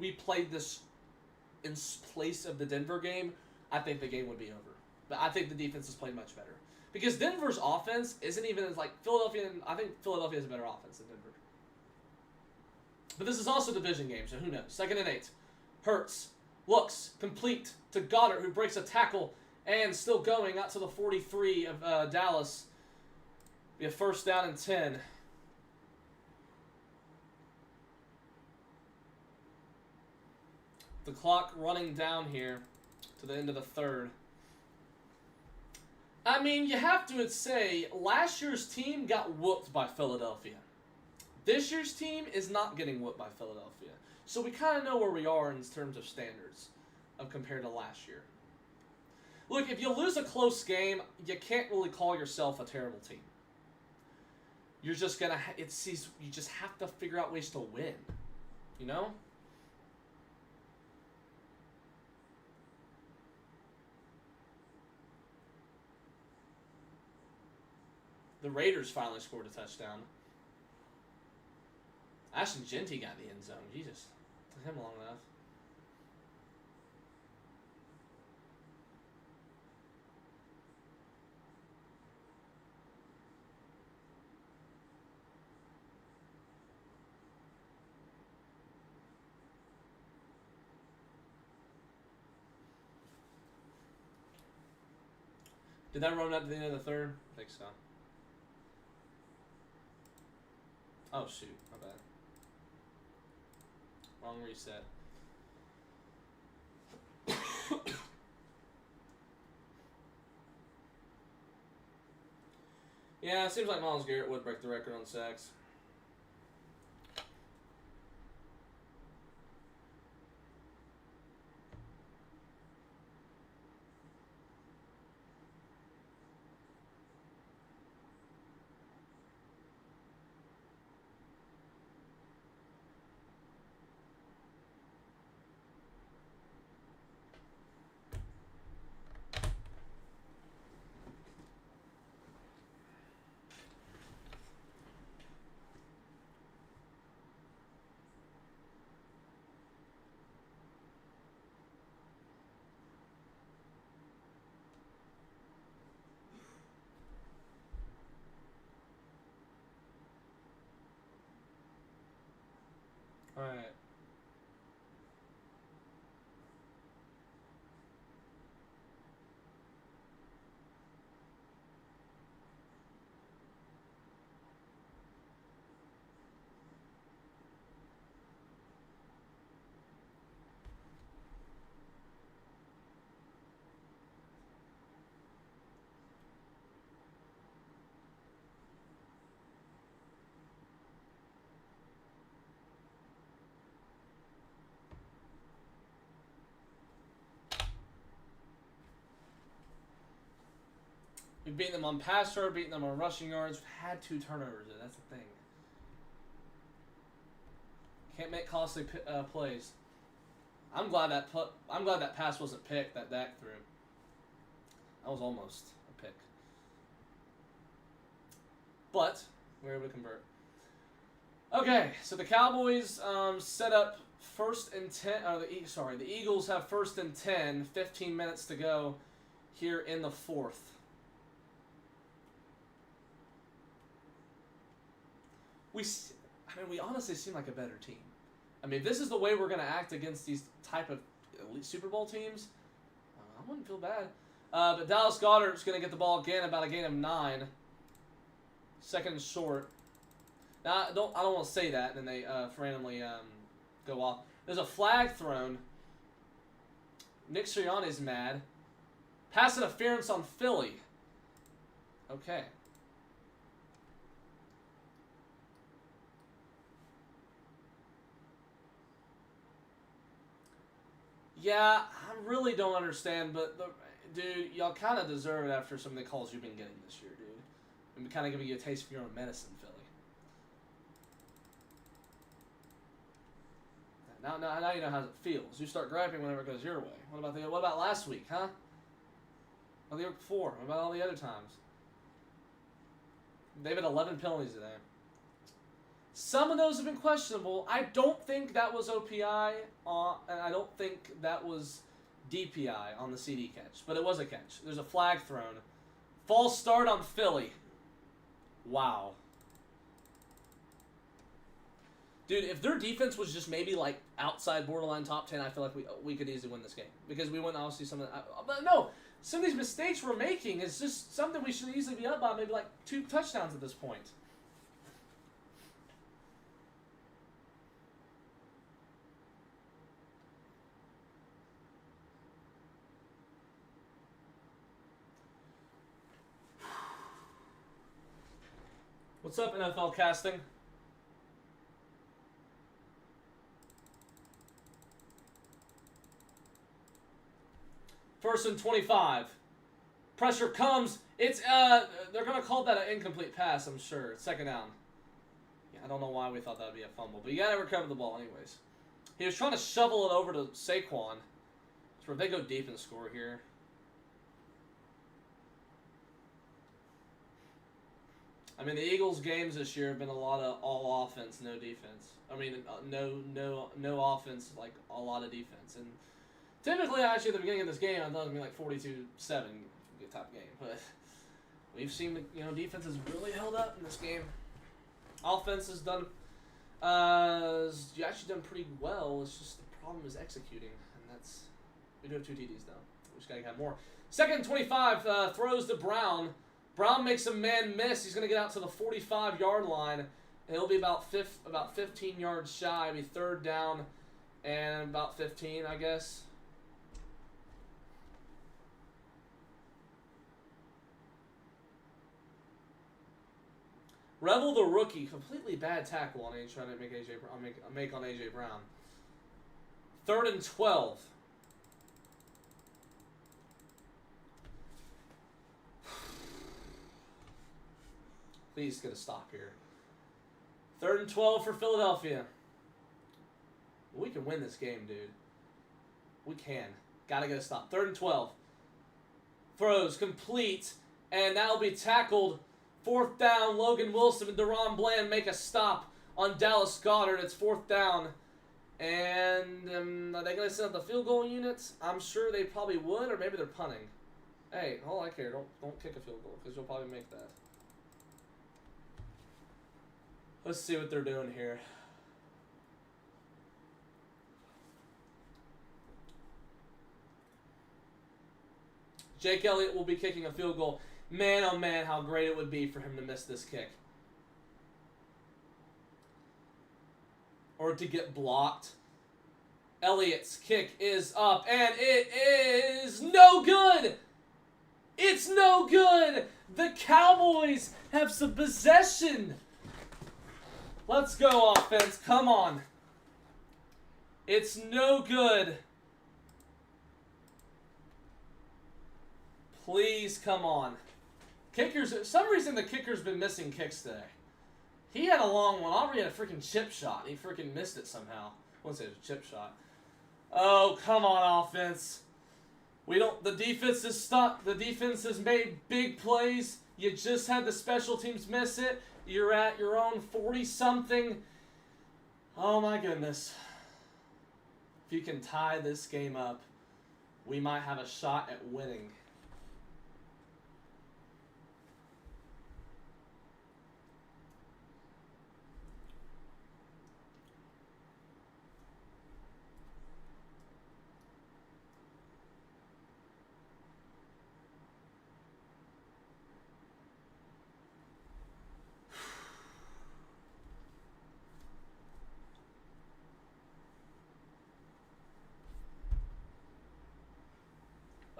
we played this in place of the Denver game, I think the game would be over. But I think the defense has played much better because Denver's offense isn't even as like Philadelphia. I think Philadelphia has a better offense than Denver. But this is also a division game, so who knows? 2nd and 8. Hurts looks complete to Goddard, who breaks a tackle and still going out to the 43 of Dallas. Be a 1st down and 10. The clock running down here to the end of the 3rd. I mean, you have to say, last year's team got whooped by Philadelphia. This year's team is not getting whooped by Philadelphia. So we kind of know where we are in terms of standards compared to last year. Look, if you lose a close game, you can't really call yourself a terrible team. You're just going to, you just have to figure out ways to win. You know? The Raiders finally scored a touchdown. Ashton Genty got the end zone. Jesus. Took him long enough. Did that run out to the end of the 3rd? I think so. Oh, shoot. My bad. Wrong reset. Yeah, it seems like Myles Garrett would break the record on sacks. Alright. We've beaten them on pass yard, beaten them on rushing yards. We've had 2 turnovers. That's the thing. Can't make costly plays. I'm glad that pass wasn't picked. That Dak threw. That was almost a pick. But we were able to convert. Okay, so the Cowboys set up 1st and 10. The Eagles have 1st and 10. 15 minutes to go here in the 4th. We honestly seem like a better team. I mean, if this is the way we're going to act against these type of elite Super Bowl teams, I wouldn't feel bad. But Dallas Goedert's going to get the ball again, about a gain of 9. 2nd and short. Now, I don't want to say that, and then they randomly go off. There's a flag thrown. Nick Sirianni's mad. Pass interference on Philly. Okay. Yeah, I really don't understand, but dude, y'all kind of deserve it after some of the calls you've been getting this year, dude. And kind of giving you a taste of your own medicine, Philly. Now you know how it feels. You start griping whenever it goes your way. What about last week, huh? What the week before? What about all the other times? They've had 11 penalties today. Some of those have been questionable. I don't think that was OPI, and I don't think that was DPI on the CD catch. But it was a catch. There's a flag thrown. False start on Philly. Wow. Dude, if their defense was just maybe like outside borderline top 10, I feel like we could easily win this game. Because we wouldn't obviously some of the, but no, some of these mistakes we're making is just something we should easily be up by, maybe like 2 touchdowns at this point. What's up, NFL casting? First and 25. Pressure comes. It's they're gonna call that an incomplete pass, I'm sure. 2nd down. Yeah, I don't know why we thought that would be a fumble, but you gotta recover the ball anyways. He was trying to shovel it over to Saquon. So if they go deep and score here. I mean, the Eagles' games this year have been a lot of all offense, no defense. I mean, no offense, like a lot of defense. And typically, actually, at the beginning of this game, I thought it would be like 42-7, get top game. But we've seen, defense has really held up in this game. Offense has done, actually done pretty well. It's just the problem is executing, and we do have 2 TDs though. We just gotta have more. 2nd and 25, throws to Brown. Brown makes a man miss. He's going to get out to the 45-yard line. And he'll be about 15 yards shy. It'll be 3rd down and about 15, I guess. Rebel the rookie. Completely bad tackle on trying to make on A.J. Brown. 3rd and 12. Please get a stop here. 3rd and 12 for Philadelphia. We can win this game, dude. We can. Gotta get a stop. 3rd and 12. Throws complete. And that'll be tackled. 4th down. Logan Wilson and Deron Bland make a stop on Dallas Goedert. It's 4th down. And are they going to send out the field goal units? I'm sure they probably would, or maybe they're punting. Hey, all I care. Don't kick a field goal, because you'll probably make that. Let's see what they're doing here. Jake Elliott will be kicking a field goal. Man, oh man, how great it would be for him to miss this kick. Or to get blocked. Elliott's kick is up, and it is no good! It's no good! The Cowboys have some possession! Let's go, offense. Come on. It's no good. Please, come on. Kickers, for some reason the kicker's been missing kicks today. He had a long one. Aubrey had a freaking chip shot. He freaking missed it somehow. I wouldn't say it was a chip shot. Oh, come on, offense. We don't. The defense is stuck. The defense has made big plays. You just had the special teams miss it. You're at your own 40-something. Oh, my goodness. If you can tie this game up, we might have a shot at winning.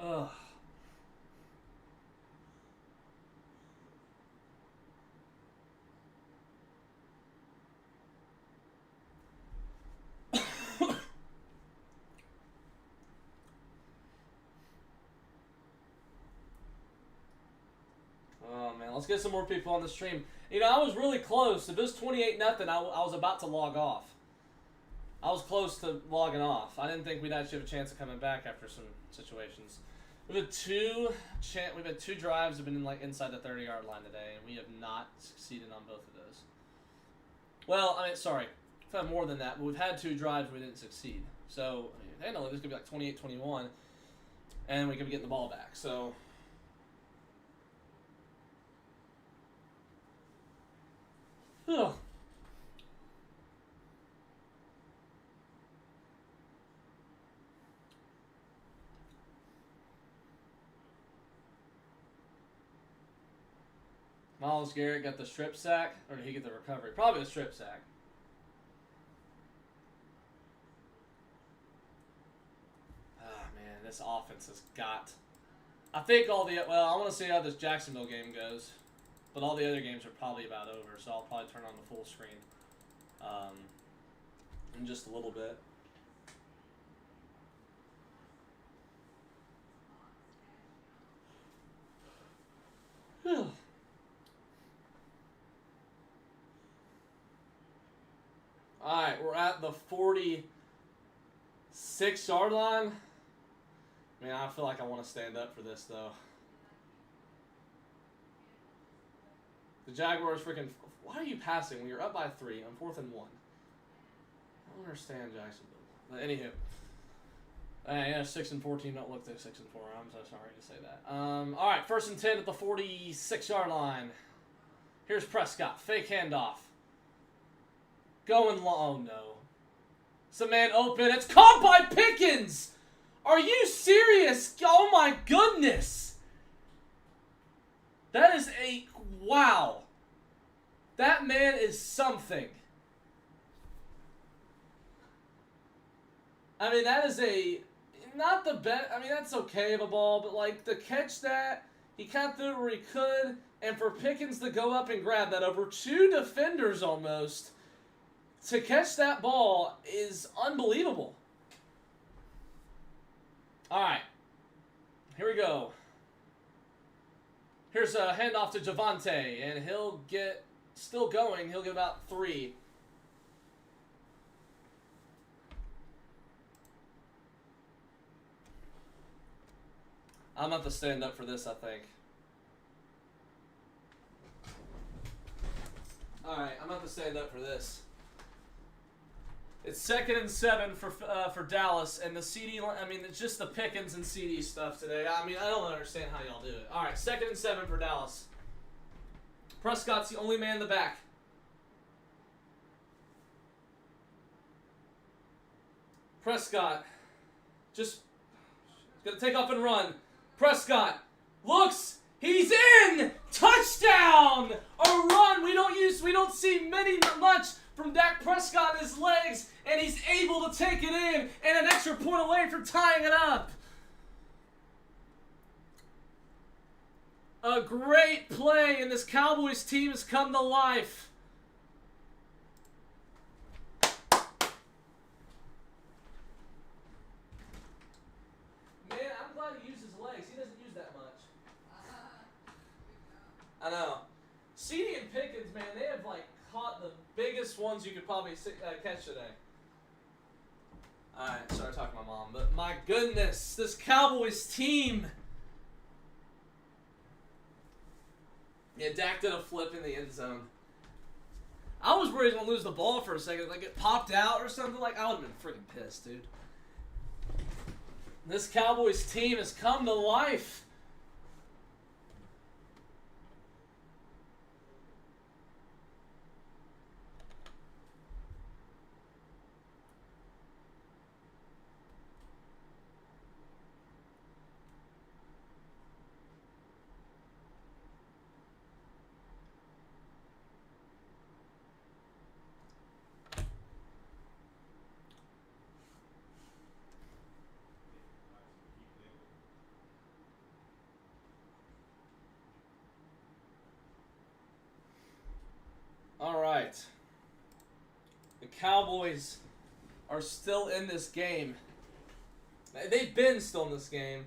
Ugh. Oh, man. Let's get some more people on the stream. You know, I was really close. If it was 28-0, I was about to log off. I was close to logging off. I didn't think we'd actually have a chance of coming back after some situations. We've had two drives that have been like inside the 30-yard line today, and we have not succeeded on both of those. Well, I mean, sorry. We've had more than that, but we've had 2 drives where we didn't succeed. So, I mean, this could be like 28-21, and we could be getting the ball back. So, ugh. Myles Garrett got the strip sack, or did he get the recovery? Probably the strip sack. Ah, man, this offense has got... I think I want to see how this Jacksonville game goes, but all the other games are probably about over, so I'll probably turn on the full screen in just a little bit. Whew. Alright, we're at the 46-yard line. Man, I feel like I want to stand up for this, though. The Jaguars freaking... Why are you passing when you're up by 3 on 4th and 1? I don't understand Jacksonville. But anywho. Yeah, 6 and 14 don't look like 6 and 4. I'm so sorry to say that. Alright, 1st and 10 at the 46-yard line. Here's Prescott. Fake handoff. Going long. Oh, no. It's a man open. It's caught by Pickens! Are you serious? Oh, my goodness. That is a... Wow. That man is something. I mean, that is a... Not the best... I mean, that's okay of a ball, but, like, to catch that, he kind of threw it where he could, and for Pickens to go up and grab that over 2 defenders almost... To catch that ball is unbelievable. All right. Here we go. Here's a handoff to Javonte, and he'll get, still going, he'll get about 3. I'm going to have to stand up for this, I think. All right, I'm going to have to stand up for this. It's 2nd and 7 for Dallas, and the CD. I mean, it's just the Pickens and CD stuff today. I mean, I don't understand how y'all do it. All right, 2nd and 7 for Dallas. Prescott's the only man in the back. Prescott just gonna take off and run. Prescott looks. He's in. Touchdown. A run. We don't see much from Dak Prescott in his legs, and he's able to take it in, and an extra point away from tying it up. A great play, and this Cowboys team has come to life. Man, I'm glad he used his legs. He doesn't use that much. I know. CD and Pickens, man, they have like caught the biggest ones you could probably catch today. Alright, sorry talking to my mom, but my goodness, this Cowboys team. Yeah, Dak did a flip in the end zone. I was worried he was going to lose the ball for a second. Like, it popped out or something. Like, I would have been freaking pissed, dude. This Cowboys team has come to life. All right. The Cowboys are still in this game. They've been still in this game.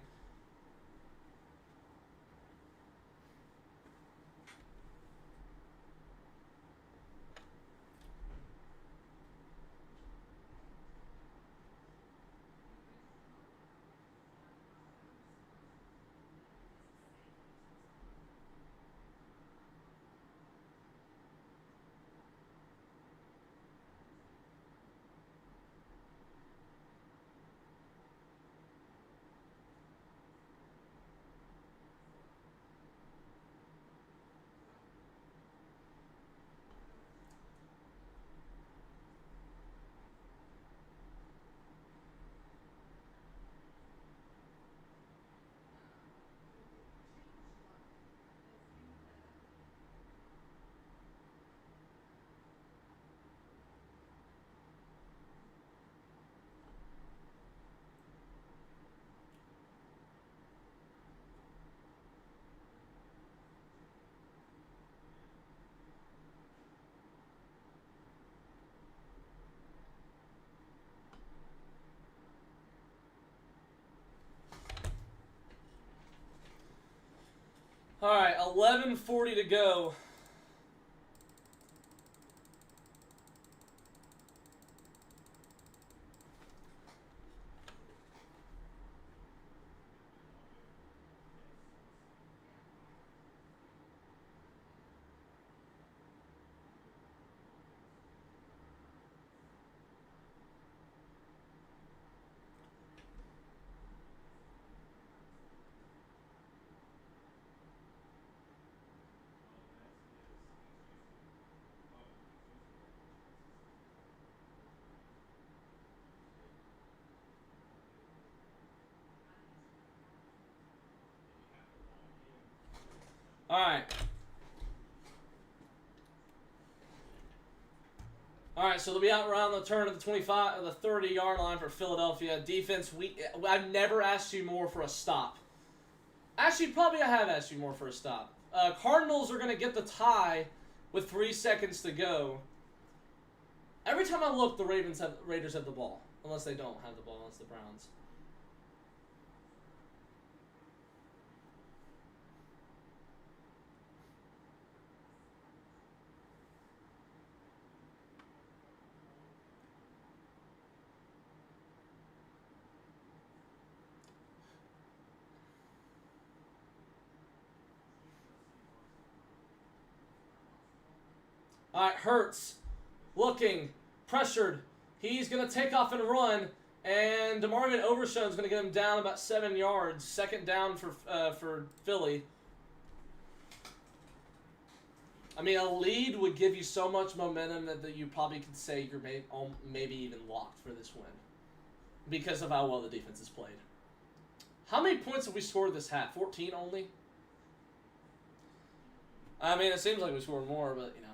All right, 11:40 to go. All right. All right, so they'll be out around the turn of the 25, the 30-yard line for Philadelphia. Defense, I've never asked you more for a stop. Actually, probably I have asked you more for a stop. Cardinals are going to get the tie with 3 seconds to go. Every time I look, the Raiders have the ball. Unless they don't have the ball, it's the Browns. All right, Hurts, looking, pressured. He's going to take off and run, and DeMarvin Overshown's going to get him down about 7 yards. Second down for Philly. I mean, a lead would give you so much momentum that you probably could say you're maybe even locked for this win because of how well the defense has played. How many points have we scored this half? 14 only? I mean, it seems like we scored more, but, you know.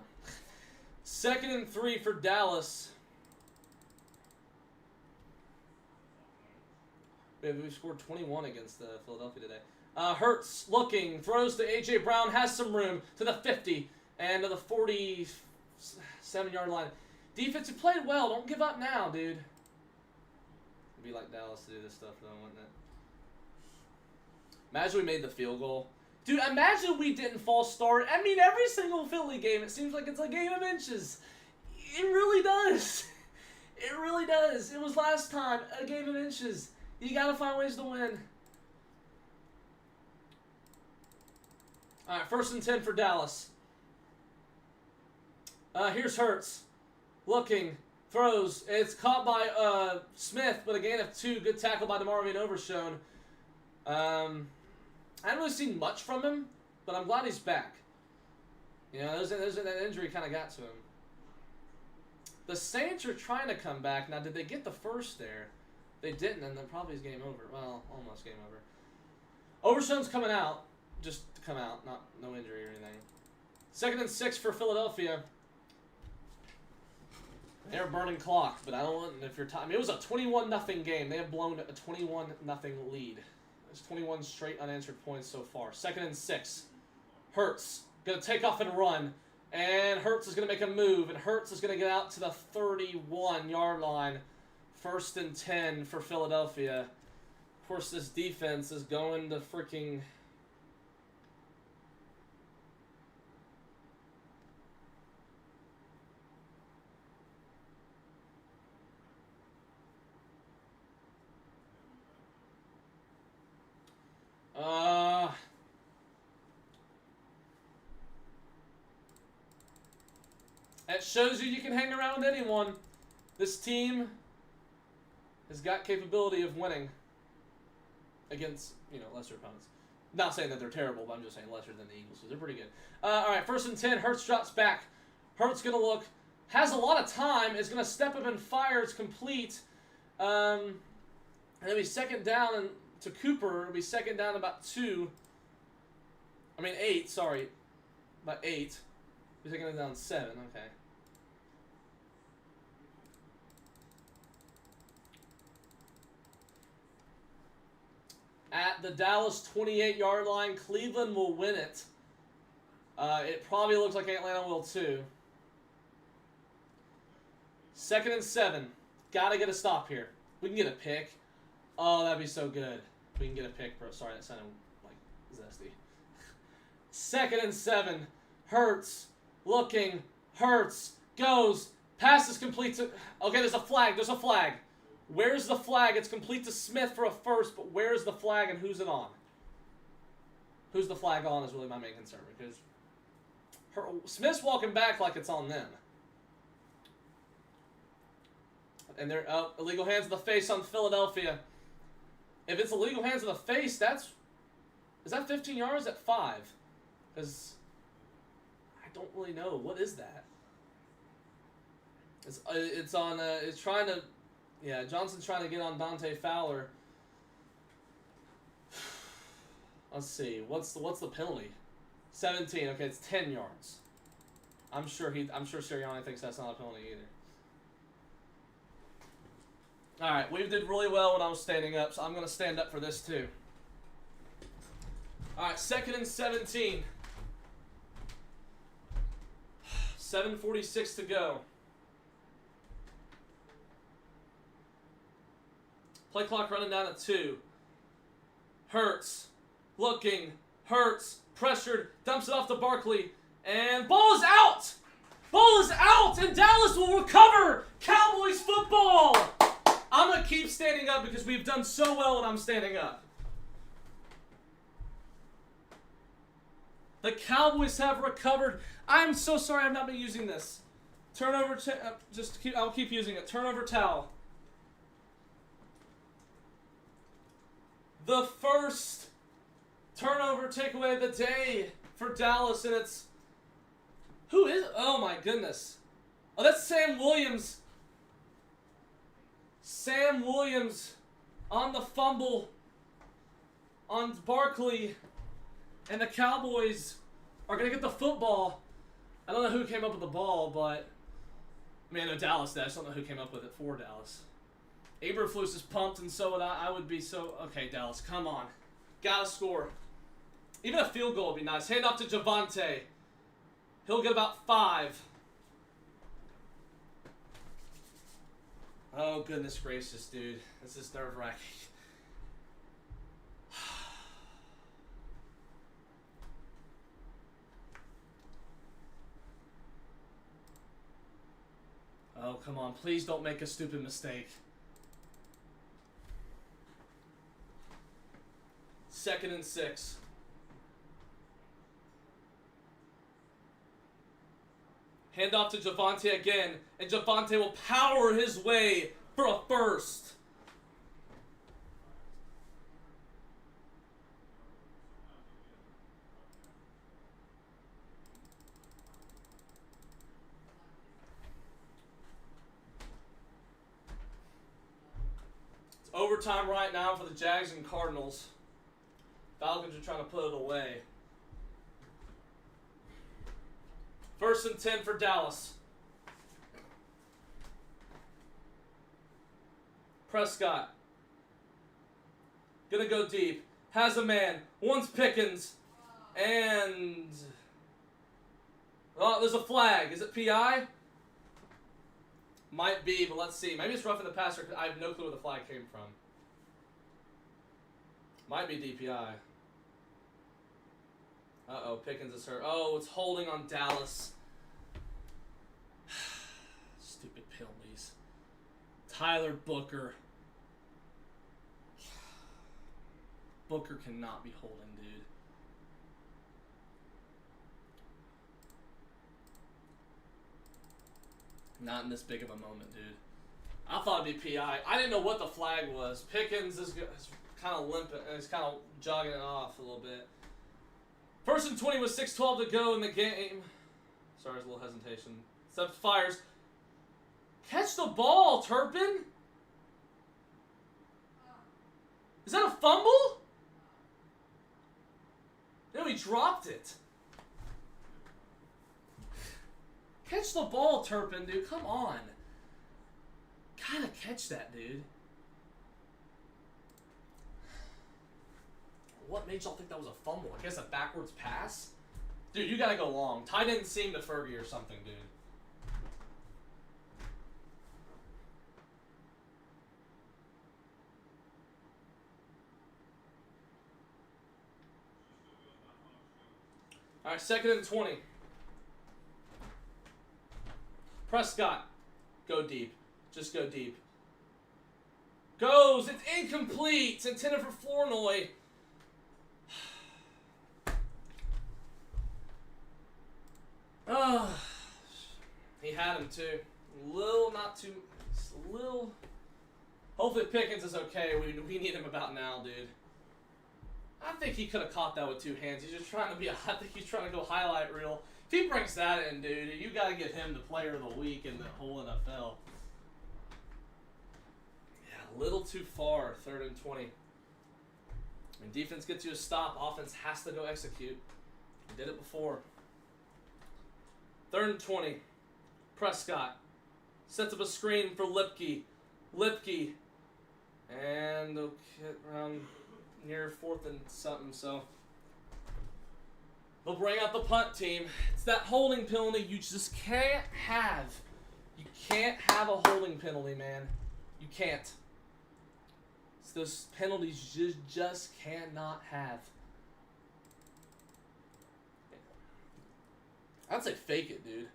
2nd and 3 for Dallas. We scored 21 against Philadelphia today. Hurts looking, throws to A.J. Brown, has some room to the 50 and to the 47-yard line. Defense, you played well. Don't give up now, dude. It'd be like Dallas to do this stuff, though, wouldn't it? Imagine we made the field goal, Dude, imagine we didn't false start. I mean, every single Philly game, it seems like it's a game of inches. It really does. It really does. It was last time, a game of inches. You gotta find ways to win. Alright, 1st and 10 for Dallas. Here's Hurts. Looking. Throws. It's caught by Smith, but a gain of 2. Good tackle by DeMarvin Overshown. I haven't really seen much from him, but I'm glad he's back. You know, that injury kind of got to him. The Saints are trying to come back. Now, did they get the first there? They didn't, and then probably it's game over. Well, almost game over. Overshown's coming out. Just to come out, no injury or anything. 2nd and 6 for Philadelphia. They're burning clock, but I don't want, if you're I mean, it was a 21-0 game. They have blown a 21-0 lead. There's 21 straight unanswered points so far. 2nd and 6. Hurts gonna take off and run, and Hurts is gonna make a move, and Hurts is gonna get out to the 31-yard line. 1st and 10 for Philadelphia. Of course, this defense is going to freaking. It shows you can hang around with anyone. This team has got capability of winning against, lesser opponents. Not saying that they're terrible, but I'm just saying lesser than the Eagles, because they're pretty good. All right, 1st and 10. Hurts drops back. Hurts going to look. Has a lot of time. Is going to step up and fire. It's complete. And it'll be 2nd down and to Cooper. It'll be 2nd down about 8, sorry. About 8. We're taking it down 7, okay. At the Dallas 28-yard line, Cleveland will win it. It probably looks like Atlanta will too. 2nd and 7. Gotta get a stop here. We can get a pick. Oh, that'd be so good. We can get a pick, bro. Sorry, that sounded like zesty. 2nd and 7. Hurts. Looking. Hurts. Goes. Pass is complete to. Okay, there's a flag. There's a flag. Where's the flag? It's complete to Smith for a first, but where's the flag and who's it on? Who's the flag on is really my main concern, because Smith's walking back like it's on them. And they're illegal hands of the face on Philadelphia. If it's illegal hands of the face, is that 15 yards at 5? Because I don't really know. What is that? It's on. It's trying to. Yeah, Johnson's trying to get on Dante Fowler. Let's see. What's the penalty? 17. Okay, it's 10 yards. I'm sure Sirianni thinks that's not a penalty either. All right, we did really well when I was standing up, so I'm going to stand up for this too. All right, 2nd and 17. 7:46 to go. Play clock running down at 2. Hurts. Looking. Hurts. Pressured. Dumps it off to Barkley. And ball is out! Ball is out! And Dallas will recover! Cowboys football! I'm going to keep standing up because we've done so well when I'm standing up. The Cowboys have recovered. I'm so sorry I've not been using this. Turnover, I'll keep using it. Turnover towel. The first turnover takeaway of the day for Dallas, and it's... Who is it? Oh my goodness. Oh, that's Sam Williams. Sam Williams on the fumble on Barkley, and the Cowboys are going to get the football. I don't know who came up with the ball, but... I mean, I know Dallas did. I just don't know who came up with it for Dallas. Eberflus is pumped, and so would I. I would be so... Okay, Dallas, come on. Gotta score. Even a field goal would be nice. Hand off to Javonte. He'll get about 5. Oh, goodness gracious, dude. This is nerve-wracking. come on. Please don't make a stupid mistake. 2nd and 6. Hand off to Javonte again, and Javonte will power his way for a first. It's overtime right now for the Jags and Cardinals. Falcons are trying to put it away. 1st and 10 for Dallas. Prescott. Gonna go deep. Has a man. Wants Pickens. And... oh, there's a flag. Is it PI? Might be, but let's see. Maybe it's roughing the passer. I have no clue where the flag came from. Might be DPI. Uh-oh, Pickens is hurt. Oh, it's holding on Dallas. Stupid penalties. Tyler Booker. Booker cannot be holding, dude. Not in this big of a moment, dude. I thought it'd be PI. I didn't know what the flag was. Pickens is kind of limping. He's kind of jogging it off a little bit. 1st and 20 with 6:12 to go in the game. Sorry, there's a little hesitation. Steps fires. Catch the ball, Turpin. Is that a fumble? No, he dropped it. Catch the ball, Turpin, dude. Come on. Gotta catch that, dude. What made y'all think that was a fumble? I guess a backwards pass? Dude, you gotta go long. Ty didn't seem to Fergie or something, dude. Alright, 2nd and 20. Prescott. Go deep. Just go deep. Goes. It's incomplete. It's intended for Flournoy. He had him too. Not too. A little. Hopefully Pickens is okay. We need him about now, dude. I think he could have caught that with 2 hands. He's just trying to be. I think he's trying to go highlight reel. If he brings that in, dude, you got to get him the player of the week in the whole NFL. Yeah, a little too far. 3rd and 20. When defense gets you a stop, offense has to go execute. We did it before. 3rd and 20. Prescott sets up a screen for Lipke. Lipke. And they'll get around near 4th and something, so they'll bring out the punt team. It's that holding penalty you just can't have. You can't have a holding penalty, man. You can't. It's those penalties you just cannot have. I'd say fake it, dude.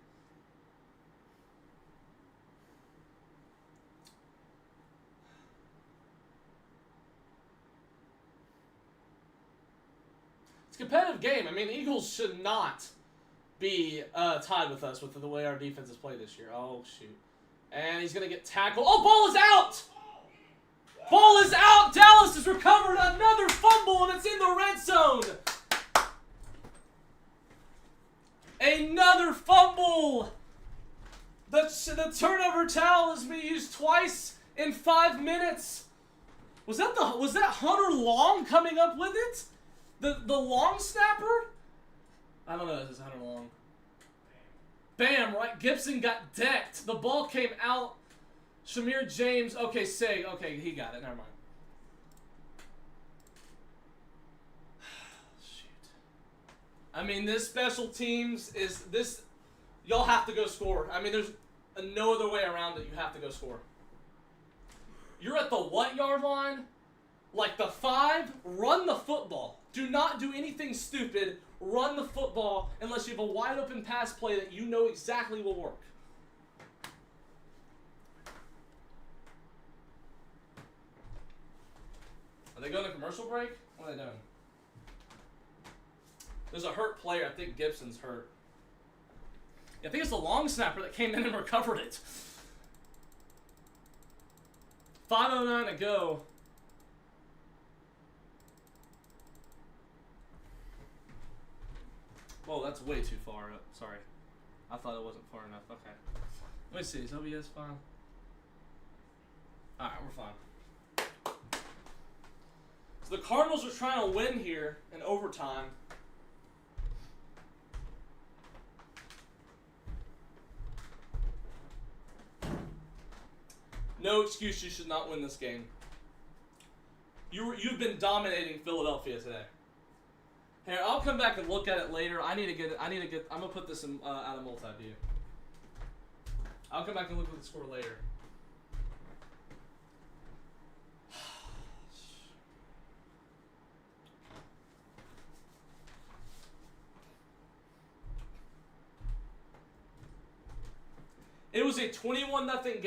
It's a competitive game. I mean, Eagles should not be tied with us with the way our defense has played this year. Oh, shoot. And he's going to get tackled. Oh, ball is out! Ball is out! Dallas has recovered another fumble, and it's in the red zone. Another fumble! The turnover towel has been used twice in 5 minutes. Was that Hunter Long coming up with it? The long snapper? I don't know if this is Hunter Long. Bam, right? Gibson got decked. The ball came out. Shamir James. Okay, Sig. Okay, he got it. Never mind. Shoot. I mean, this special teams is this. Y'all have to go score. I mean, there's no other way around it. You have to go score. You're at the what yard line? Like the 5? Run the football. Do not do anything stupid. Run the football unless you have a wide open pass play that you know exactly will work. Are they going to commercial break? What are they doing? There's a hurt player. I think Gibson's hurt. I think it's the long snapper that came in and recovered it. 5:09 to go. Whoa, that's way too far up. Sorry. I thought it wasn't far enough. Okay. Let me see. Is OBS fine? Alright, we're fine. So the Cardinals are trying to win here in overtime. No excuse you should not win this game. You've been dominating Philadelphia today. Here, I'll come back and look at it later. I'm gonna put this in, out of multi-view. I'll come back and look at the score later. It was a 21-0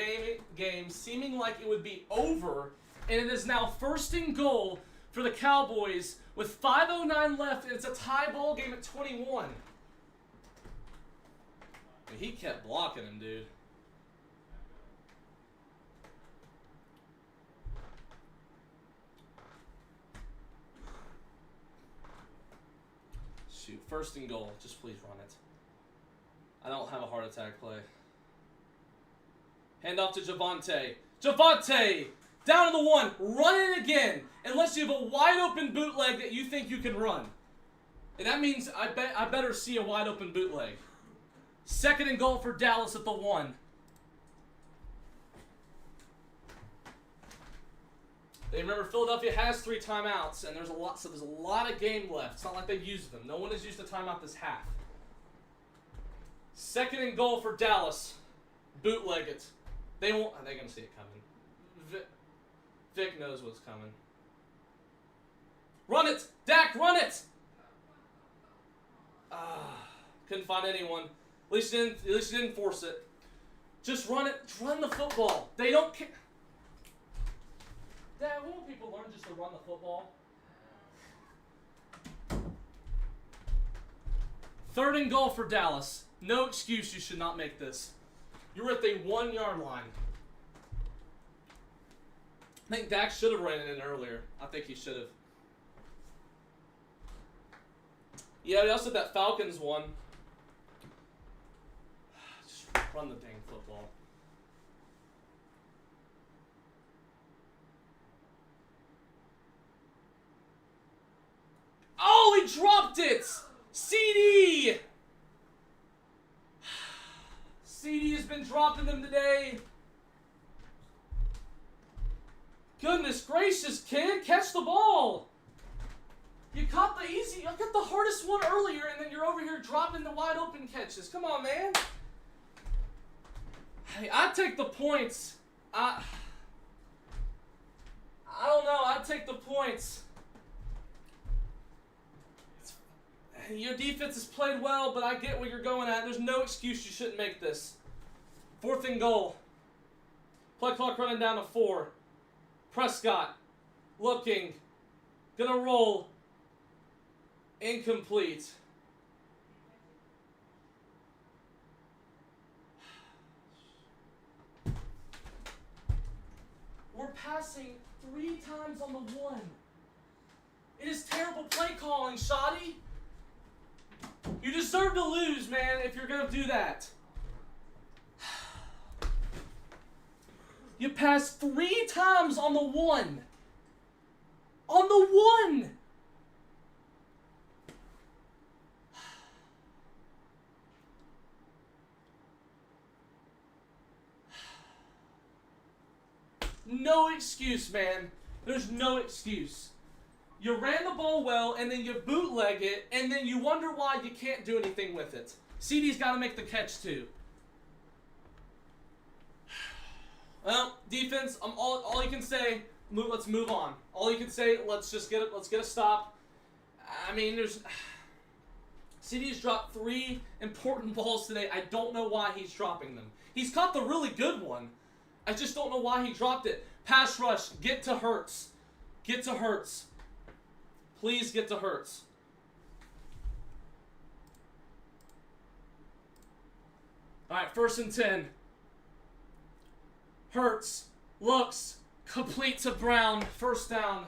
game, seeming like it would be over, and it is now 1st and goal for the Cowboys with 5:09 left, and it's a tie ball game at 21. And he kept blocking him, dude. Shoot, 1st and goal. Just please run it. I don't have a heart attack play. Hand off to Javonte. Javonte! Down to the 1. Run it again. Unless you have a wide open bootleg that you think you can run. And that means I better see a wide open bootleg. 2nd and goal for Dallas at the 1. They remember Philadelphia has 3 timeouts, and there's a lot of game left. It's not like they've used them. No one has used a timeout this half. 2nd and goal for Dallas. Bootleg it. They won't. Are they gonna see it coming? Vic knows what's coming. Run it, Dak! Run it! Couldn't find anyone. At least you didn't force it. Just run it. Run the football. They don't care. Dad, won't people learn just to run the football? 3rd and goal for Dallas. No excuse you should not make this. You're at the 1-yard line. I think Dak should have ran it in earlier. I think he should have. Yeah, we also had that Falcons one. Just run the dang football. Oh, he dropped it! CD! CD has been dropping them today. Goodness gracious, kid. Catch the ball. You caught the easy. I got the hardest one earlier, and then you're over here dropping the wide open catches. Come on, man. Hey, I'd take the points. I don't know. I'd take the points. Your defense has played well, but I get what you're going at. There's no excuse you shouldn't make this. 4th and goal. Play clock running down to 4. Prescott looking. Gonna roll. Incomplete. We're passing 3 times on the 1. It is terrible play calling, Shoddy. You deserve to lose, man, if you're going to do that. You passed 3 times on the 1. On the 1! No excuse, man. There's no excuse. You ran the ball well, and then you bootleg it, and then you wonder why you can't do anything with it. CD's got to make the catch, too. Well, defense, all you can say, let's move on. All you can say, let's get a stop. I mean, CD's dropped 3 important balls today. I don't know why he's dropping them. He's caught the really good one. I just don't know why he dropped it. Pass rush, get to Hurts. Get to Hurts. Please get to Hurts. All right, 1st and 10. Hurts looks complete to Brown. 1st down.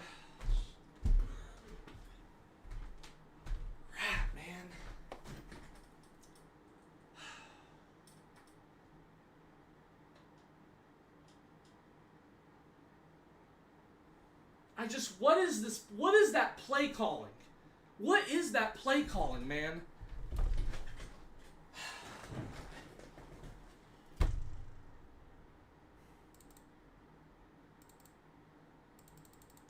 Crap, man. What is this? What is that play calling? What is that play calling, man?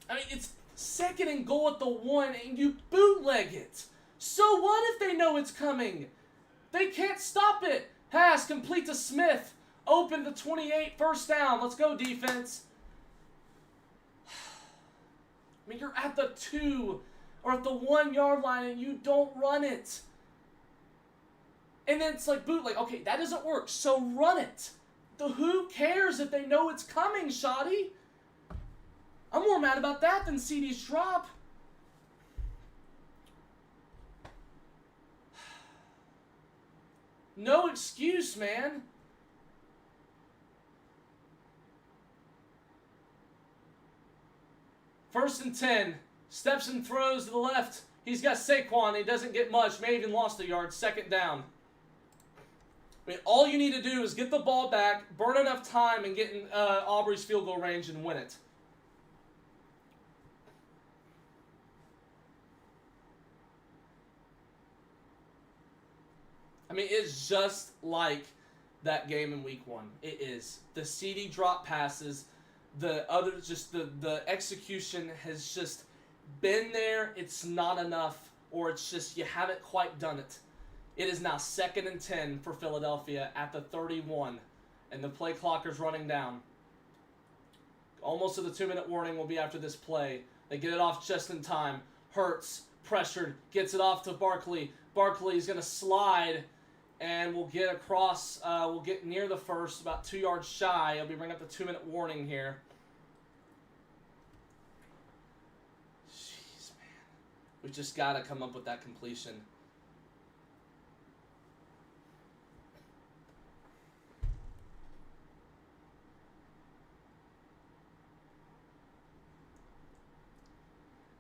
I mean, it's 2nd and goal at the 1, and you bootleg it. So what if they know it's coming? They can't stop it. Pass complete to Smith. Open to 28, 1st down. Let's go, defense. I mean, you're at the 2 or at the 1 yard line, and you don't run it. And then it's like bootleg. Okay, that doesn't work, so run it. Who cares if they know it's coming, Shoddy? I'm more mad about that than CD's drop. No excuse, man. First and 10. Steps and throws to the left. He's got Saquon. He doesn't get much. May even lost a yard. 2nd down. I mean, all you need to do is get the ball back, burn enough time, and get in Aubrey's field goal range and win it. I mean, it's just like that game in week 1. It is. The CD drop passes, the other, just the execution has just been there. It's not enough, or it's just you haven't quite done it. It is now 2nd and 10 for Philadelphia at the 31, and the play clocker's running down. Almost to the 2-minute warning will be after this play. They get it off just in time. Hurts, pressured, gets it off to Barkley. Barkley's going to slide, and we'll get across, we'll get near the 1st, about 2 yards shy. I'll be bringing up the 2-minute warning here. Jeez, man. We've just got to come up with that completion.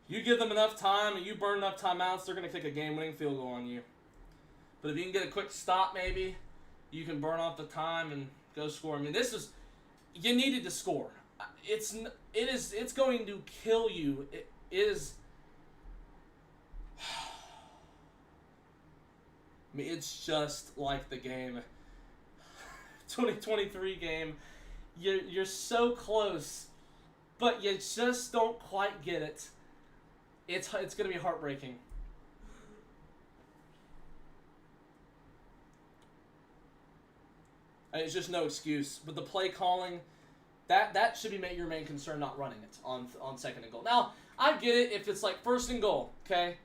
You give them enough time and you burn enough timeouts, they're going to kick a game-winning field goal on you. But if you can get a quick stop, maybe, you can burn off the time and go score. I mean, this is, you needed to score. It's going to kill you. It is. I mean, it's just like the game. 2023 game. You're so close, but you just don't quite get it. It's going to be heartbreaking. It's just no excuse. But the play calling, that should be your main concern, not running it on 2nd and goal. Now, I get it if it's like 1st and goal, okay?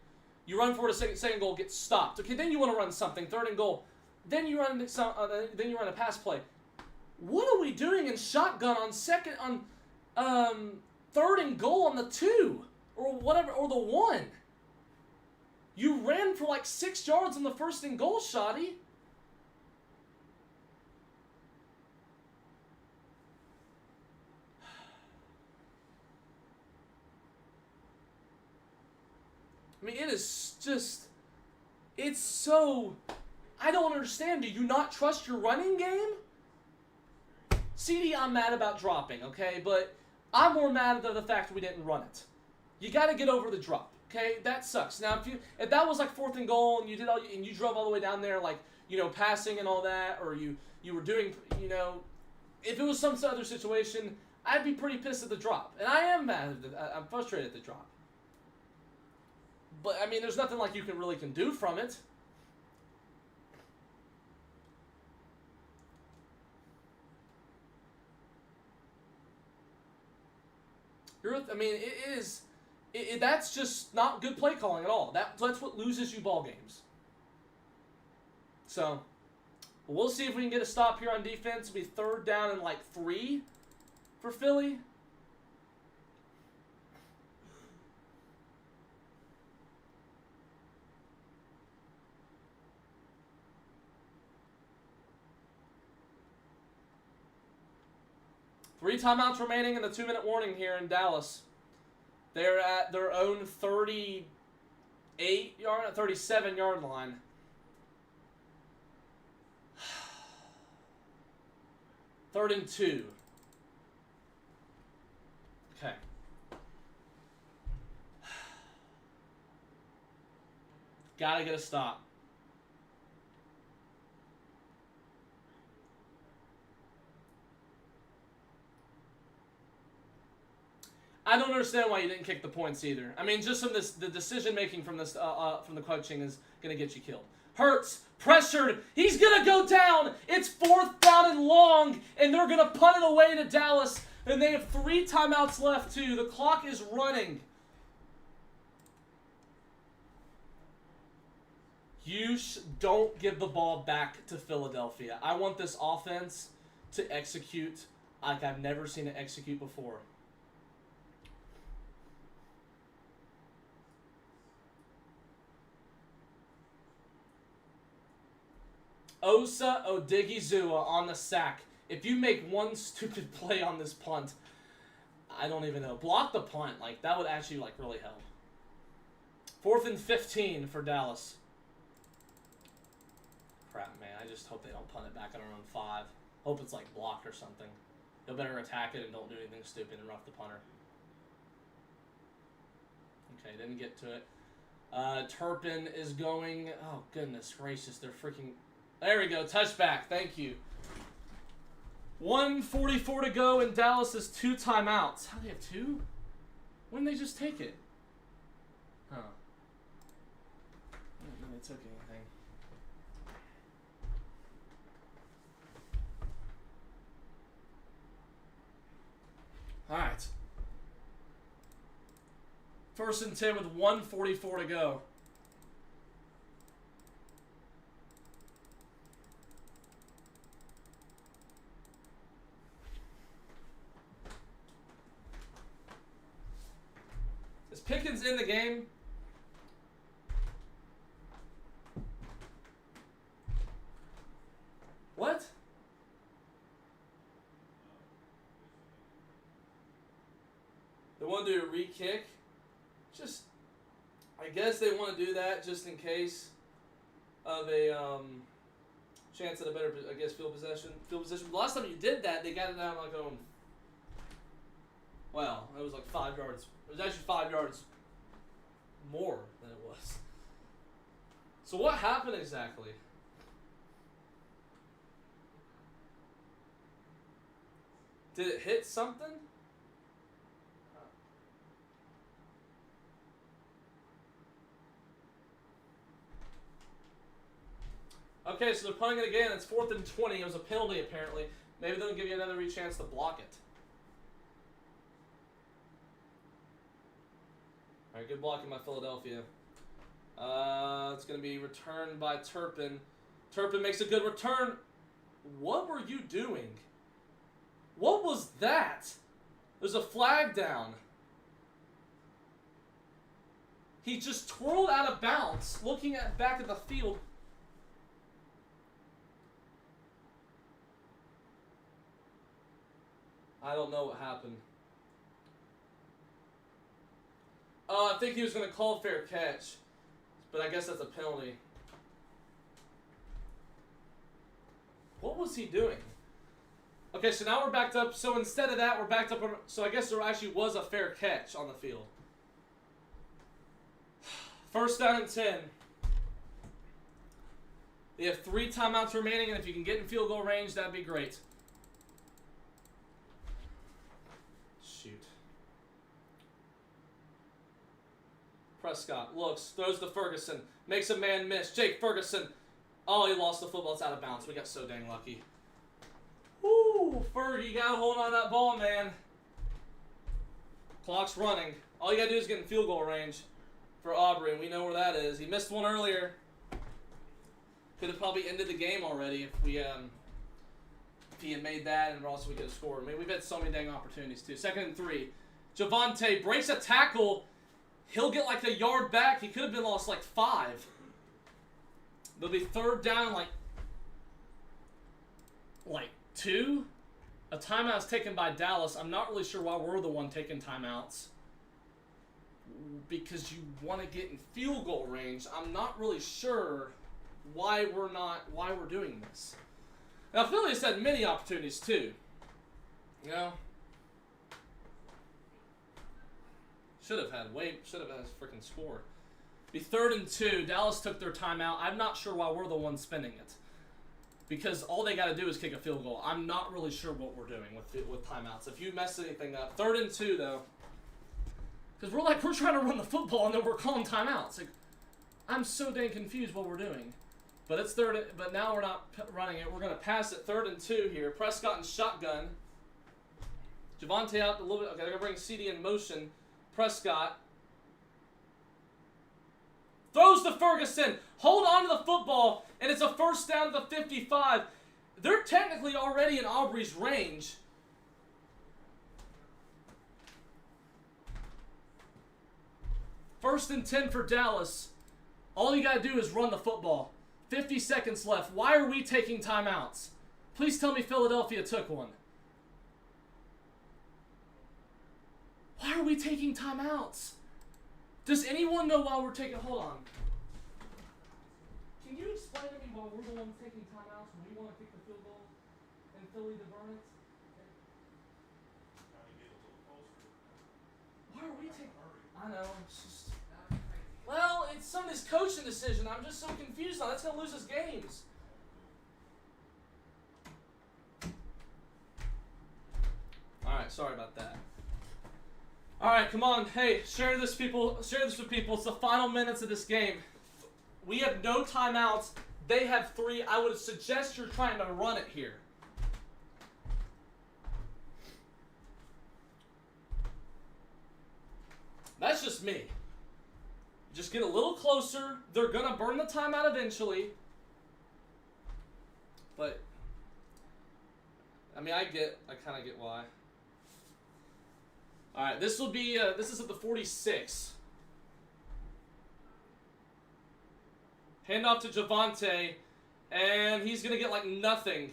You run for it, second goal, gets stopped. Okay, then you want to run something, 3rd and goal. Then you run a pass play. What are we doing in shotgun on 3rd and goal on the 2? Or whatever, or the 1. You ran for like 6 yards on the 1st and goal, Shoddy. I mean, it is just, it's so, I don't understand. Do you not trust your running game? CD, I'm mad about dropping, okay? But I'm more mad at the fact we didn't run it. You got to get over the drop, okay? That sucks. Now, if that was like 4th and goal and you drove all the way down there, like, you know, passing and all that, or you were doing, you know, if it was some other situation, I'd be pretty pissed at the drop, and I am mad at I'm frustrated at the drop. But I mean, there's nothing like you can do from it. I mean, it is. That's just not good play calling at all. That's what loses you ball games. So, we'll see if we can get a stop here on defense. It'll be 3rd down and like 3 for Philly. 3 timeouts remaining in the 2-minute warning here in Dallas. They're at their own 37-yard line. Third and 2. Okay. Gotta get a stop. I don't understand why you didn't kick the points either. I mean, just from this, the decision making from this, from the coaching is gonna get you killed. Hurts, pressured, he's gonna go down. It's 4th down and long, and they're gonna punt it away to Dallas. And they have 3 timeouts left too. The clock is running. You don't give the ball back to Philadelphia. I want this offense to execute like I've never seen it execute before. Osa Odigizua on the sack. If you make one stupid play on this punt, I don't even know. Block the punt. Like, that would actually, like, really help. 4th and 15 for Dallas. Crap, man. I just hope they don't punt it back on our own 5. Hope it's, like, blocked or something. They'll better attack it and don't do anything stupid and rough the punter. Okay, didn't get to it. Turpin is going... Oh, goodness gracious. They're freaking... There we go. Touchback. Thank you. 1:44 to go, and Dallas has 2 timeouts. How do they have 2? When did they just take it? Huh. I don't think they took anything. Alright. 1st and 10 with 1:44 to go. Pickens in the game. What? They want to do a re-kick? Just, I guess they want to do that just in case of a chance at a better, I guess, field position. But last time you did that, they got it down like on. Wow, it was like 5 yards. It was actually 5 yards more than it was. So what happened exactly? Did it hit something? Okay, so they're punting it again. It's 4th and 20. It was a penalty, apparently. Maybe they'll give you another chance to block it. All right, good blocking by Philadelphia. It's going to be returned by Turpin. Turpin makes a good return. What were you doing? What was that? There's a flag down. He just twirled out of bounds, looking back at the field. I don't know what happened. Oh, I think he was going to call fair catch, but I guess that's a penalty. What was he doing? Okay, so now we're backed up. So instead of that, we're backed up. So I guess there actually was a fair catch on the field. 1st down and 10. They have 3 timeouts remaining, and if you can get in field goal range, that'd be great. Shoot. Prescott looks, throws to Ferguson, makes a man miss. Jake Ferguson. Oh, he lost the football. It's out of bounds. We got so dang lucky. Woo, Fergie, you got to hold on to that ball, man. Clock's running. All you got to do is get in field goal range for Aubrey, and we know where that is. He missed one earlier. Could have probably ended the game already if we if he had made that, and also we could have scored. I mean, we've had so many dang opportunities, too. 2nd and 3. Javonte breaks a tackle. He'll get like a yard back. He could have been lost like 5. They'll be 3rd down like 2. A timeout's taken by Dallas. I'm not really sure why we're the one taking timeouts. Because you want to get in field goal range. I'm not really sure why we're doing this. Now Philly's had many opportunities too. You know? Should have had a freaking score. Be 3rd and 2. Dallas took their timeout. I'm not sure why we're the ones spending it. Because all they got to do is kick a field goal. I'm not really sure what we're doing with timeouts. If you mess anything up. 3rd and 2 though. Because we're trying to run the football and then we're calling timeouts. Like, I'm so dang confused what we're doing. But it's but now we're not running it. We're going to pass it 3rd and 2 here. Prescott and shotgun. Javonte out a little bit. Okay, they're going to bring CD in motion. Prescott. Throws to Ferguson. Hold on to the football. And it's a first down to the 55. They're technically already in Aubrey's range. First and 10 for Dallas. All you got to do is run the football. 50 seconds left. Why are we taking timeouts? Please tell me Philadelphia took one. Why are we taking timeouts? Does anyone know why we're taking... Hold on. Can you explain to me why we're the ones taking timeouts when we want to kick the field goal and Philly to burn it? Why are we taking... I know. It's just... Well, it's some of his coaching decision. I'm just so confused on. That's going to lose us games. Alright, sorry about that. Alright, come on. Hey, share this with people. It's the final minutes of this game. We have no timeouts. They have 3. I would suggest you're trying to run it here. That's just me. Just get a little closer. They're going to burn the timeout eventually. But, I mean, I kind of get why. All right, this will be, this is at the 46. Handoff to Javonte, and he's going to get like nothing.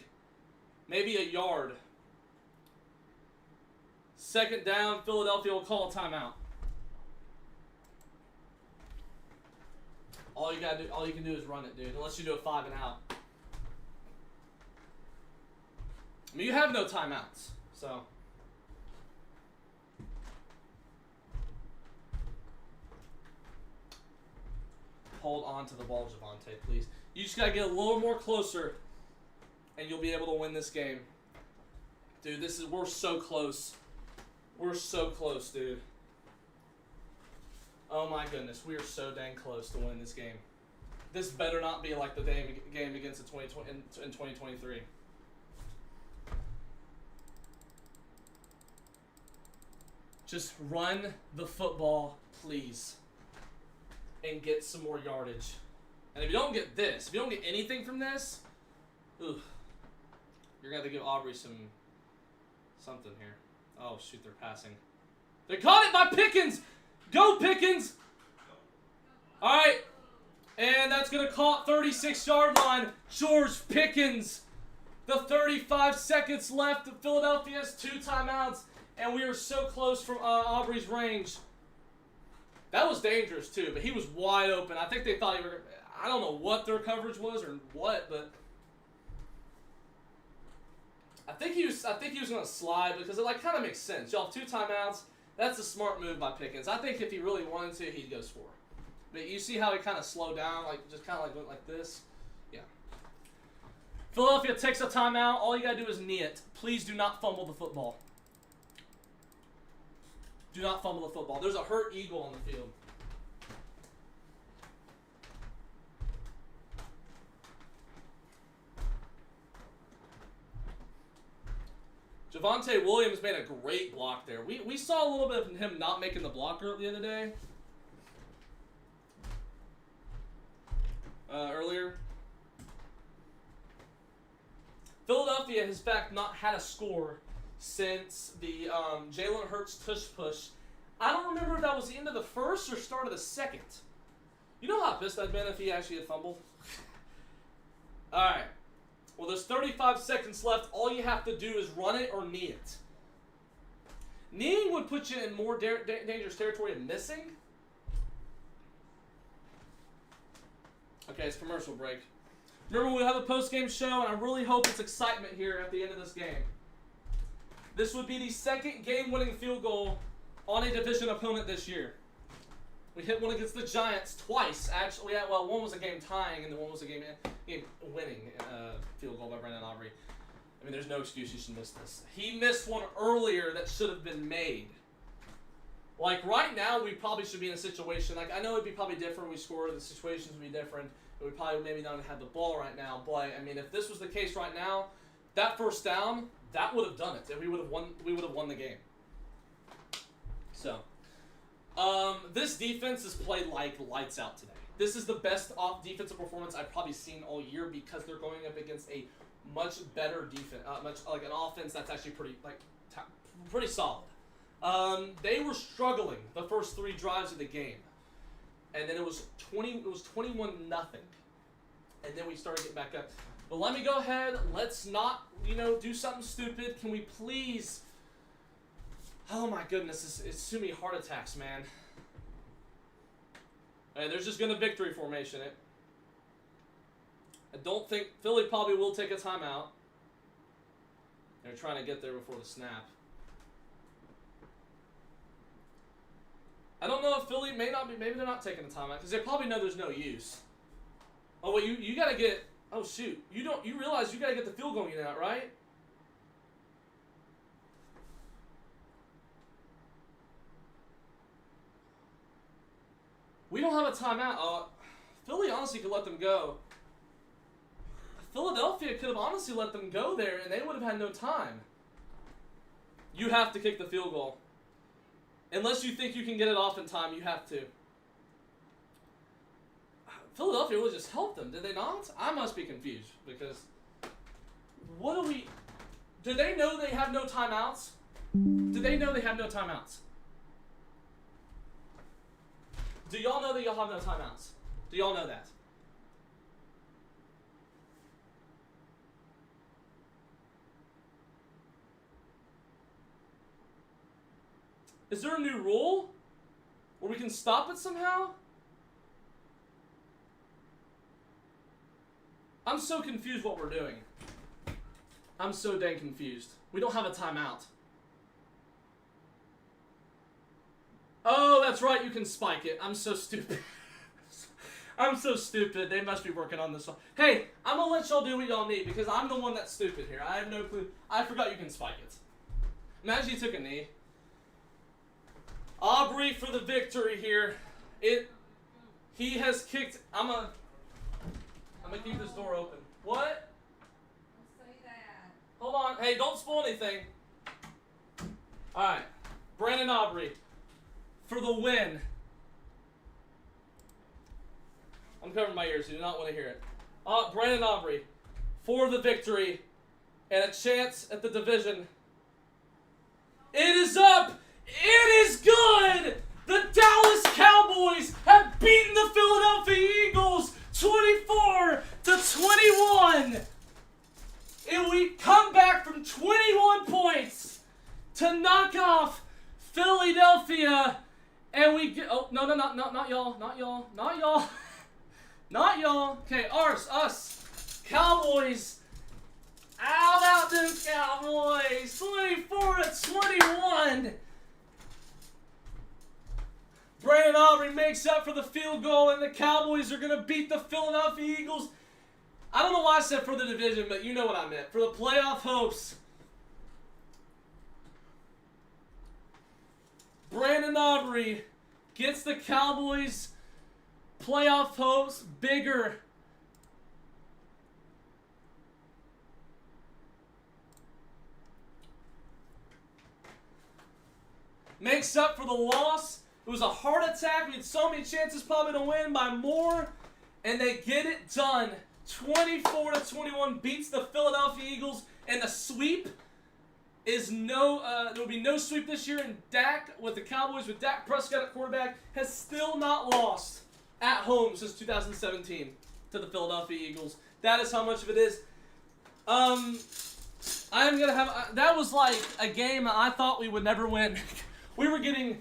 Maybe a yard. 2nd down, Philadelphia will call a timeout. All you can do is run it, dude. Unless you do a 5 and out. I mean, you have no timeouts, so. Hold on to the ball, Javonte, please. You just gotta get a little more closer, and you'll be able to win this game. Dude, we're so close. We're so close, dude. Oh my goodness, we are so dang close to winning this game. This better not be like the game against the 2020 in 2023. Just run the football, please, and get some more yardage. And if you don't get this, if you don't get anything from this, ugh, you're gonna have to give Aubrey something here. Oh shoot, they're passing. They caught it by Pickens. Go Pickens! Alright. And that's going to call it 36-yard line. George Pickens. The 35 seconds left. Philadelphia has 2 timeouts. And we are so close from Aubrey's range. That was dangerous too, but he was wide open. I think they thought he were... I don't know what their coverage was or what, but... I think he was going to slide because it kind of makes sense. Y'all have 2 timeouts. That's a smart move by Pickens. I think if he really wanted to, he'd go score. But you see how he kind of slowed down, just kind of went like this? Yeah. Philadelphia takes a timeout. All you got to do is knee it. Please do not fumble the football. Do not fumble the football. There's a hurt eagle on the field. Javonte Williams made a great block there. We saw a little bit of him not making the blocker the other day. Earlier. Philadelphia has, in fact, not had a score since the Jalen Hurts tush push. I don't remember if that was the end of the first or start of the second. You know how pissed I'd been if he actually had fumbled? All right. Well, there's 35 seconds left. All you have to do is run it or knee it. Kneeing would put you in more dangerous territory of missing. Okay, it's commercial break. Remember, we'll have a post-game show, and I really hope it's excitement here at the end of this game. This would be the second game-winning field goal on a division opponent this year. We hit one against the Giants twice, actually. Well, one was a game-tying, and the one was a game-winning field goal by Brandon Aubrey. I mean, there's no excuse you should miss this. He missed one earlier that should have been made. Like, right now, we probably should be in a situation, like, I know it'd be probably different. We score, the situations would be different. We probably maybe not have the ball right now. But, I mean, if this was the case right now, that first down, that would have done it. And we would have won the game. So, this defense has played like lights out today. This is the best defensive performance I've probably seen all year because they're going up against a much better defense, much like an offense that's actually pretty solid. They were struggling the first 3 drives of the game, and then it was 21-0, and then we started getting back up. But let me go ahead. Let's not, do something stupid. Can we please? Oh my goodness, it's too many heart attacks, man. And there's just gonna victory formation it. I don't think Philly probably will take a timeout. They're trying to get there before the snap. I don't know if Philly maybe they're not taking a timeout because they probably know there's no use. Oh wait, you gotta get. Oh shoot, you realize you gotta get the field goal unit out, right? We don't have a timeout. Philly honestly could let them go. Philadelphia could have honestly let them go there, and they would have had no time. You have to kick the field goal. Unless you think you can get it off in time, you have to. Philadelphia really just helped them, did they not? I must be confused, because what do we... Do they know they have no timeouts? Do they know they have no timeouts? Do y'all know that y'all have no timeouts? Do y'all know that? Is there a new rule where we can stop it somehow? I'm so confused what we're doing. I'm so dang confused. We don't have a timeout. Oh, that's right. You can spike it. I'm so stupid. I'm so stupid. They must be working on this one. Hey, I'm going to let y'all do what y'all need because I'm the one that's stupid here. I have no clue. I forgot you can spike it. Imagine you took a knee. Aubrey for the victory here. He has kicked. I'm gonna keep this door open. What? Don't say that. Hold on. Hey, don't spoil anything. All right, Brandon Aubrey for the win. I'm covering my ears. So you do not want to hear it. Brandon Aubrey for the victory and a chance at the division. It is up. It is good! The Dallas Cowboys have beaten the Philadelphia Eagles 24-21. And we come back from 21 points to knock off Philadelphia. And we get, oh, no, not y'all, not y'all, not y'all, not y'all. Okay, us, Cowboys. How about them Cowboys? 24-21. Brandon Aubrey makes up for the field goal, and the Cowboys are going to beat the Philadelphia Eagles. I don't know why I said for the division, but you know what I meant. For the playoff hopes. Brandon Aubrey gets the Cowboys' playoff hopes bigger. Makes up for the loss. It was a heart attack. We had so many chances probably to win by more. And they get it done. 24-21 beats the Philadelphia Eagles. And the sweep is there will be no sweep this year. And Dak, with the Cowboys, with Dak Prescott at quarterback, has still not lost at home since 2017 to the Philadelphia Eagles. That is how much of it is. I'm gonna have that was like a game I thought we would never win. we were getting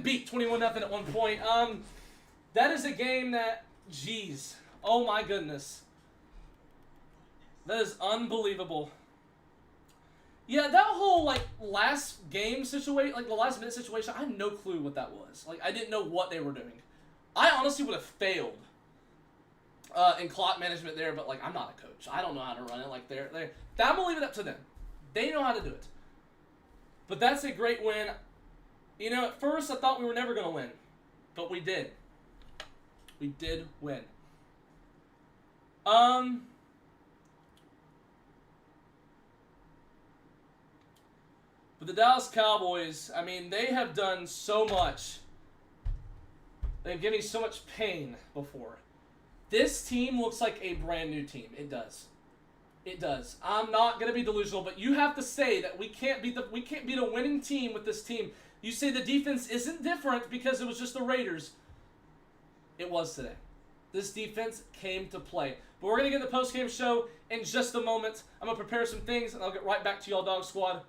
beat 21-0 at one point. That is a game that, jeez, oh my goodness, that is unbelievable. Yeah, that whole like last game situation, like the last minute situation, I had no clue what that was. Like I didn't know what they were doing. I honestly would have failed in clock management there, but like I'm not a coach. I don't know how to run it. Like I'm gonna leave it up to them. They know how to do it. But that's a great win. You know, at first I thought we were never gonna win, but we did. We did win. But the Dallas Cowboys, I mean, they have done so much. They've given me so much pain before. This team looks like a brand new team. It does. It does. I'm not gonna be delusional, but you have to say that we can't beat a winning team with this team. You say the defense isn't different because it was just the Raiders. It was today. This defense came to play. But we're gonna get the post-game show in just a moment. I'm gonna prepare some things and I'll get right back to y'all, Dog Squad.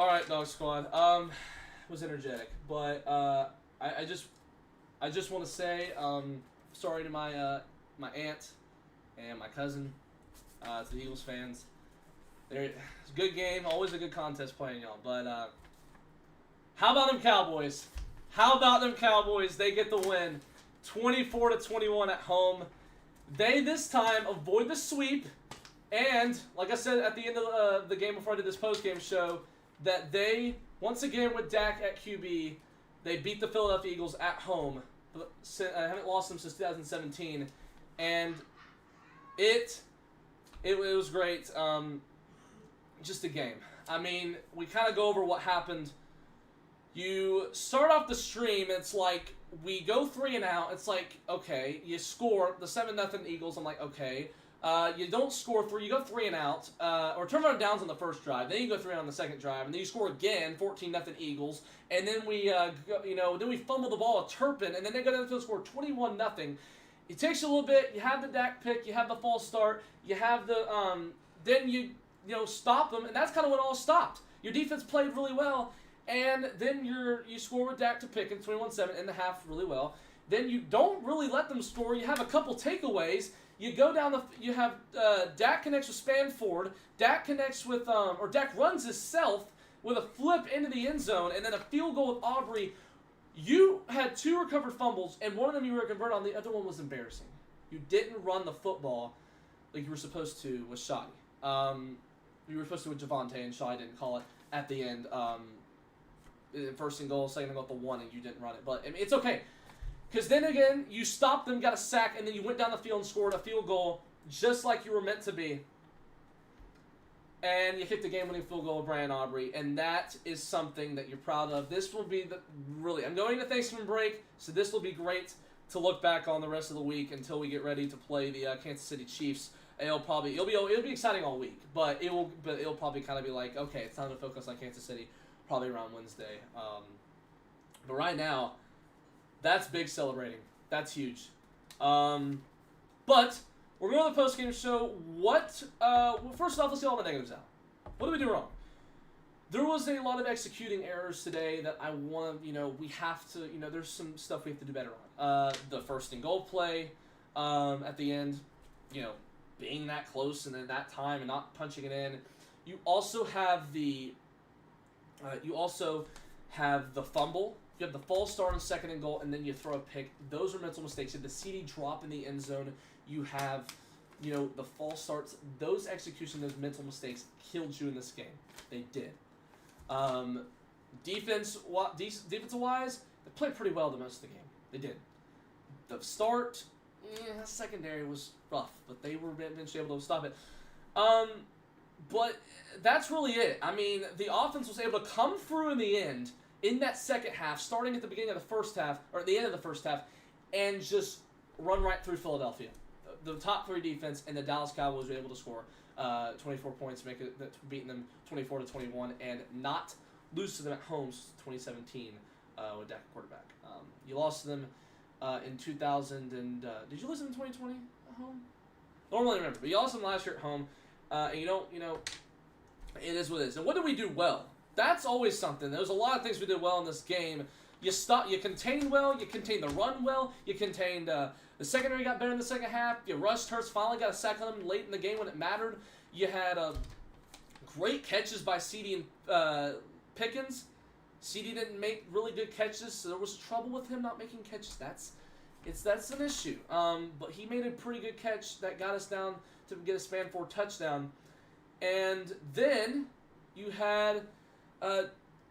All right, Dog Squad. Was energetic, but I just want to say sorry to my my aunt and my cousin, to the Eagles fans. It's a good game, always a good contest playing y'all. But how about them Cowboys? How about them Cowboys? They get the win, 24-21 at home. They this time avoid the sweep, and like I said at the end of the game before I did this post-game show, that they once again with Dak at QB, they beat the Philadelphia Eagles at home. I haven't lost them since 2017, and it was great. Just a game. I mean, we kind of go over what happened. You start off the stream, it's like we go 3 and out. It's like, okay, you score the 7-0 Eagles. I'm like, okay. You don't score 3. You go 3 and out, or turnover downs on the first drive. Then you go 3 on the second drive, and then you score again, 14-0 Eagles. And then we, then we fumble the ball at Turpin, and then they go down the field and score 21-0. It takes you a little bit. You have the Dak pick. You have the false start. You have the then you stop them, and that's kind of when it all stopped. Your defense played really well, and then you score with Dak to Pickens, 21-7 in the half really well. Then you don't really let them score. You have a couple takeaways. You go down you have Dak connects with Spanford. Dak connects with or Dak runs himself with a flip into the end zone, and then a field goal with Aubrey. You had 2 recovered fumbles, and one of them you were converted on. The other one was embarrassing. You didn't run the football like you were supposed to with Shoddy. You were supposed to with Javonte, and Shoddy didn't call it at the end. First and goal, second and goal at the 1, and you didn't run it. But I mean, it's okay. Because then again, you stopped them, got a sack, and then you went down the field and scored a field goal just like you were meant to be. And you kicked the game-winning field goal with Brian Aubrey, and that is something that you're proud of. This will be I'm going to Thanksgiving break, so this will be great to look back on the rest of the week until we get ready to play the Kansas City Chiefs. It'll be exciting all week, but it'll probably kind of be like, okay, it's time to focus on Kansas City, probably around Wednesday. But right now, that's big celebrating. That's huge. But we're going to the post-game show. First off, let's get all the negatives out. What did we do wrong? There was a lot of executing errors today that I want to, we have to, there's some stuff we have to do better on. The first and goal play at the end, being that close and then that time and not punching it in. You also have the fumble. You have the false start on second and goal, and then you throw a pick. Those are mental mistakes. You have the CD drop in the end zone. You have, the false starts. Those execution, those mental mistakes killed you in this game. They did. Defensive-wise, they played pretty well the most of the game. They did. The start, secondary was rough, but they were eventually able to stop it. But that's really it. I mean, the offense was able to come through in the end, in that second half, starting at the beginning of the first half, or at the end of the first half, and just run right through Philadelphia. The top 3 defense and the Dallas Cowboys were able to score 24 points, beating them 24-21, and not lose to them at home since 2017 with Dak quarterback. You lost to them in 2000, and did you lose to them in 2020 at home? I don't really remember, but you lost them last year at home, and it is what it is. And what did we do well? That's always something. There's a lot of things we did well in this game. You contained well, you contained the run well, you contained the secondary got better in the second half, you rushed Hurts, finally got a sack on him late in the game when it mattered. You had great catches by CD and Pickens. CD didn't make really good catches, so there was trouble with him not making catches. That's an issue. But he made a pretty good catch that got us down to get a Spanford touchdown. And then you had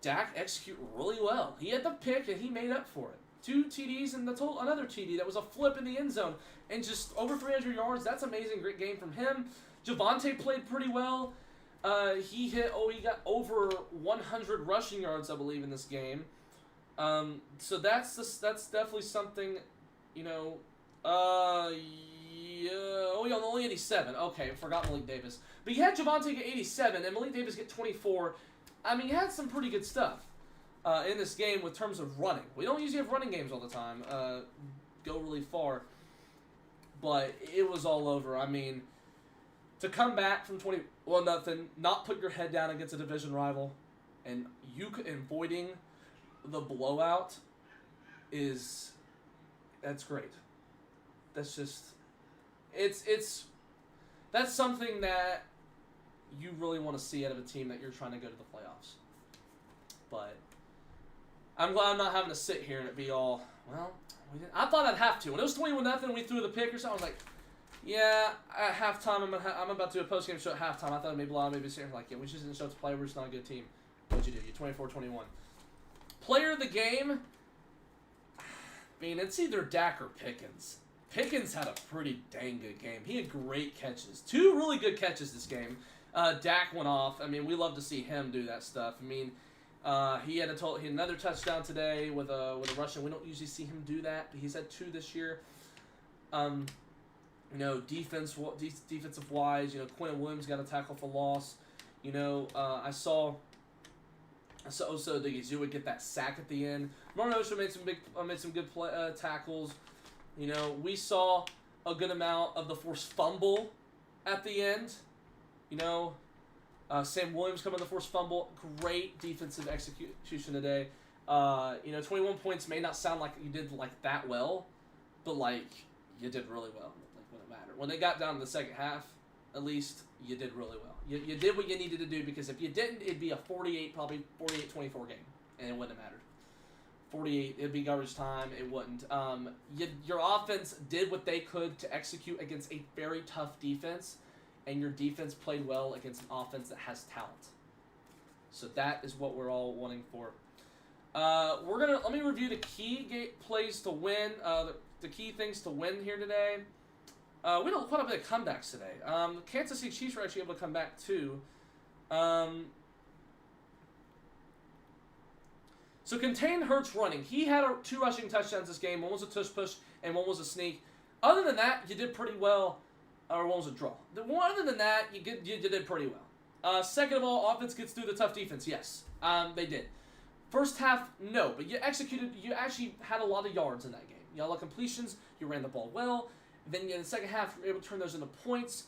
Dak execute really well. He had the pick, and he made up for it. 2 TDs and another TD that was a flip in the end zone. And just over 300 yards, that's amazing. Great game from him. Javonte played pretty well. He got over 100 rushing yards, I believe, in this game. So that's definitely something, only 87. Okay, I forgot Malik Davis. But you had Javonte get 87 and Malik Davis get 24. I mean, you had some pretty good stuff in this game with terms of running. We don't usually have running games all the time, go really far. But it was all over. I mean, to come back from 21-0, not put your head down against a division rival, and avoiding the blowout that's great. That's just that's something that you really want to see out of a team that you're trying to go to the playoffs. But I'm glad I'm not having to sit here and it be all, well, I thought I'd have to. When it was 21-0, we threw the pick or something, I was like, yeah, at halftime, I'm about to do a post-game show at halftime. I thought maybe a lot of maybe sitting here like, yeah, we just didn't show up to play. We're just not a good team. What'd you do? You're 24-21. Player of the game, I mean, it's either Dak or Pickens. Pickens had a pretty dang good game. He had great catches. 2 really good catches this game. Dak went off. I mean, we love to see him do that stuff. I mean, he had another touchdown today with a rushing. We don't usually see him do that, but he's had 2 this year. Defensive wise, Quentin Williams got a tackle for loss. I saw also Odigizua get that sack at the end. Marnosha made some good tackles. We saw a good amount of the forced fumble at the end. Sam Williams coming to the forced fumble. Great defensive execution today. 21 points may not sound like you did like that well, but like you did really well. Like when it mattered. When they got down to the second half, at least you did really well. You did what you needed to do, because if you didn't, it'd be a 48-24 game, and it wouldn't have mattered. 48, it'd be garbage time. It wouldn't. Your offense did what they could to execute against a very tough defense, and your defense played well against an offense that has talent. So that is what we're all wanting for. Let me review the key plays to win. The key things to win here today. We had quite a bit of comebacks today. Kansas City Chiefs were actually able to come back too. So contain Hurts running. He had 2 rushing touchdowns this game. One was a tush push and one was a sneak. Other than that, you did pretty well. Or one was a draw. Other than that, you did pretty well. Second of all, offense gets through the tough defense. Yes, they did. First half, no, but you actually had a lot of yards in that game. You had a lot of completions. You ran the ball well. Then in the second half, you were able to turn those into points.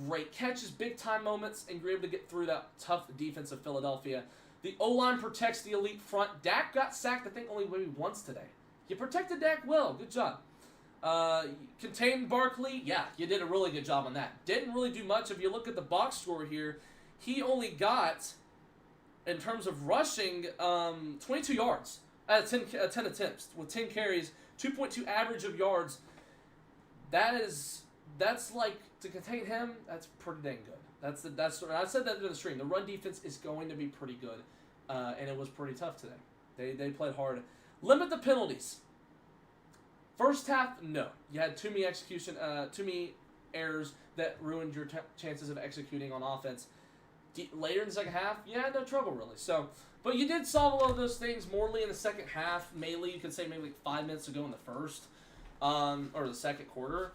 Great catches, big-time moments, and you're able to get through that tough defense of Philadelphia. The O-line protects the elite front. Dak got sacked, I think, only maybe once today. You protected Dak well. Good job. Contained Barkley. Yeah, you did a really good job on that. Didn't really do much. If you look at the box score here, he only got, in terms of rushing, 22 yards out of 10 attempts with 10 carries, 2.2 average of yards. That's like, to contain him, that's pretty dang good. I said that in the stream. The run defense is going to be pretty good, and it was pretty tough today. They played hard. Limit the penalties. First half, no. You had too many errors that ruined your chances of executing on offense. Later in the second half, you had no trouble really. But you did solve a lot of those things. Morley in the second half, mainly you could say maybe like 5 minutes ago in the first, or the second quarter.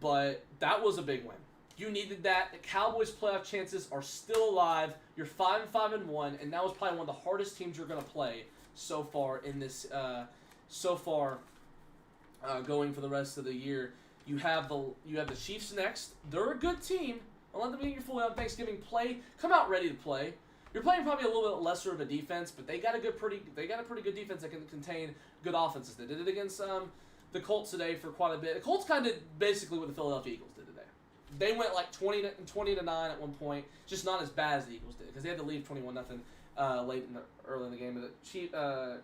But that was a big win. You needed that. The Cowboys' playoff chances are still alive. You're 5-5-1, and that was probably one of the hardest teams you're going to play so far in this. Going for the rest of the year, you have the Chiefs next. They're a good team. I'll let them get your fully on Thanksgiving. Come out ready to play. You're playing probably a little bit lesser of a defense, but they got a pretty good defense that can contain good offenses. They did it against the Colts today for quite a bit. The Colts kind of did basically what the Philadelphia Eagles did today. They went like 20-9 at one point, just not as bad as the Eagles did, because they had to leave 21-0 early in the game. But the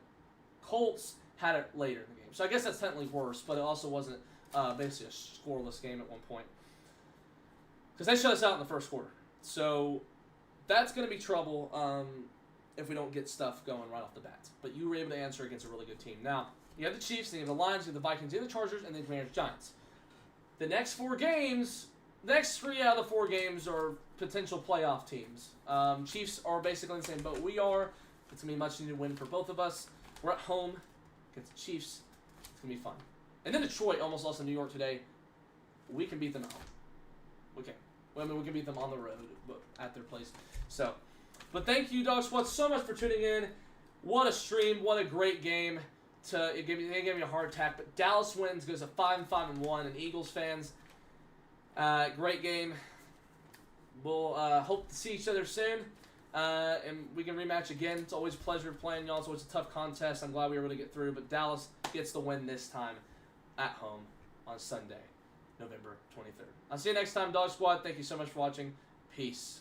Colts had it later in the game, so I guess that's technically worse. But it also wasn't basically a scoreless game at one point, because they shut us out in the first quarter. So that's going to be trouble if we don't get stuff going right off the bat. But you were able to answer against a really good team. Now, you have the Chiefs, then you have the Lions, you have the Vikings, you have the Chargers, and then Commanders, Giants. The next 4 games, the next 3 out of the 4 games are potential playoff teams. Chiefs are basically in the same boat we are. It's going to be a much-needed win for both of us. We're at home against the Chiefs. It's going to be fun. And then Detroit almost lost to New York today. We can beat them at home. We can. Well, I mean, we can beat them on the road, but at their place. So, but thank you, Dog Squad, so much for tuning in. What a stream. What a great game. They gave me a heart attack, but Dallas wins, goes to 5-5-1, and Eagles fans, great game. We'll hope to see each other soon. and we can rematch again. It's always a pleasure playing y'all. It's always a tough contest. I'm glad we were able to get through. But Dallas gets the win this time at home on Sunday, November 23rd. I'll see you next time, Dog Squad. Thank you so much for watching. Peace.